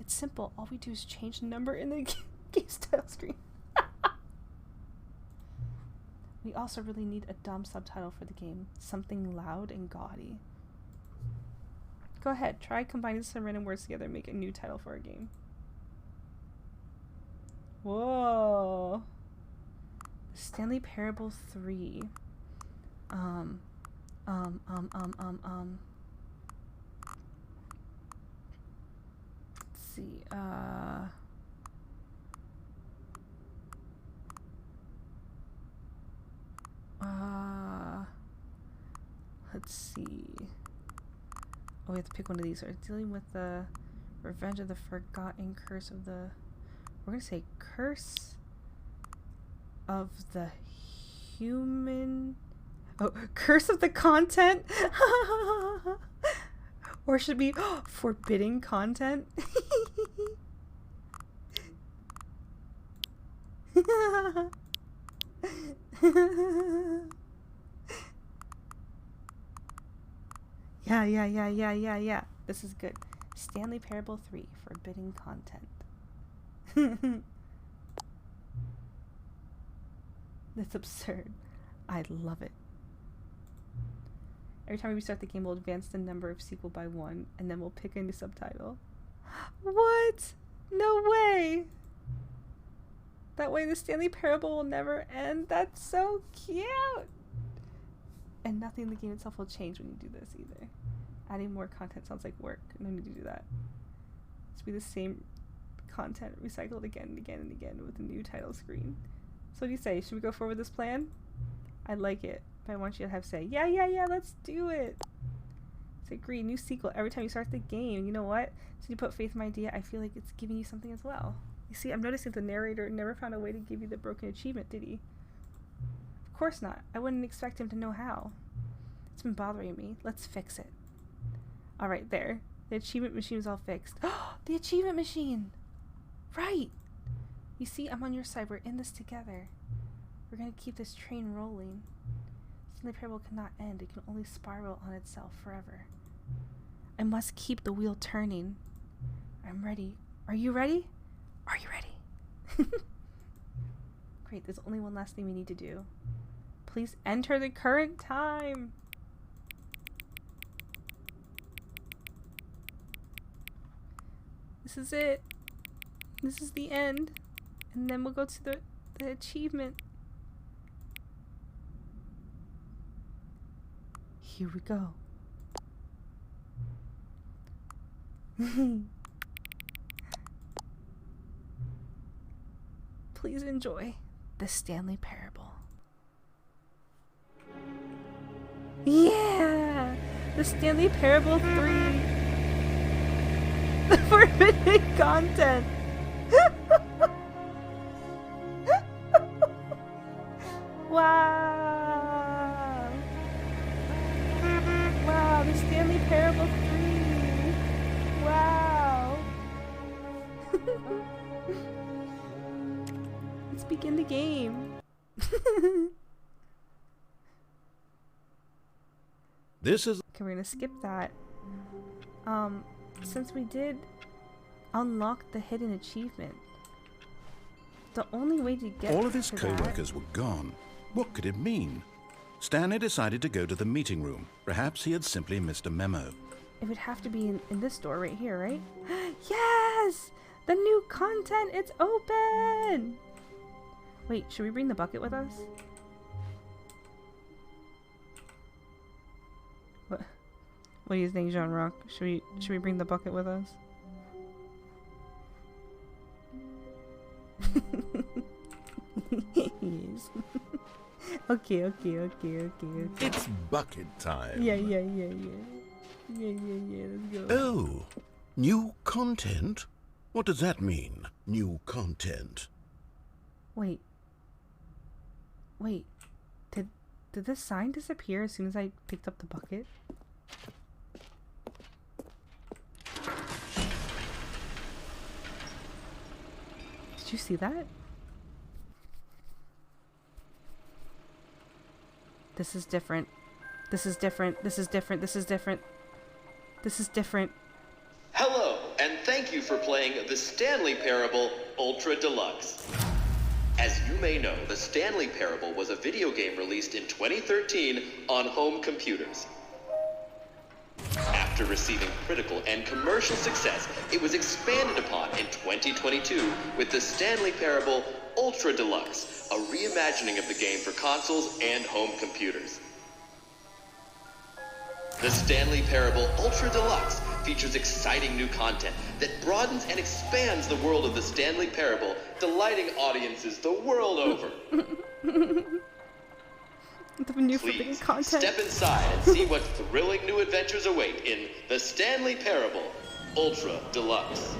It's simple. All we do is change the number in the game's title screen. We also really need a dumb subtitle for the game. Something loud and gaudy. Go ahead. Try combining some random words together and make a new title for a game. Whoa. Stanley Parable 3. Let's see. Let's see. Oh, we have to pick one of these. We're dealing with the Revenge of the Forgotten, Curse of the... We're going to say Curse of the Human... Oh, Curse of the Content? Or should it be Forbidden Content? Yeah. This is good. Stanley Parable 3, Forbidden Content. That's absurd. I love it. Every time we restart the game, we'll advance the number of sequel by 1, and then we'll pick a new subtitle. What? No way! That way the Stanley Parable will never end. That's so cute! And nothing in the game itself will change when you do this either. Adding more content sounds like work. No need to do that. It's be the same content recycled again and again and again with a new title screen. So what do you say? Should we go forward with this plan? I like it. But I want you to have say, yeah, let's do it. Say, agree, new sequel every time you start the game. You know what? So you put faith in my idea, I feel like it's giving you something as well. You see, I'm noticing the narrator never found a way to give you the broken achievement, did he? Of course not. I wouldn't expect him to know how. It's been bothering me. Let's fix it. Alright, there. The achievement machine is all fixed. The achievement machine! Right! You see, I'm on your side. We're in this together. We're gonna keep this train rolling. Stanley Parable cannot end. It can only spiral on itself forever. I must keep the wheel turning. I'm ready. Are you ready? Are you ready? Great, there's only one last thing we need to do. Please enter the current time. This is it. This is the end. And then we'll go to the achievement. Here we go. Please enjoy the Stanley Parable. Yeah! The Stanley Parable 3. The forbidden content. Wow! Wow, the Stanley Parable 3. Wow! Let's begin the game. This is... Okay, we're gonna skip that. Since we did unlock the hidden achievement, the only way to get All of his to co-workers were gone. What could it mean? Stanley decided to go to the meeting room. Perhaps he had simply missed a memo. it would have to be in this door right here, right? Yes! The new content, it's open! Wait, should we bring the bucket with us? What do you think, Jean Rock? Should we bring the bucket with us? Yes. Okay. It's bucket time. Yeah. Let's go. Oh, new content? What does that mean, new content? Wait. Did this sign disappear as soon as I picked up the bucket? Did you see that? This is different. This is different. Hello, and thank you for playing the Stanley Parable Ultra Deluxe. As you may know, the Stanley Parable was a video game released in 2013 on home computers. After receiving critical and commercial success, it was expanded upon in 2022 with the Stanley Parable Ultra Deluxe, a reimagining of the game for consoles and home computers. The Stanley Parable Ultra Deluxe features exciting new content that broadens and expands the world of the Stanley Parable, delighting audiences the world over. The new forbidden Please content. step inside and see what thrilling new adventures await in the Stanley Parable Ultra Deluxe.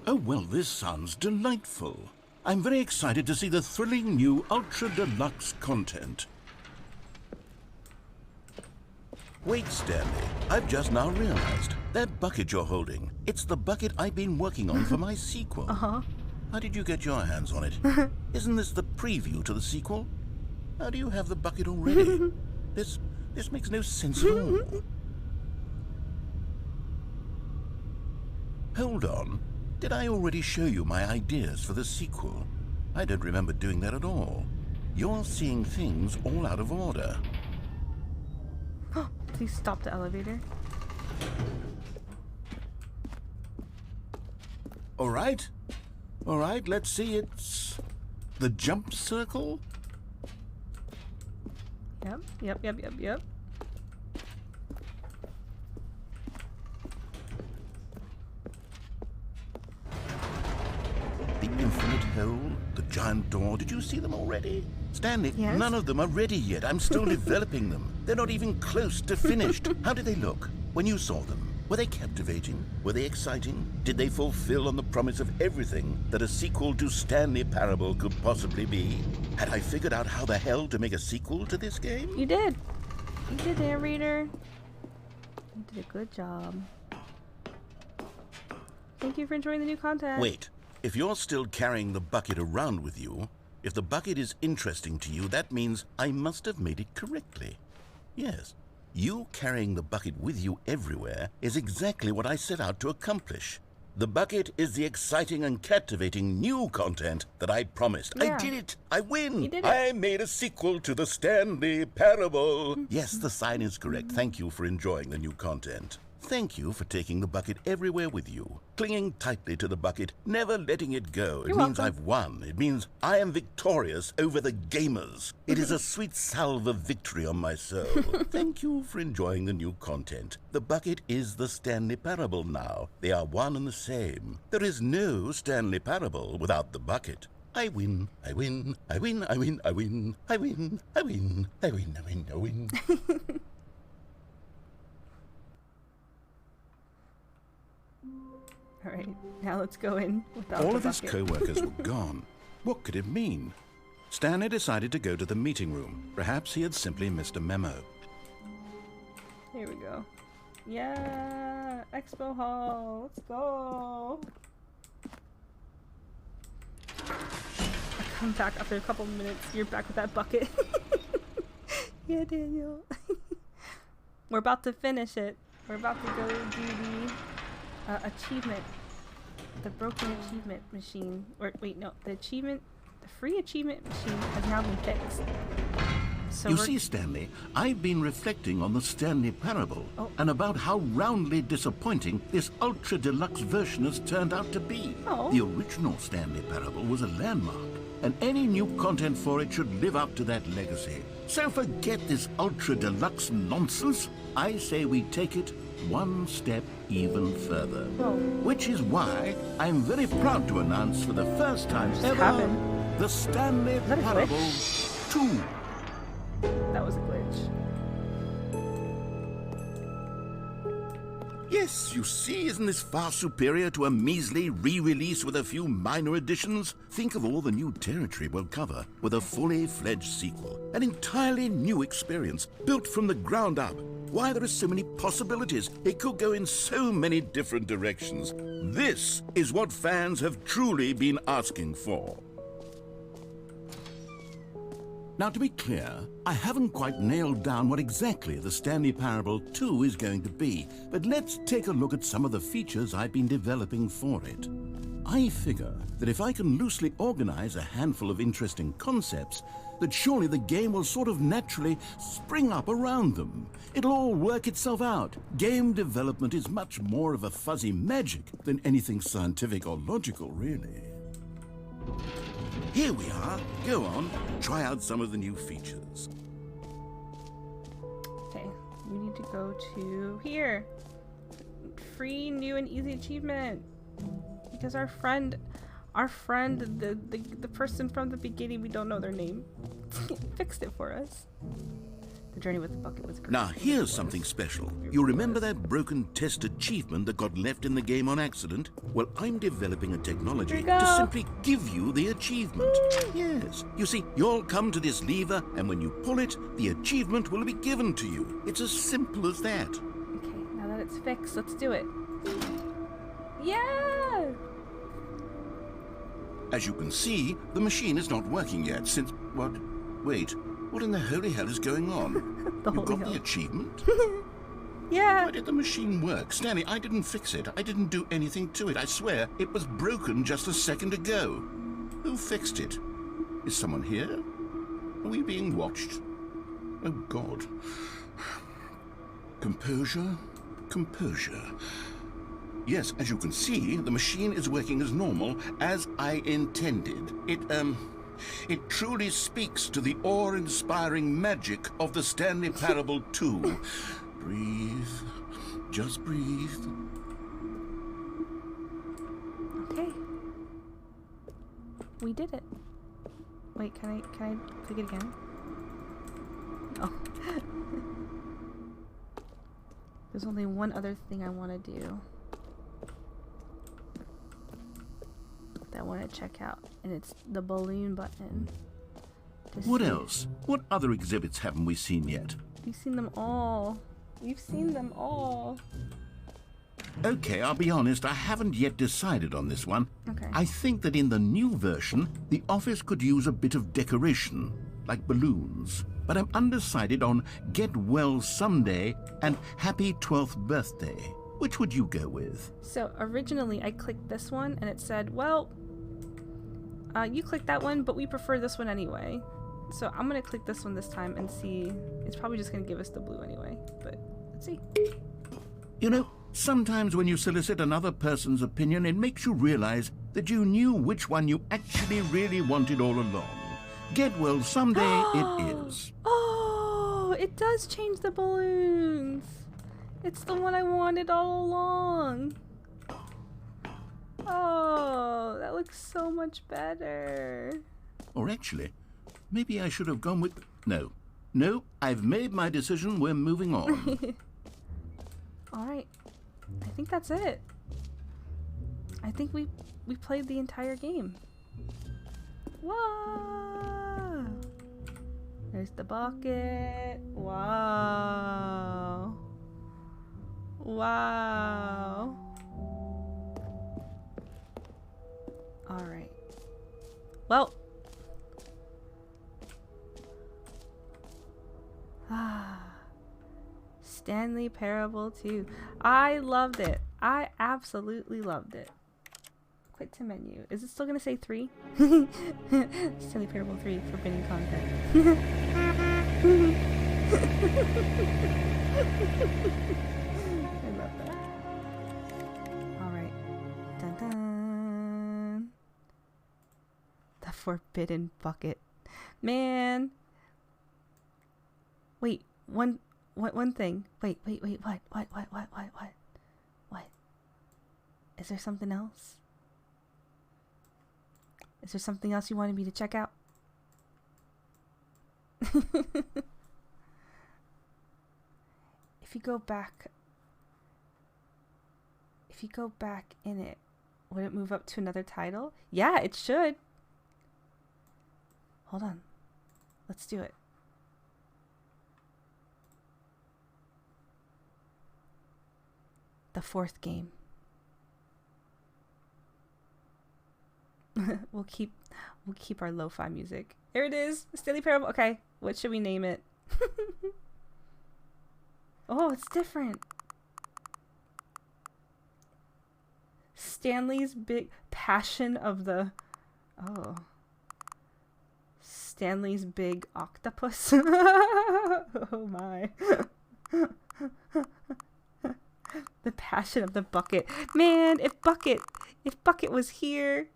Oh, well, this sounds delightful. I'm very excited to see the thrilling new Ultra Deluxe content. Wait, Stanley, I've just now realized. That bucket you're holding, it's the bucket I've been working on for my sequel. Uh-huh. How did you get your hands on it? Isn't this the preview to the sequel? How do you have the bucket already? This makes no sense at all. Hold on. Did I already show you my ideas for the sequel? I don't remember doing that at all. You're seeing things all out of order. Please stop the elevator. All right, let's see. It's the jump circle? Yep. The infinite hole, the giant door. Did you see them already? Stanley, Yes? none of them are ready yet. I'm still developing them. They're not even close to finished. How did they look when you saw them? Were they captivating? Were they exciting? Did they fulfill on the promise of everything that a sequel to Stanley Parable could possibly be? Had I figured out how the hell to make a sequel to this game? You did, narrator. You did a good job. Thank you for enjoying the new content. Wait, if you're still carrying the bucket around with you, if the bucket is interesting to you, that means I must have made it correctly. Yes, you carrying the bucket with you everywhere is exactly what I set out to accomplish. The bucket is the exciting and captivating new content that I promised. Yeah. I did it! I win! You did it. I made a sequel to the Stanley Parable. Yes, the sign is correct. Thank you for enjoying the new content. Thank you for taking the bucket everywhere with you, clinging tightly to the bucket, never letting it go. It You're means welcome. I've won. It means I am victorious over the gamers. It is a sweet salve of victory on my soul. Thank you for enjoying the new content. The bucket is the Stanley Parable now. They are one and the same. There is no Stanley Parable without the bucket. I win, I win, I win, I win, I win, I win, I win, I win, I win, I win. All right, now let's go in without All the of his bucket. co-workers were gone. What could it mean? Stanley decided to go to the meeting room. Perhaps he had simply missed a memo. Here we go. Yeah, Expo Hall. Let's go. I come back after a couple minutes. You're back with that bucket. Yeah, Daniel. We're about to finish it. We're about to go do the achievement. The broken achievement machine. Or wait, no. The free achievement machine has now been fixed. So You we're- see, Stanley, I've been reflecting on the Stanley Parable and about how roundly disappointing this ultra deluxe version has turned out to be. Oh. The original Stanley Parable was a landmark, and any new content for it should live up to that legacy. So forget this ultra deluxe nonsense. I say we take it, one step even further. Oh. Which is why I'm very proud to announce for the first time ever happened? the Stanley that a Parable glitch? 2. That was a glitch. Yes, you see, isn't this far superior to a measly re-release with a few minor additions? Think of all the new territory we'll cover with a fully fledged sequel. An entirely new experience, built from the ground up. Why, there are so many possibilities. It could go in so many different directions. This is what fans have truly been asking for. Now, to be clear, I haven't quite nailed down what exactly the Stanley Parable 2 is going to be, but let's take a look at some of the features I've been developing for it. I figure that if I can loosely organize a handful of interesting concepts, that surely the game will sort of naturally spring up around them. It'll all work itself out. Game development is much more of a fuzzy magic than anything scientific or logical, really. Here we are. Go on, try out some of the new features. Okay, we need to go to here. Free, new, and easy achievement. Because our friend, the person from the beginning, we don't know their name, fixed it for us. The journey with the bucket was great. Now, here's something special. You remember that broken test achievement that got left in the game on accident? Well, I'm developing a technology to simply give you the achievement. Yes. You see, you'll come to this lever, and when you pull it, the achievement will be given to you. It's as simple as that. Okay, now that it's fixed, let's do it. Yeah! As you can see, the machine is not working yet since... What? Wait. What in the holy hell is going on? You got the achievement? Yeah. Why did the machine work? Stanley, I didn't fix it. I didn't do anything to it. I swear, it was broken just a second ago. Who fixed it? Is someone here? Are we being watched? Oh, God. Composure. Composure. Yes, as you can see, the machine is working as normal, as I intended. It truly speaks to the awe-inspiring magic of the Stanley Parable 2. Breathe. Just breathe. Okay. We did it. Wait, can I click it again? Oh. There's only one other thing I want to do. I want to check out, and it's the balloon button. What else? What other exhibits haven't we seen yet? We've seen them all. We've seen them all. Okay, I'll be honest, I haven't yet decided on this one. Okay. I think that in the new version, the office could use a bit of decoration, like balloons. But I'm undecided on Get Well Someday and Happy 12th Birthday. Which would you go with? So originally I clicked this one and it said, well, you clicked that one, but we prefer this one anyway. So I'm gonna click this one this time and see. It's probably just gonna give us the blue anyway, but let's see. You know, sometimes when you solicit another person's opinion, it makes you realize that you knew which one you actually really wanted all along. Get Well Someday it is. Oh, it does change the balloons. It's the one I wanted all along. Oh, that looks so much better. Or actually, maybe I should have gone with... No. No, I've made my decision. We're moving on. Alright. I think that's it. I think we played the entire game. Wow! There's the bucket. Wow. Wow. Alright. Well. Stanley Parable 2. I loved it. I absolutely loved it. Quit to menu. Is it still going to say 3? Stanley Parable 3, forbidden content. I love that. Alright. Dun dun. The forbidden bucket. Man. Wait, one one thing. Wait, what? Is there something else? Is there something else you wanted me to check out? If you go back in it, would it move up to another title? Yeah, it should. Hold on. Let's do it. The fourth game. We'll keep our lo-fi music. Here it is. Stanley Parable. Okay, what should we name it? Oh, it's different. Stanley's Big Passion of the... Oh. Stanley's Big Octopus. Oh my. The Passion of the Bucket. Man, if Bucket was here.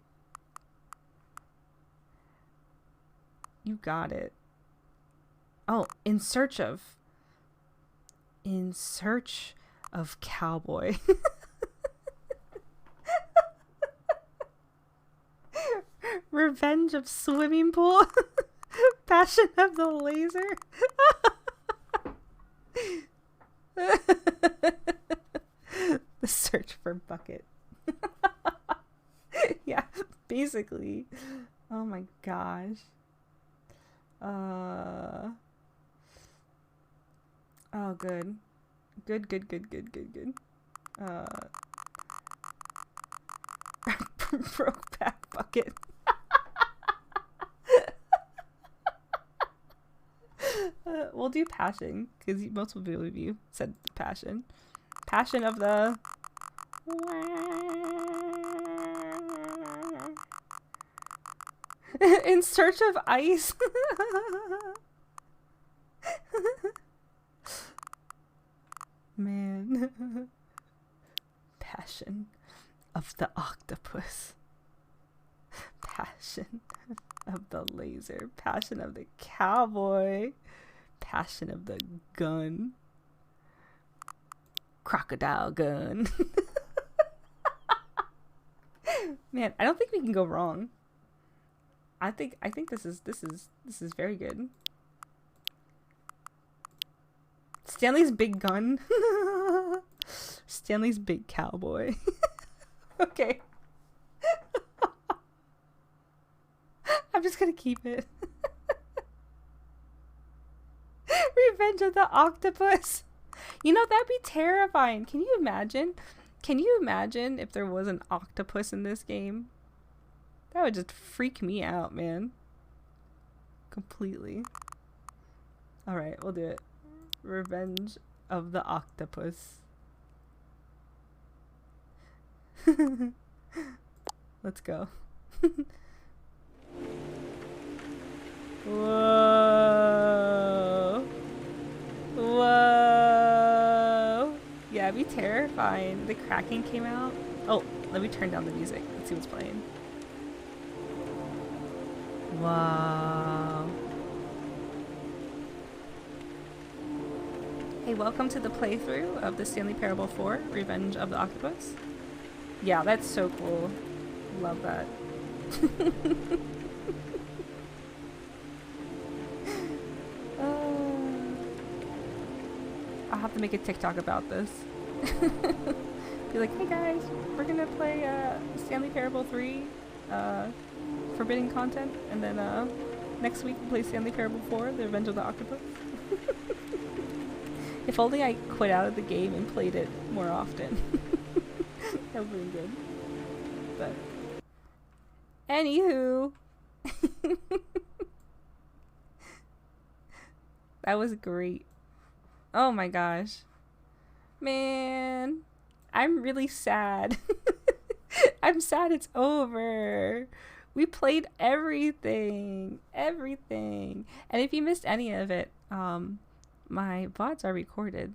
You got it. Oh, In Search of Cowboy. Revenge of Swimming Pool. Passion of the Laser. The Search for Bucket. Yeah, basically. Oh my gosh. Oh, good. Good. Brokeback Bucket. We'll do Passion, because multiple of you said Passion. Passion of the... In Search of Ice. Man. Passion of the Octopus. Passion of the Laser. Passion of the Cowboy. Passion of the Gun. Crocodile Gun. Man, I don't think we can go wrong. I think this is very good. Stanley's Big Gun. Stanley's Big Cowboy. Okay. I'm just gonna keep it. Revenge of the Octopus. You know, that'd be terrifying. Can you imagine? Can you imagine if there was an octopus in this game? That would just freak me out, man. Completely. Alright, we'll do it. Revenge of the Octopus. Let's go. Whoa. Whoa. Yeah, it'd be terrifying. The Kraken came out. Oh, let me turn down the music. Let's see what's playing. Wow. Hey, welcome to the playthrough of the Stanley Parable 4, Revenge of the Octopus. Yeah, that's so cool. Love that. I'll have to make a TikTok about this. Be like, hey guys, we're gonna play Stanley Parable 3 Forbidden Content, and then next week we'll play Stanley Parable 4, The Revenge of the Octopus. If only I quit out of the game and played it more often. That would have been good. But anywho. That was great. Oh my gosh. Man, I'm really sad. I'm sad it's over. We played everything. And if you missed any of it, my VODs are recorded.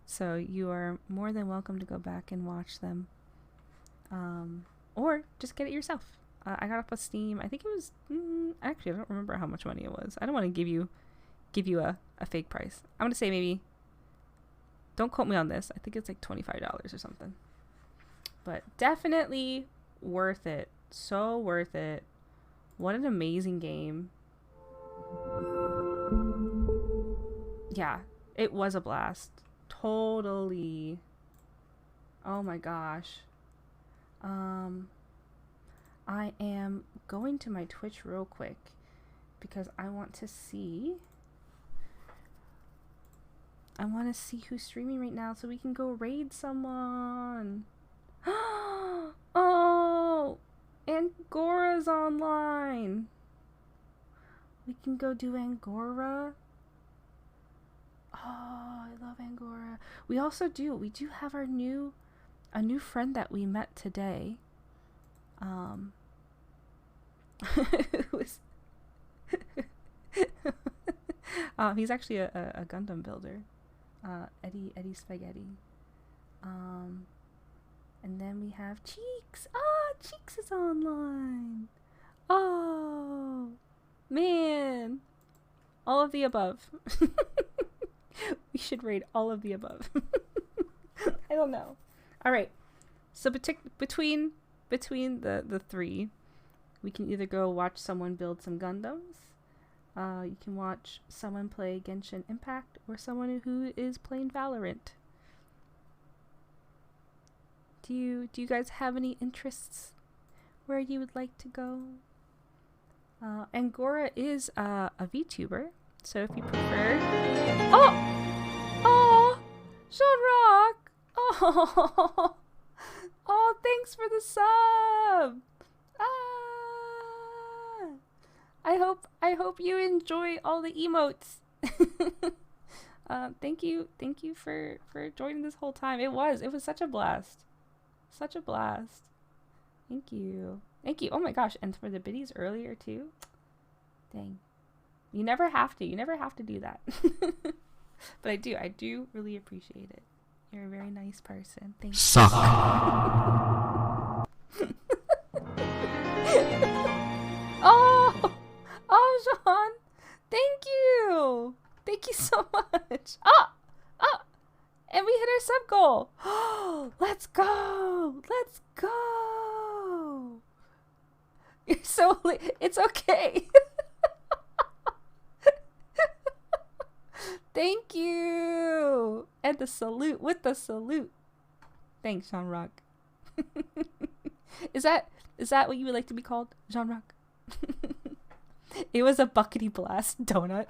So you are more than welcome to go back and watch them. Or just get it yourself. I got off of Steam. I think it was... actually, I don't remember how much money it was. I don't want to give you give you a fake price. I'm gonna say maybe, don't quote me on this, I think it's like $25 or something. But definitely worth it. So worth it. What an amazing game. Yeah, it was a blast. Totally. Oh my gosh. I am going to my Twitch real quick because I want to see who's streaming right now so we can go raid someone. Oh, Angora's online. We can go do Angora. Oh, I love Angora. We do have a new friend that we met today. He's actually a Gundam builder. Eddie Spaghetti. And then we have Cheeks. Cheeks is online. Oh, man. All of the above. We should raid all of the above. I don't know. All right. So between the three, we can either go watch someone build some Gundams. You can watch someone play Genshin Impact, or someone who is playing Valorant. Do you guys have any interests where you would like to go? Angora is a VTuber, so if you prefer. Oh, Sean Rock. Oh, thanks for the sub. I hope you enjoy all the emotes. Thank you for joining this whole time. It was such a blast. Such a blast. Thank you. Oh my gosh, and for the biddies earlier too. Dang. You never have to do that. But I do really appreciate it. You're a very nice person. Thank you. Suck. Oh, Sean. Thank you so much. And we hit our sub goal. Let's go. You're so late. It's okay. Thank you. And the salute with the salute. Thanks, Jean Rock. Is that what you would like to be called, Jean Rock? It was a buckety blast donut.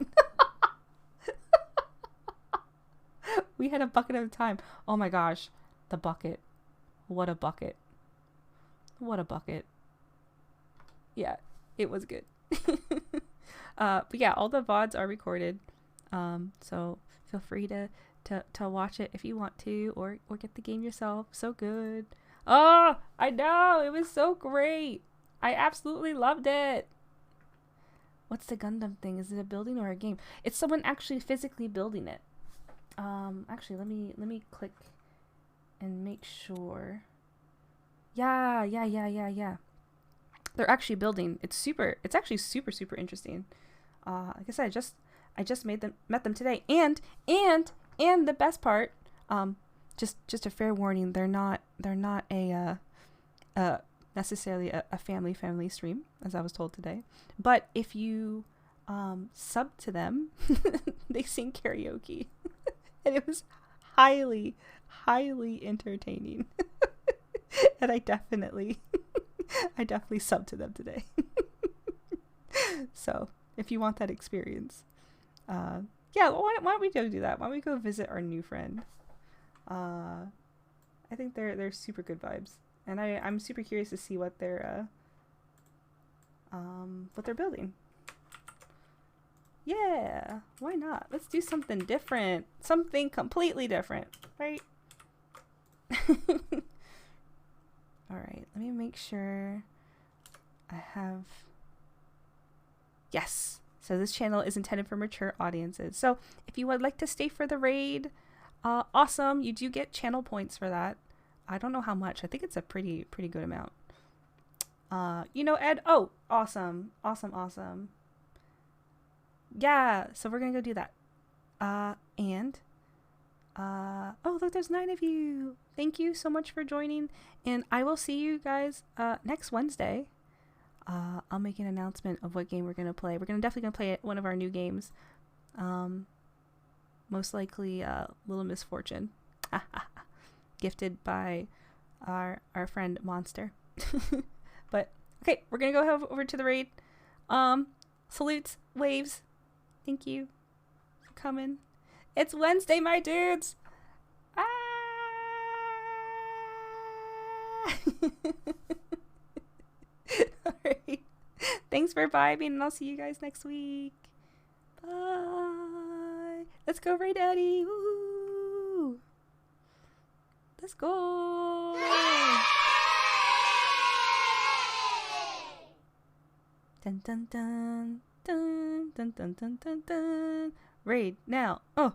We had a bucket at a time. Oh my gosh. The bucket. What a bucket. Yeah, it was good. But yeah, all the VODs are recorded. So feel free to watch it if you want to, or get the game yourself. So good. Oh, I know. It was so great. I absolutely loved it. What's the Gundam thing? Is it a building or a game? It's someone actually physically building it. Actually, let me click and make sure. Yeah. They're actually building. It's actually super interesting. Like I said, I just met them today, and the best part, just a fair warning, they're not a necessarily a family stream, as I was told today. But if you sub to them, they sing karaoke, and it was highly entertaining. And I definitely subbed to them today. So if you want that experience, yeah, why don't we go do that? Why don't we go visit our new friend? I think they're super good vibes, and I'm super curious to see what they're building. Yeah, why not? Let's do something different, something completely different, right? All right, let me make sure I have. Yes. So this channel is intended for mature audiences. So if you would like to stay for the raid, awesome. You do get channel points for that. I don't know how much. I think it's a pretty good amount. Ed. Oh, awesome. Yeah, so we're gonna go do that. Oh, look, there's 9 of you. Thank you so much for joining, and I will see you guys next Wednesday. I'll make an announcement of what game we're gonna play. We're definitely gonna play one of our new games. Most likely Little Misfortune, gifted by our friend Monster. But okay, we're gonna go over to the raid. Salutes, waves. Thank you for coming. It's Wednesday, my dudes. Alright. Thanks for vibing, and I'll see you guys next week. Bye. Let's go, Ray Daddy. Woo. Let's go. Dun dun dun dun dun dun dun dun dun. Raid now. Oh.